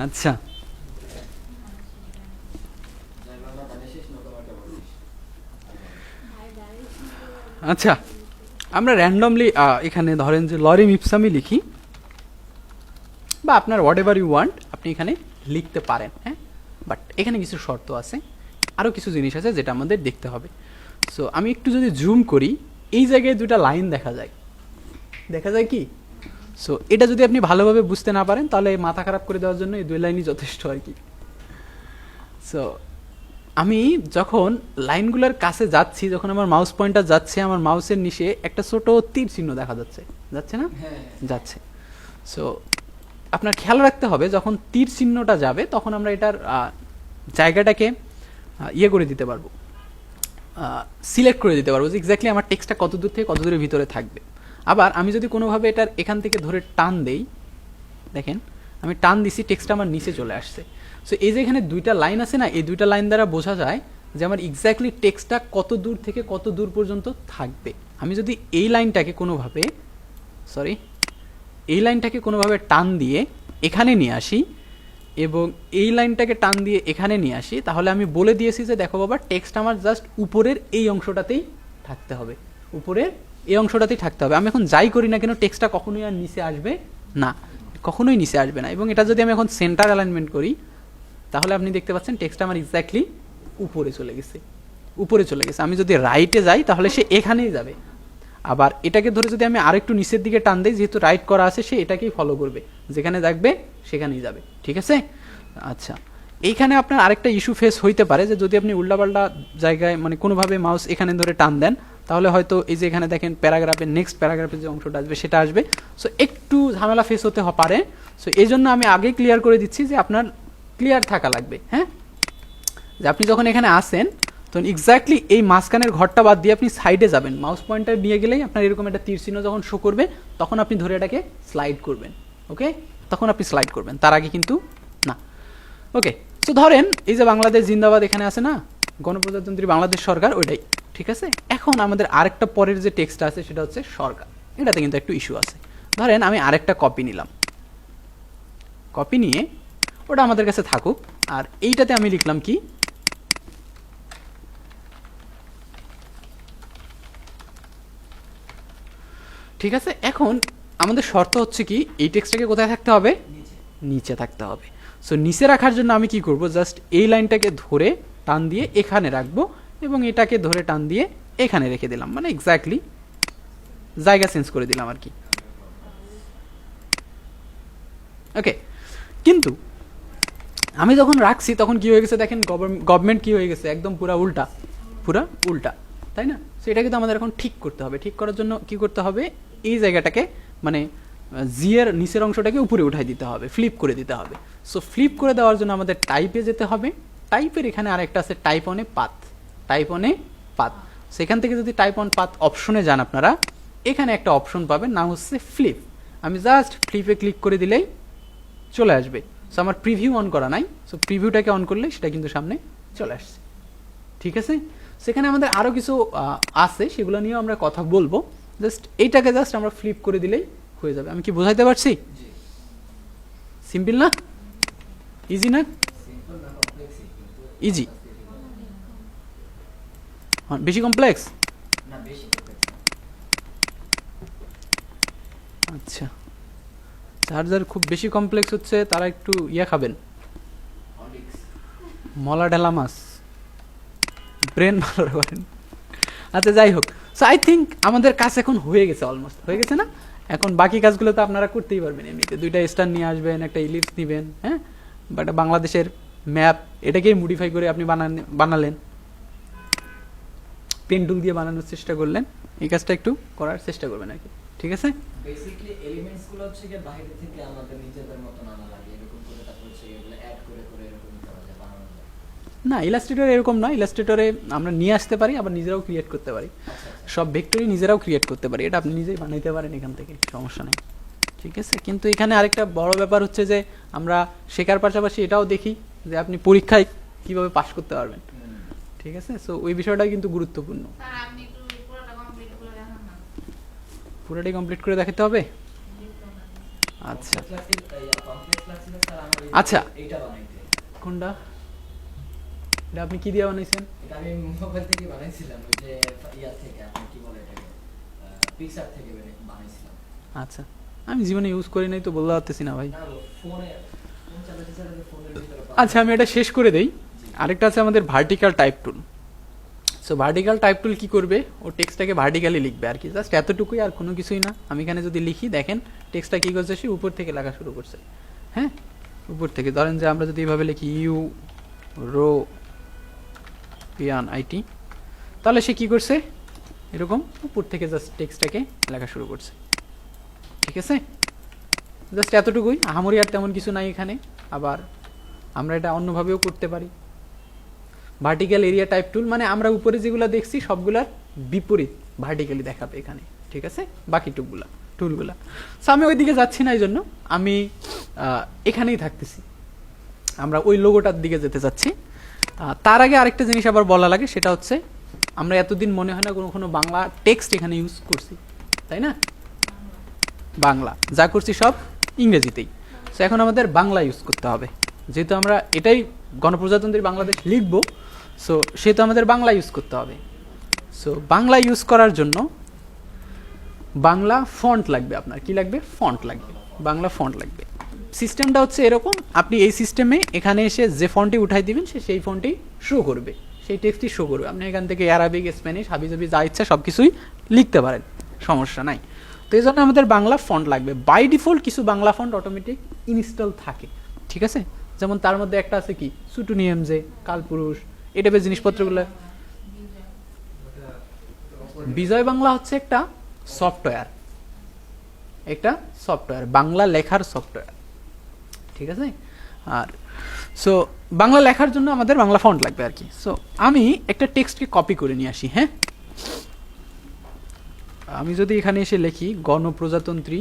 আচ্ছা আচ্ছা আমরা র্যান্ডমলি এখানে ধরেন যে লরিম ইপসামি লিখি, বা আপনার হোয়াট এভার ইউ ওয়ান্ট আপনি এখানে লিখতে পারেন। হ্যাঁ, বাট এখানে কিছু শর্ত আছে, আরও কিছু জিনিস আছে যেটা আমাদের দেখতে হবে। সো আমি একটু যদি জুম করি, এই জায়গায় দুটা লাইন দেখা যায় কি। সো এটা যদি আপনি ভালোভাবে বুঝতে না পারেন তাহলে মাথা খারাপ করে দেওয়ার জন্য এই দুই লাইনই যথেষ্ট আর কি। সো আমি যখন লাইনগুলোর কাছে যাচ্ছি, যখন আমার মাউস পয়েন্টার যাচ্ছে, আমার মাউসের নিচে একটা ছোট তীর চিহ্ন দেখা যাচ্ছে না, যাচ্ছে। সো আপনার খেয়াল রাখতে হবে যখন তীর চিহ্নটা যাবে তখন আমরা এটার জায়গাটাকে ইয়ে করে দিতে পারবো, সিলেক্ট করে দিতে পারবো যে এক্স্যাক্টলি আমার টেক্সটটা কত দূর থেকে কত দূরের ভিতরে থাকবে। আবার আমি যদি কোনোভাবে এটার এখান থেকে ধরে টান দেই, দেখেন আমি টান দিছি, টেক্সটটা আমার নিচে চলে আসছে। সো এই যে এখানে দুইটা লাইন আছে না, এই দুইটা লাইন দ্বারা বোঝা যায় যে আমার এক্স্যাক্টলি টেক্সটটা কত দূর থেকে কত দূর পর্যন্ত থাকবে। আমি যদি এই লাইনটাকে কোনোভাবে টান দিয়ে এখানে নিয়ে আসি এবং এই লাইনটাকে টান দিয়ে এখানে নিয়ে আসি, তাহলে আমি বলে দিয়েছি যে দেখো বাবা টেক্সট আমার জাস্ট উপরের এই অংশটাতেই থাকতে হবে, আমি এখন যাই করি না কেন টেক্সটটা কখনোই আর নিচে আসবে না, এবং এটা যদি আমি এখন সেন্টার অ্যালাইনমেন্ট করি তাহলে আপনি দেখতে পাচ্ছেন টেক্সটটা আমার এক্স্যাক্টলি উপরে চলে গেছে। আমি যদি রাইটে যাই তাহলে সে এখানেই যাবে, আবার এটাকে ধরে যদি আমি আরেকটু নিচের দিকে টান দিই, যেহেতু রাইট করা আছে সে এটাকেই ফলো করবে, যেখানে থাকবে সেখানেই যাবে। ঠিক আছে, আচ্ছা এইখানে আপনার আরেকটা ইস্যু ফেস হইতে পারে যে যদি আপনি উল্টাপাল্টা জায়গায় মানে কোনোভাবে মাউস এখানে ধরে টান দেন তাহলে হয়তো এই যে এখানে দেখেন প্যারাগ্রাফের নেক্সট প্যারাগ্রাফের যে অংশটা আসবে সেটা আসবে। সো একটু ঝামেলা ফেস হতে পারে। সো এই জন্য আমি আগেই ক্লিয়ার করে দিচ্ছি যে আপনার ক্লিয়ার থাকা লাগবে। হ্যাঁ, যে আপনি যখন এখানে আসেন তখন এক্স্যাক্টলি এই মাঝখানের ঘরটা বাদ দিয়ে আপনি সাইডে যাবেন, মাউস পয়েন্টার নিয়ে গেলেই আপনার এরকম একটা তীর চিহ্ন যখন শো করবে তখন আপনি ধরে এটাকে স্লাইড করবেন। ওকে, তখন আপনি স্লাইড করবেন, তার আগে কিন্তু না। ওকে, সো ধরেন এই যে বাংলাদেশ জিন্দাবাদ এখানে আছে না, গণপ্রজাতন্ত্রী বাংলাদেশ সরকার, ওইটাই। ঠিক আছে, এখন আমাদের আরেকটা পরের যে টেক্সট আছে সেটা হচ্ছে সরকার, এটাতে কিন্তু একটু ইস্যু আছে। ধরেন আমি আরেকটা কপি নিলাম, কপি নিয়ে ওটা আমাদের কাছে থাকুক, আর এইটাতে আমি লিখলাম কি ঠিক আছে। এখন আমাদের শর্ত হচ্ছে কি এই টেক্সটটাকে কোথায় থাকতে হবে, নিচে থাকতে হবে। সো নিচে রাখার জন্য আমি কি করব, জাস্ট এই লাইনটাকে ধরে টান দিয়ে এখানে রাখবো এবং এটাকে ধরে টান দিয়ে এখানে রেখে দিলাম, মানে এক্স্যাক্টলি জায়গা চেঞ্জ করে দিলাম আর কি। ওকে, কিন্তু আমি যখন রাখছি তখন কি হয়ে গেছে দেখেন, গভর্নমেন্ট কি হয়ে গেছে, একদম পুরা উল্টা, তাই না। সো এটা কিন্তু আমাদের এখন ঠিক করতে হবে। ঠিক করার জন্য কি করতে হবে, এই জায়গাটাকে মানে জি এর নিচের অংশটাকে উপরে উঠাই দিতে হবে, ফ্লিপ করে দিতে হবে। সো ফ্লিপ করে দেওয়ার জন্য আমাদের টাইপে যেতে হবে। টাইপের এখানে আরেকটা আছে টাইপ অন এ পাথ। সেখান থেকে যদি টাইপ অন পাথ অপশনে যান আপনারা, এখানে একটা অপশন পাবেন, নাম হচ্ছে ফ্লিপ। আমি জাস্ট ফ্লিপে ক্লিক করে দিলেই চলে আসবে। সো আমার প্রিভিউ অন করা নাই, সো প্রিভিউটাকে অন করলে সেটা কিন্তু সামনে চলে আসছে, ঠিক আছে। সেখানে আমাদের আরও কিছু আছে, সেগুলো নিয়েও আমরা কথা বলবো। জাস্ট এইটাকে জাস্ট আমরা ফ্লিপ করে দিলেই হয়ে যাবে। আমি কি বোঝাইতে পারছি? সিম্পল না? ইজি না? ইজি? বেশি কমপ্লেক্স? আচ্ছা, চার্জার খুব বেশি কমপ্লেক্স হচ্ছে তারা একটু খাবেন, মলা ঢেলা মাছ, ব্রেন ভালো করেন। আচ্ছা যাই হোক, সো আই থিঙ্ক আমাদের কাজ এখন হয়ে গেছে, অলমোস্ট হয়ে গেছে না? এখন বাকি কাজগুলো তো আপনারা করতেই পারবেন এমনিতে। দুইটা স্টার নিয়ে আসবেন, একটা ইলিপস নেবেন, হ্যাঁ, বা একটা বাংলাদেশের ম্যাপ, এটাকেই মডিফাই করে আপনি বানালেন, পেন টুল দিয়ে বানানোর চেষ্টা করলেন। এই কাজটা একটু করার চেষ্টা করবেন আর কি, ঠিক আছে। বেসিক্যালি এলিমেন্টস গুলো হচ্ছে যে বাইরে থেকে আমাদের নিজেদের মতন আনা লাগে, এরকম করে তারপর হচ্ছে এগুলো অ্যাড করে করে এরকম করা যায়, বানানো যায়। না, ইলাস্ট্রেটর এরকম না। ইলাস্ট্রেটরে আমরা নিয়ে আসতে পারি, আবার নিজেরাও ক্রিয়েট করতে পারি। সব ভেক্টরই নিজেরাও ক্রিয়েট করতে পারি, এটা আপনি নিজেই বানাইতে পারেন এখান থেকে, সমস্যা নেই, ঠিক আছে। কিন্তু এখানে আরেকটা বড় ব্যাপার হচ্ছে যে আমরা শেখার পাশাপাশি এটাও দেখি যে আপনি পরীক্ষায় কিভাবে পাশ করতে পারবেন, ঠিক আছে। সো ওই বিষয়টাই কিন্তু গুরুত্বপূর্ণ। পুরোটাই কমপ্লিট করে দেখাতে হবে। আচ্ছা আচ্ছা, এইটা বানাইতে কোনটা? এটা আপনি কি দিয়ে বানাইছেন? এটা আমি মোবাইল থেকে বানাইছিলাম, ওই যে ইয়ার থেকে, আপনি কি বলে এটাকে, পিক্সার থেকে বানাইছিলাম। আচ্ছা, আমি জীবনে ইউজ করি নাই তো বলতে পারতেছি না ভাই। না ফোনে, ফোন চালাতে চালাতে ফোনের ভিতরে। আচ্ছা, আমি এটা শেষ করে দেই। আরেকটা আছে আমাদের ভার্টিক্যাল টাইপ টুল। সো ভার্টিক্যাল টাইপ টুল কি করবে, ও টেক্সটটাকে ভার্টিক্যালি লিখবে আর কি, জাস্ট এতটুকুই, আর কোনো কিছুই না। আমি এখানে যদি লিখি, দেখেন টেক্সটটা কি করছে, সে উপর থেকে লেখা শুরু করছে, হ্যাঁ, উপর থেকে। ধরেন যে আমরা যদি এভাবে লিখি ইউরোপিয়ান আইটি, তাহলে সে কি করছে, এরকম উপর থেকে জাস্ট টেক্সটটাকে লেখা শুরু করছে, ঠিক আছে। জাস্ট এতটুকুই, আহামরি আর তেমন কিছু নাই এখানে। আবার আমরা এটা অন্যভাবেও করতে পারি। ভার্টিক্যাল এরিয়া টাইপ টুল মানে আমরা উপরে যেগুলো দেখছি সবগুলার বিপরীত ভার্টিক্যালি দেখাবে এখানে, ঠিক আছে, বাকি টুলগুলা। সো আমি ওইদিকে যাচ্ছি না, এই জন্য আমি এখানেই থাকতেছি। আমরা ওই লোগোটার দিকে যেতে চাচ্ছি। তার আগে আরেকটা জিনিস আবার বলা লাগে, সেটা হচ্ছে আমরা এতদিন মনে হয় না কোনো বাংলা টেক্সট এখানে ইউজ করছি, তাই না? বাংলা যা করছি সব ইংরেজিতেই। সো এখন আমাদের বাংলা ইউজ করতে হবে, যেহেতু আমরা এটাই গণপ্রজাতন্ত্রী বাংলাদেশ লিখব। সো সেহেতু আমাদের বাংলা ইউজ করতে হবে। সো বাংলা ইউজ করার জন্য বাংলা ফন্ট লাগবে। আপনার কি লাগবে? ফন্ট লাগবে, বাংলা ফন্ট লাগবে। সিস্টেমটা হচ্ছে এরকম, আপনি এই সিস্টেমে এখানে এসে যে ফন্টটি উঠাই দিবেন, সে সেই ফন্টই শো করবে, সেই টেক্সটই শো করবে। আপনি এখান থেকে অ্যারাবিক, স্প্যানিশ, হাবিজাবি যা ইচ্ছা সব কিছুই লিখতে পারেন, সমস্যা নাই। তো এই জন্য আমাদের বাংলা ফন্ট লাগবে। বাই ডিফল্ট কিছু বাংলা ফন্ট অটোমেটিক ইনস্টল থাকে, ঠিক আছে। যেমন তার মধ্যে একটা আছে কি, সুটুনিয়ামজে, কালপুরুষ, এই টাইপের জিনিসপত্রগুলো। বিজয় বাংলা হচ্ছে একটা সফটওয়্যার, একটা সফটওয়্যার, বাংলা লেখার সফটওয়্যার, ঠিক আছে। আর সো বাংলা লেখার জন্য আমাদের বাংলা ফন্ট লাগবে আর কি। সো আমি একটা টেক্সটকে কপি করে নিয়ে আসি, হ্যাঁ। আমি যদি এখানে এসে লিখি গণপ্রজাতন্ত্রী,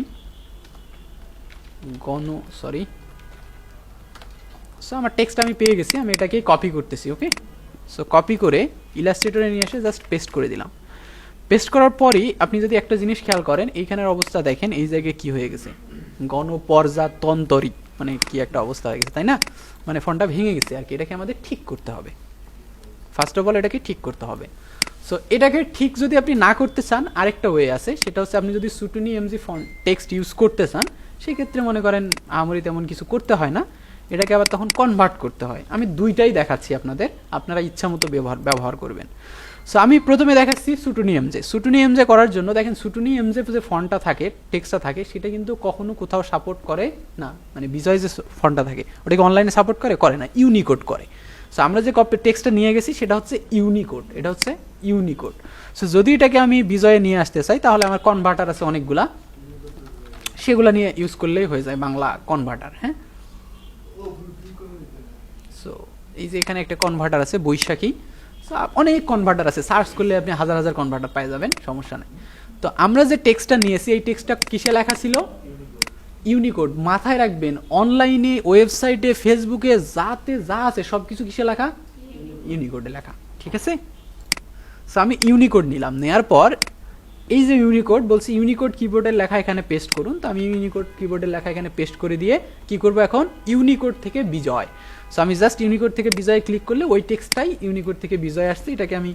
সো আমার টেক্সট আমি পেয়ে গেছি, আমি এটাকে কপি করতেছি, ওকে। সো কপি করে ইলাস্ট্রেটরে নিয়ে এসে জাস্ট পেস্ট করে দিলাম। পেস্ট করার পরই আপনি যদি একটা জিনিস খেয়াল করেন, এইখানের অবস্থা দেখেন, এই জায়গায় কি হয়ে গেছে, গণপ্রজাতন্ত্রী, মানে কি একটা অবস্থা হয়ে গেছে, তাই না? মানে ফন্টটা ভেঙে গেছে আর কি। এটাকে আমাদের ঠিক করতে হবে, ফার্স্ট অফ অল এটাকে ঠিক করতে হবে। সো এটাকে ঠিক যদি আপনি না করতে চান, আরেকটা ওয়ে আছে, সেটা হচ্ছে আপনি যদি সুটুনি এমজি ফন্ট টেক্সট ইউজ করতে চান, সেক্ষেত্রে মনে করেন আমরি তেমন কিছু করতে হয় না, এটাকে আবার তখন কনভার্ট করতে হয়। আমি দুইটাই দেখাচ্ছি আপনাদের, আপনারা ইচ্ছা মতো ব্যবহার করবেন। সো আমি প্রথমে দেখাচ্ছি সুটুনি এমজে। সুটুনি এমজে করার জন্য দেখেন, সুটুনি এমজে যে ফন্টটা থাকে, টেক্সটটা থাকে, সেটা কিন্তু কখনো কোথাও সাপোর্ট করে না। মানে বিজয় যে ফন্টটা থাকে, ওটাকে অনলাইনে সাপোর্ট করে না, ইউনিকোড করে। সো আমরা যে টেক্সটটা নিয়ে গেছি সেটা হচ্ছে ইউনিকোড, এটা হচ্ছে ইউনিকোড। সো যদি এটাকে আমি বিজয়ে নিয়ে আসতে চাই, তাহলে আমার কনভার্টার আছে অনেকগুলা, সেগুলো নিয়ে ইউজ করলেই হয়ে যায় বাংলা কনভার্টার, হ্যাঁ। সো এই যে এখানে একটা কনভার্টার আছে বৈশাখী, অনেক কনভার্টার আছে, সার্চ করলে আপনি হাজার হাজার কনভার্টার পেয়ে যাবেন, সমস্যা নেই। তো তো আমরা যে টেক্সটটা নিয়েছি এই টেক্সটটা কিসে লেখা ছিল? ইউনিকোড। মাথায় রাখবেন, অনলাইনে, ওয়েবসাইটে, ফেসবুকে যাতে যা আছে সব কিছু কিসে লেখা? ইউনিকোডে লেখা, ঠিক আছে? সো আমি ইউনিকোড নিলাম, নেওয়ার পর এই যে ইউনিকোড বলছি, ইউনিকোড কিবোর্ডের লেখা এখানে পেস্ট করুন। তো আমি ইউনিকোড কিবোর্ডের লেখা এখানে পেস্ট করে দিয়ে কি করব এখন? ইউনিকোড থেকে বিজয়। সো আমি জাস্ট ইউনিকোড থেকে বিজয় ক্লিক করলে ওই টেক্সটটাই ইউনিকোড থেকে বিজয় আসছে, এটাকে আমি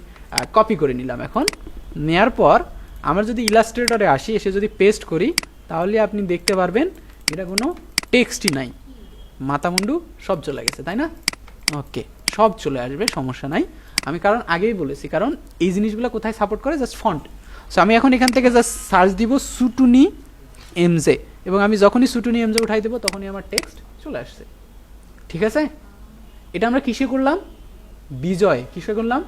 কপি করে নিলাম। এখন নেয়ার পর আমরা যদি ইলাস্ট্রেটরে আসি, এসে যদি পেস্ট করি, তাহলে আপনি দেখতে পারবেন এটা কোনো টেক্সটই নাই, মাথামুন্ডু সব চলে গেছে, তাই না? ওকে, সব চলে আসবে, সমস্যা নাই। আমি কারণ আগেই বলেছি, কারণ এই জিনিসগুলো কোথায় সাপোর্ট করে? Just font. সো আমি এখন এখান থেকে জাস্ট সার্চ দিব সুটুনি এমজে, এবং আমি যখনই সুটুনি এমজে উঠাই দেবো তখনই আমার টেক্সট চলে আসছে, ঠিক আছে? এটা আমরা কিসে করলাম? বিজয়। কিসে করলাম?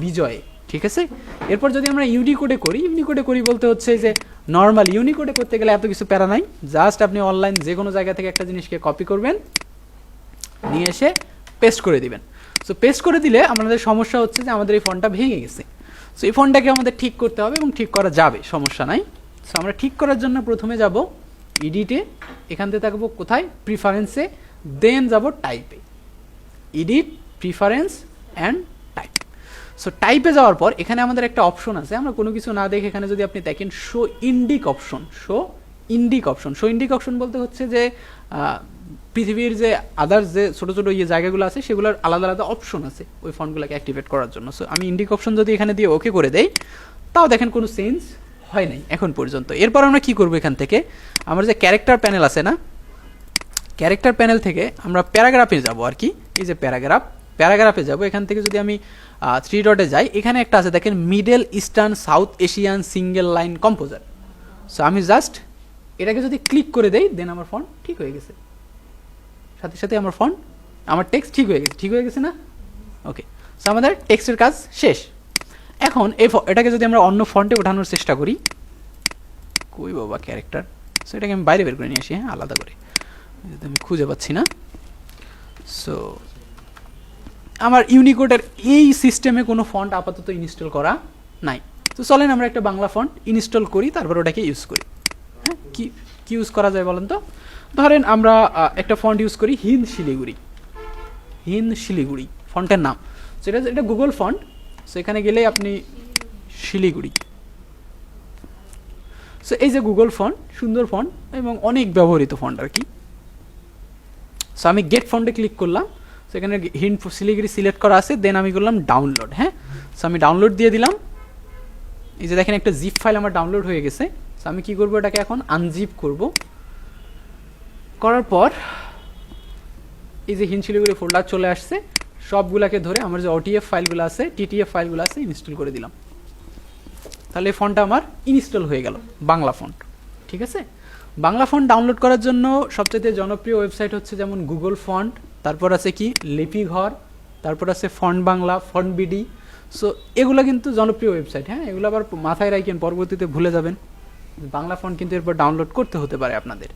বিজয়, ঠিক আছে? এরপর যদি আমরা ইউনিকোডে করি, ইউনিকোডে করি বলতে হচ্ছে যে নর্মাল ইউনিকোডে করতে গেলে এত কিছু প্যারা নাই, জাস্ট আপনি অনলাইন যে কোনো জায়গা থেকে একটা জিনিসকে কপি করবেন, নিয়ে এসে পেস্ট করে দিবেন। সো পেস্ট করে দিলে আমাদের সমস্যা হচ্ছে যে আমাদের এই ফন্টটা ভেঙে গেছে। সো এই ফন্টটাকে আমাদের ঠিক করতে হবে, এবং ঠিক করা যাবে, সমস্যা নাই। সো আমরা ঠিক করার জন্য প্রথমে যাব এডিটে, এখান থেকে থাকবো কোথায়? প্রিফারেন্সে, দেন যাব টাইপে। Edit, preference and type. So টাইপে যাওয়ার পর এখানে আমাদের একটা অপশন আছে, আমরা কোনো কিছু না দেখে এখানে যদি আপনি দেখেন show Indic option, show Indic option. Show Indic option বলতে হচ্ছে যে পৃথিবীর যে আদার্স যে ছোটো ছোটো ইয়ে জায়গাগুলো আছে সেগুলোর আলাদা আলাদা অপশন আছে ওই ফন্টগুলোকে অ্যাক্টিভেট করার জন্য। সো আমি ইন্ডিক অপশন যদি এখানে দিয়ে ওকে করে দেই, তাও দেখেন কোনো চেঞ্জ হয় নাই এখন পর্যন্ত। এরপর আমরা কি করব? এখান থেকে আমার যে ক্যারেক্টার প্যানেল আছে না, ক্যারেক্টার প্যানেল থেকে আমরা প্যারাগ্রাফে যাব আর কি। এই যে প্যারাগ্রাফে যাব, এখান থেকে যদি আমি 3 ডটে যাই, এখানে একটা আছে দেখেন, middle eastern south Asian single line composer. So আমি জাস্ট এটাকে যদি ক্লিক করে দেই, দেন আমার ফন্ট ঠিক হয়ে গেছে, সাথে সাথে আমার ফন্ট, আমার টেক্সট ঠিক হয়ে গেছে। ঠিক হয়ে গেছে না? ওকে, সো আমাদের টেক্সটের কাজ শেষ। এখন এটাকে যদি আমরা অন্য ফন্টে ওঠানোর চেষ্টা করি, কই বাবা ক্যারেক্টার, সো এটাকে আমি বাইরে বের করে নিয়ে আসি, হ্যাঁ, আলাদা করে, আমি খুঁজে পাচ্ছি না। সো আমার ইউনিকোডের এই সিস্টেমে কোনো ফন্ট আপাতত ইনস্টল করা নাই। তো চলেন আমরা একটা বাংলা ফন্ট ইনস্টল করি, তারপর ওটাকে ইউজ করি। হ্যাঁ, কি ইউজ করা যায় বলেন তো? ধরেন আমরা একটা ফন্ট ইউজ করি হিন্দ শিলিগুড়ি ফন্টের নাম। সো এটা গুগল ফন্ট। সো এখানে গেলে আপনি শিলিগুড়ি, সো এই যে গুগল ফন্ট, সুন্দর ফন্ট এবং অনেক ব্যবহৃত ফন্ট আর কি। সো আমি গেট ফন্টে ক্লিক করলাম, সেখানে হিন্দ শিলিগুড়ি সিলেক্ট করা আছে, দেন আমি করলাম ডাউনলোড। হ্যাঁ, সো আমি ডাউনলোড দিয়ে দিলাম। এই যে দেখেন একটা জিপ ফাইল আমার ডাউনলোড হয়ে গেছে। সো আমি কি করব? এটাকে এখন আনজিপ করব। করার পর এই যে হিন্দ শিলিগুড়ি ফোল্ডার চলে আসছে, সবগুলাকে ধরে আমার যে ওটিএফ ফাইলগুলো আছে, টিটিএফ ফাইলগুলো আছে, ইনস্টল করে দিলাম। তাহলে এই ফন্টটা আমার ইনস্টল হয়ে গেল, বাংলা ফন্ট, ঠিক আছে? বাংলা ফন্ট ডাউনলোড করার জন্য সবচেয়ে জনপ্রিয় ওয়েবসাইট হচ্ছে যেমন গুগল ফন্ট, তারপর আছে কি লিপিঘর, তারপর আছে font Bangla, font BD. So এগুলো কিন্তু জনপ্রিয় ওয়েবসাইট। হ্যাঁ, এগুলো আবার মাথায় রাখেন, পরবর্তীতে ভুলে যাবেন। বাংলা ফন্ট কিন্তু এরপর ডাউনলোড করতে হতে পারে আপনাদের।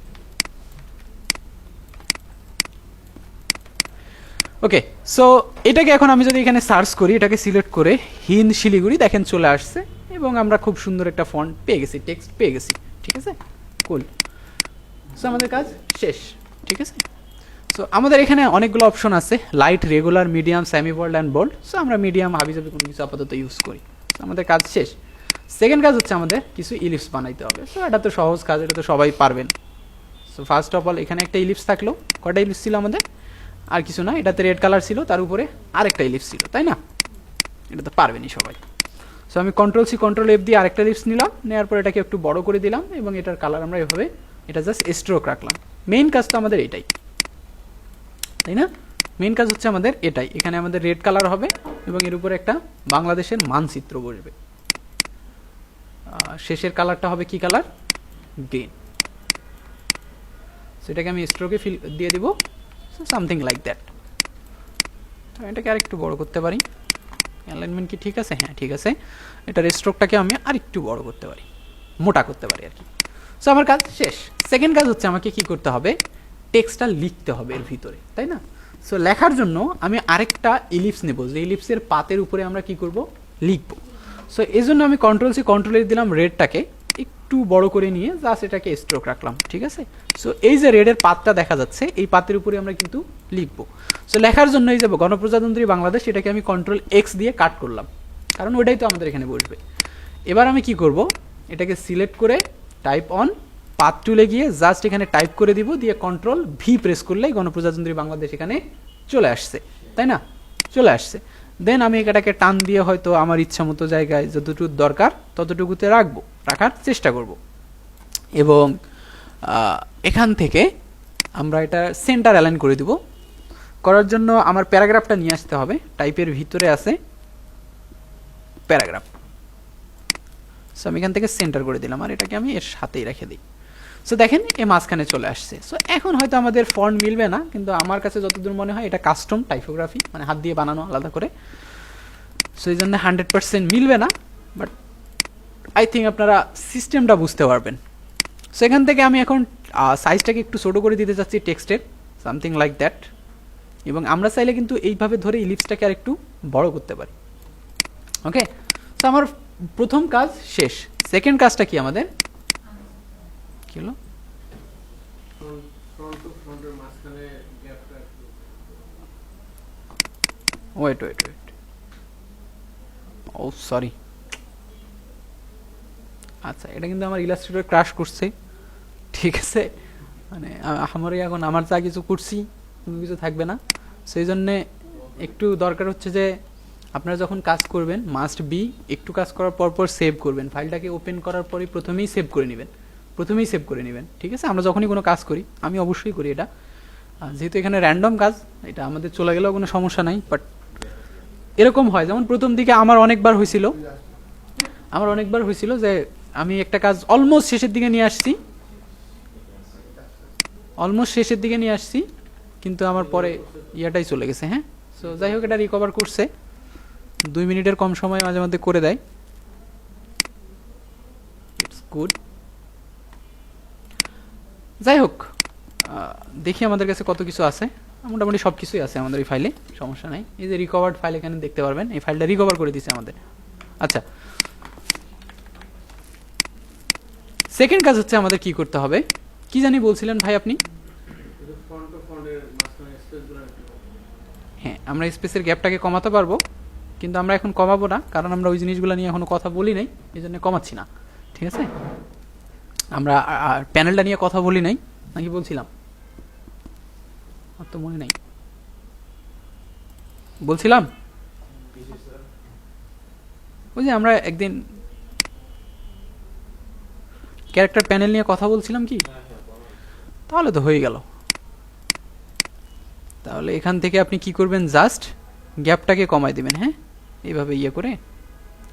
ওকে, সো এটাকে এখন আমি যদি এখানে সার্চ করি, এটাকে সিলেক্ট করে হিন্দ শিলিগুড়ি, দেখেন চলে আসছে, এবং আমরা খুব সুন্দর একটা ফন্ট পেয়ে গেছি, টেক্সট পেয়ে গেছি, ঠিক আছে? কুল। সো আমাদের কাজ শেষ, ঠিক আছে? সো আমাদের এখানে অনেকগুলো অপশন আছে, light, regular, medium, semi bold and bold. So আমরা মিডিয়াম হাবিজাবি কোনো কিছু আপাতত ইউজ করি। সো আমাদের কাজ শেষ। সেকেন্ড কাজ হচ্ছে আমাদের কিছু ইলিপস বানাইতে হবে। সো এটা তো সহজ কাজ, এটা তো সবাই পারবেন। সো ফার্স্ট অফ অল এখানে একটা ইলিপস থাকলো। কয়টা ইলিপস ছিল আমাদের? আর কিছু না, এটাতে রেড কালার ছিল, তার উপরে আরেকটা ইলিপস ছিল, তাই না? এটা তো পারবেনই সবাই। সো আমি Ctrl+C Ctrl+F দিয়ে আরেকটা ইলিপস নিলাম, নেওয়ার পর এটাকে একটু বড় করে দিলাম, এবং এটার কালার আমরা এভাবে এটা জাস্ট স্ট্রোক রাখলাম। মেইন কাজ তো আমাদের এটাই, তাই না? মেইন কাজ হচ্ছে আমাদের এটাই। এখানে আমাদের রেড কালার হবে এবং এর উপরে একটা বাংলাদেশের মানচিত্র বসবে। শেষের কালারটা হবে কি কালার? গ্রিন। সেটাকে আমি স্ট্রোকে ফিল দিয়ে দিব, সামথিং লাইক দ্যাট। এটাকে আরেকটু বড় করতে পারি। অ্যালাইনমেন্ট কি ঠিক আছে? হ্যাঁ, ঠিক আছে। এটার স্ট্রোকটাকে আমি আরেকটু বড় করতে পারি, মোটা করতে পারি আর কি। সো আমার কাজ শেষ। সেকেন্ড কাজ হচ্ছে আমাকে কি করতে হবে? টেক্সটটা লিখতে হবে এর ভিতরে, তাই না? সো লেখার জন্য আমি আরেকটা ইলিপস নেব, যে ইলিপসের পাতের উপরে আমরা কি করব? লিখব। সো এই জন্য আমি কন্ট্রোল-সি কন্ট্রোল দিলাম রেডটাকে একটু বড় করে নিয়ে জাস্ট এটাকে স্ট্রোক রাখলাম, ঠিক আছে। সো এই যে রেডের পাতটা দেখা যাচ্ছে, এই পাতের উপরে আমরা কিন্তু লিখব। সো লেখার জন্য এই যে গণপ্রজাতন্ত্রী বাংলাদেশ, এটাকে আমি কন্ট্রোল-X দিয়ে কাট করলাম, কারণ ওইটাই তো আমাদের এখানে বসবে। এবার আমি কি করব, এটাকে সিলেক্ট করে টাইপ অন পাথ টুলে গিয়ে জাস্ট এখানে টাইপ করে দিব, দিয়ে কন্ট্রোল-V প্রেস করলেই গণপ্রজাতন্ত্রী বাংলাদেশ এখানে চলে আসছে, তাই না? চলে আসছে। দেন আমি এটাকে টান দিয়ে হয়তো আমার ইচ্ছা মতো জায়গায় যতটুকু দরকার ততটুকুতে রাখবো, রাখার চেষ্টা করব। এবং এখান থেকে আমরা এটা সেন্টার অ্যালাইন করে দিব। করার জন্য আমার প্যারাগ্রাফটা নিয়ে আসতে হবে, টাইপের ভিতরে আছে প্যারাগ্রাফ। সো আমি এখান থেকে সেন্টার করে দিলাম, আর এটাকে আমি এর সাথেই রেখে দিই। সো দেখেন এ মাঝখানে চলে আসছে। সো এখন হয়তো আমাদের ফন্ট মিলবে না, কিন্তু আমার কাছে যতদূর মনে হয় এটা কাস্টম টাইপোগ্রাফি, মানে হাত দিয়ে বানানো আলাদা করে। সো এই জন্য 100% মিলবে না, বাট আই থিঙ্ক আপনারা সিস্টেমটা বুঝতে পারবেন। সো এখান থেকে আমি এখন সাইজটাকে একটু ছোটো করে দিতে চাচ্ছি টেক্সটের, সামথিং লাইক দ্যাট। এবং আমরা চাইলে কিন্তু এইভাবে ধরে ইলিপসটাকে আর একটু বড় করতে পারি। ওকে, সো আমার প্রথম কাজ শেষ। সেকেন্ড কাজটা কি আমাদের? কি হলো? ওয়েট ওয়েট ওয়েট, ও সরি। আচ্ছা, এটা কিন্তু আমার ইলাস্ট্রেটর ক্র্যাশ করছে, ঠিক আছে। মানে আমারই এখন আমার যা কিছু করছি কোনো কিছু থাকবে না। সেই জন্যে একটু দরকার হচ্ছে যে আপনারা যখন কাজ করবেন মাস্ট বি একটু কাজ করার পর সেভ করবেন। ফাইলটাকে ওপেন করার পরই প্রথমেই সেভ করে নেবেন, ঠিক আছে। আমরা যখনই কোনো কাজ করি, আমি অবশ্যই করি এটা, যেহেতু এখানে র্যান্ডম কাজ, এটা আমাদের চলে গেলেও কোনো সমস্যা নাই। বাট এরকম হয়, যেমন প্রথম দিকে আমার অনেকবার হয়েছিল যে আমি একটা কাজ অলমোস্ট শেষের দিকে নিয়ে আসছি, কিন্তু আমার পরে ইয়াটাই চলে গেছে। হ্যাঁ, সো যাই হোক, এটা রিকভার করছে, 2 মিনিটের কম সময় মাঝে মধ্যে করে দেয়, ইটস গুড। যাই হোক, দেখি আমাদের কাছে কত কিছু আছে। মোটামুটি সব কিছুই আছে আমাদের এই ফাইলে, সমস্যা নাই। এই যে রিকভার্ড ফাইল এখানে দেখতে পারবেন, এই ফাইলটা রিকভার করে দিচ্ছে আমাদের। আচ্ছা, সেকেন্ড কাজ হচ্ছে আমাদের কি করতে হবে, কি জানি বলছিলেন ভাই আপনি? হ্যাঁ, আমরা স্পেসের গ্যাপটাকে কমাতে পারবো, কিন্তু আমরা এখন কমাবো না, কারণ আমরা ওই জিনিসগুলো নিয়ে এখনো কথা বলি নাই, এই জন্য কমাচ্ছি না, ঠিক আছে। আমরা প্যানেলটা নিয়ে কথা বলি নাই, নাকি বলছিলাম? আর তো মনে নাই, বলছিলাম ওই যে আমরা একদিন ক্যারেক্টার প্যানেল নিয়ে কথা বলছিলাম কি, তাহলে তো হয়ে গেল। তাহলে এখান থেকে আপনি কি করবেন, জাস্ট গ্যাপটাকে কমাই দিবেন। হ্যাঁ, এইভাবে ইয়ে করে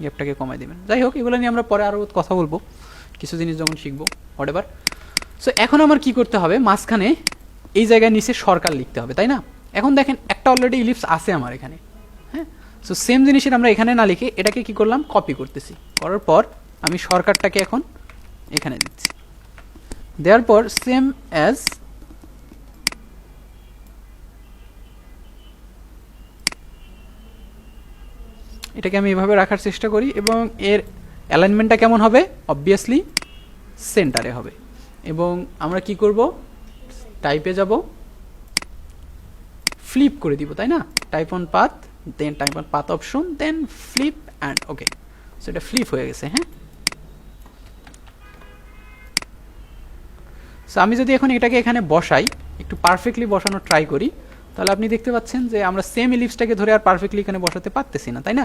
গ্যাপটাকে কমাই দিবেন। যাই হোক, এগুলো নিয়ে আমরা পরে আরও কথা বলবো, কিছু জিনিস যখন শিখবো, হোয়াটএভার। সো এখন আমার কি করতে হবে, মাঝখানে এই জায়গায় নিচে সরকার লিখতে হবে, তাই না? এখন দেখেন একটা অলরেডি ইলিপস আছে আমার এখানে। হ্যাঁ, সো সেম জিনিসের আমরা এখানে না লিখে এটাকে কি করলাম, কপি করতেছি। করার পর আমি সরকারটাকে এখন এখানে দিচ্ছি, দেওয়ার পর সেম অ্যাজ এটাকে আমি এভাবে রাখার চেষ্টা করি, এবং এর অ্যালাইনমেন্টটা কেমন হবে, অবভিয়াসলি সেন্টারে হবে। এবং আমরা কি করব, টাইপে যাব, ফ্লিপ করে দিব, তাই না? Type on path, then type on path option, then flip and okay. So এটা ফ্লিপ হয়ে গেছে। হ্যাঁ, সো আমি যদি এখন এটাকে এখানে বসাই, একটু পারফেক্টলি বসানোর ট্রাই করি, তাহলে আপনি দেখতে পাচ্ছেন যে আমরা সেম ইলিপসটাকে ধরে আর পারফেক্টলি এখানে বসাতে পারতেছি না, তাই না?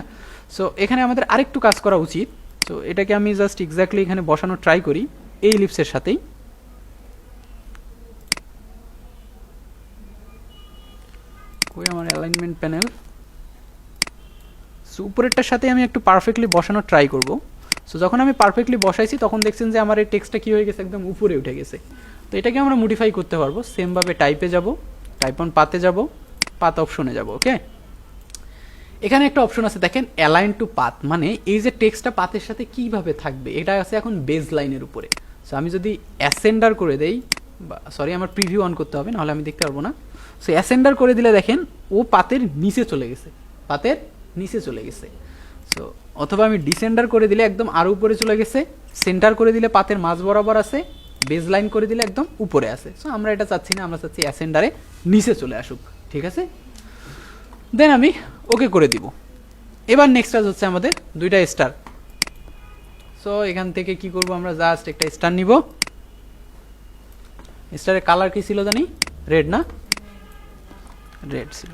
সো এখানে আমাদের আরেকটু কাজ করা উচিত। সো এটাকে আমি জাস্ট এক্স্যাক্টলি এখানে বসানোর ট্রাই করি এই ইলিপসের সাথেই। কই আমার অ্যালাইনমেন্ট প্যানেল? সো উপরেরটার সাথে আমি একটু পারফেক্টলি বসানোর ট্রাই করব। সো যখন আমি পারফেক্টলি বসাইছি, তখন দেখছেন যে আমার এই টেক্সটটা কি হয়ে গেছে, একদম উপরে উঠে গেছে। তো এটাকে আমরা মডিফাই করতে পারবো, সেমভাবে টাইপে যাব, টাইপ অন পাতে যাব, পাথ অপশনে যাব। ওকে, এখানে একটা অপশন আছে দেখেন, অ্যালাইন টু পাথ, মানে এই যে টেক্সটটা পাথের সাথে কিভাবে থাকবে, এটা আছে এখন বেজ লাইনের উপরে। সো আমি যদি অ্যাসেন্ডার করে দেই, সরি আমার প্রিভিউ অন করতে হবে, নাহলে আমি দেখতে পারবো না। সো অ্যাসেন্ডার করে দিলে দেখেন ও পাতের নিচে চলে গেছে, সো অথবা আমি ডিসেন্ডার করে দিলে একদম আরও উপরে চলে গেছে, সেন্টার করে দিলে পাতের মাঝ বরাবর আছে, বেজ লাইন করে দিলে একদম উপরে আছে। সো আমরা এটা চাচ্ছি না, আমরা চাচ্ছি অ্যাসেন্ডারে নিচে চলে আসুক, ঠিক আছে। দেন আমি ওকে করে দিব। এবার নেক্সট কাজ হচ্ছে আমাদের দুইটা স্টার। সো এখান থেকে কি করব, আমরা জাস্ট একটা স্টার নিব। স্টারের কালার কি ছিল জানি, রেড না, রেড ছিল।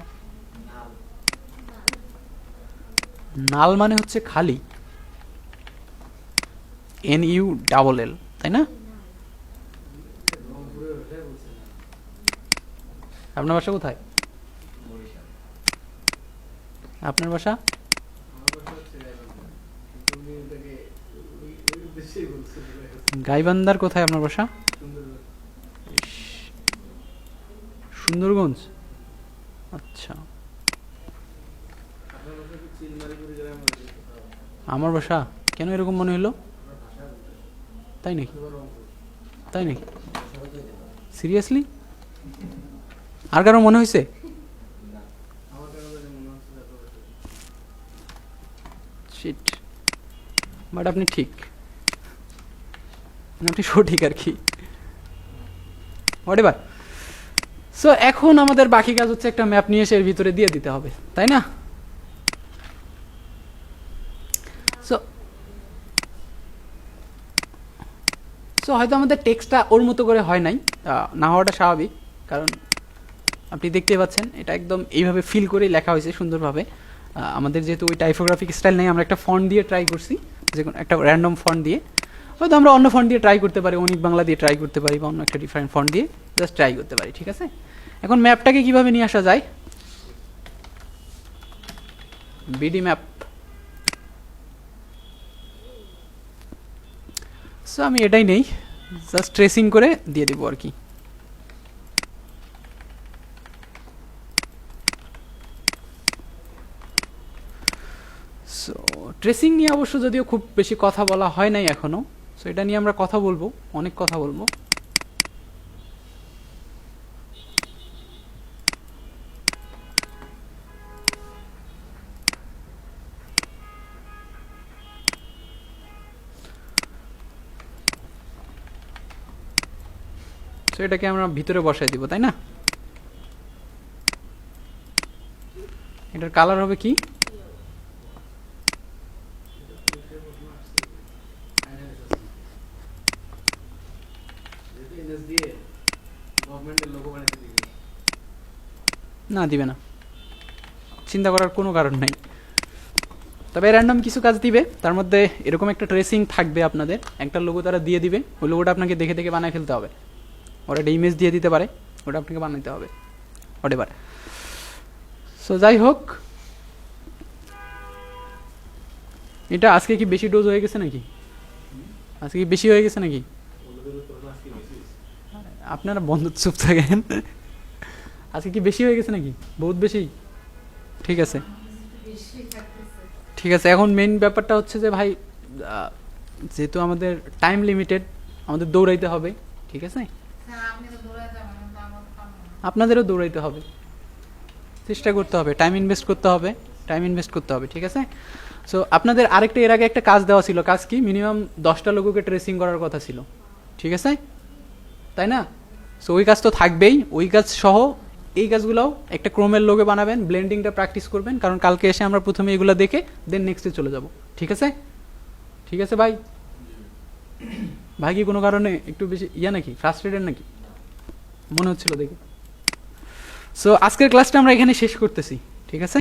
নাল মানে হচ্ছে খালি, NULL, তাই না? আপনার বাসা কোথায়? বরিশাল। আপনার বাসা? গাইবান্ধার কোথায় আপনার বাসা? সুন্দরগঞ্জ, আচ্ছা। আমার বাসা কেন এরকম মনে হলো? তাই নাকি? তাই নাকি? সিরিয়াসলি? আর কারো মনে হয়েছে? শিট, বাট আপনি ঠিক, আপনি সঠিক আর কি, হোয়াটএভার। সো এখন আমাদের বাকি কাজ হচ্ছে একটা ম্যাপ নিয়ে এসে এর ভিতরে দিয়ে দিতে হবে, তাই না? সো সো হয়তো আমাদের টেক্সটটা ওর মতো করে হয় নাই, না হওয়াটা স্বাভাবিক, কারণ আপনি দেখতে পাচ্ছেন এটা একদম এইভাবে ফিল করে লেখা হয়েছে সুন্দরভাবে। আমাদের যেহেতু ওই টাইপোগ্রাফিক স্টাইল নেই, আমরা একটা ফন্ট দিয়ে ট্রাই করছি, যে কোনো একটা র্যান্ডম ফন্ট দিয়ে। হয়তো আমরা অন্য ফন্ট দিয়ে ট্রাই করতে পারি, অনিক বাংলা দিয়ে ট্রাই করতে পারি, বা অন্য একটা ডিফারেন্ট ফন্ট দিয়ে জাস্ট ট্রাই করতে পারি, ঠিক আছে। এখন ম্যাপটাকে কিভাবে নিয়ে আসা যায়, বিডি ম্যাপ। সো আমি এটাই নেই, জাস্ট ট্রেসিং করে দিয়ে দেবো আর কি। সো ট্রেসিং নিয়ে অবশ্য যদিও খুব বেশি কথা বলা হয় নাই এখনো, সো এটা নিয়ে আমরা কথা বলবো, অনেক কথা বলবো। সো এটাকে আমরা ভিতরে বসাই দিব, তাই না? এটার কালার হবে কি? না, দিবে না, চিন্তা করার কোনো কারণ নাই। তবে র্যান্ডম কিছু কাজ দিবে, তার মধ্যে এরকম একটা ট্রেসিং থাকবে আপনাদের, একটা লোগো তারা দিয়ে দিবে, ওই লোগোটা আপনাকে দেখে দেখে বানায় ফেলতে হবে। ওরা একটা ইমেজ দিয়ে দিতে পারে, ওটা আপনাকে বানাইতে হবে, হোয়াটএভার। সো যাই হোক, এটা আজকে কি বেশি ডোজ হয়ে গেছে নাকি? আজকে কি বেশি হয়ে গেছে নাকি? আপনারা বন্ধ চুপ থাকেন। আজকে কি বেশি হয়ে গেছে নাকি? বহুত বেশি? ঠিক আছে, ঠিক আছে। এখন মেইন ব্যাপারটা হচ্ছে যে ভাই, যেহেতু আমাদের টাইম লিমিটেড, আমাদের দৌড়াইতে হবে, ঠিক আছে। আপনাদেরও দৌড়াইতে হবে, চেষ্টা করতে হবে, টাইম ইনভেস্ট করতে হবে, টাইম ইনভেস্ট করতে হবে, ঠিক আছে। সো আপনাদের আরেকটা এর আগে একটা কাজ দেওয়া ছিল, কাজ কি? মিনিমাম 10টা লোগোকে ট্রেসিং করার কথা ছিল, ঠিক আছে, তাই না? সো ওই কাজ তো থাকবেই, ওই কাজ সহ এই কাজগুলোও একটা ক্রোমের লোগো বানাবেন, ব্লেন্ডিংটা প্র্যাকটিস করবেন, কারণ কালকে এসে আমরা প্রথমে এগুলো দেখে দেন নেক্সটে চলে যাব, ঠিক আছে। ঠিক আছে ভাই, ভাই কি কোনো কারণে একটু বেশি নাকি ফ্রাস্ট্রেটেড নাকি মনে হচ্ছিল দেখে? সো আজকের ক্লাসটা আমরা এখানে শেষ করতেছি, ঠিক আছে।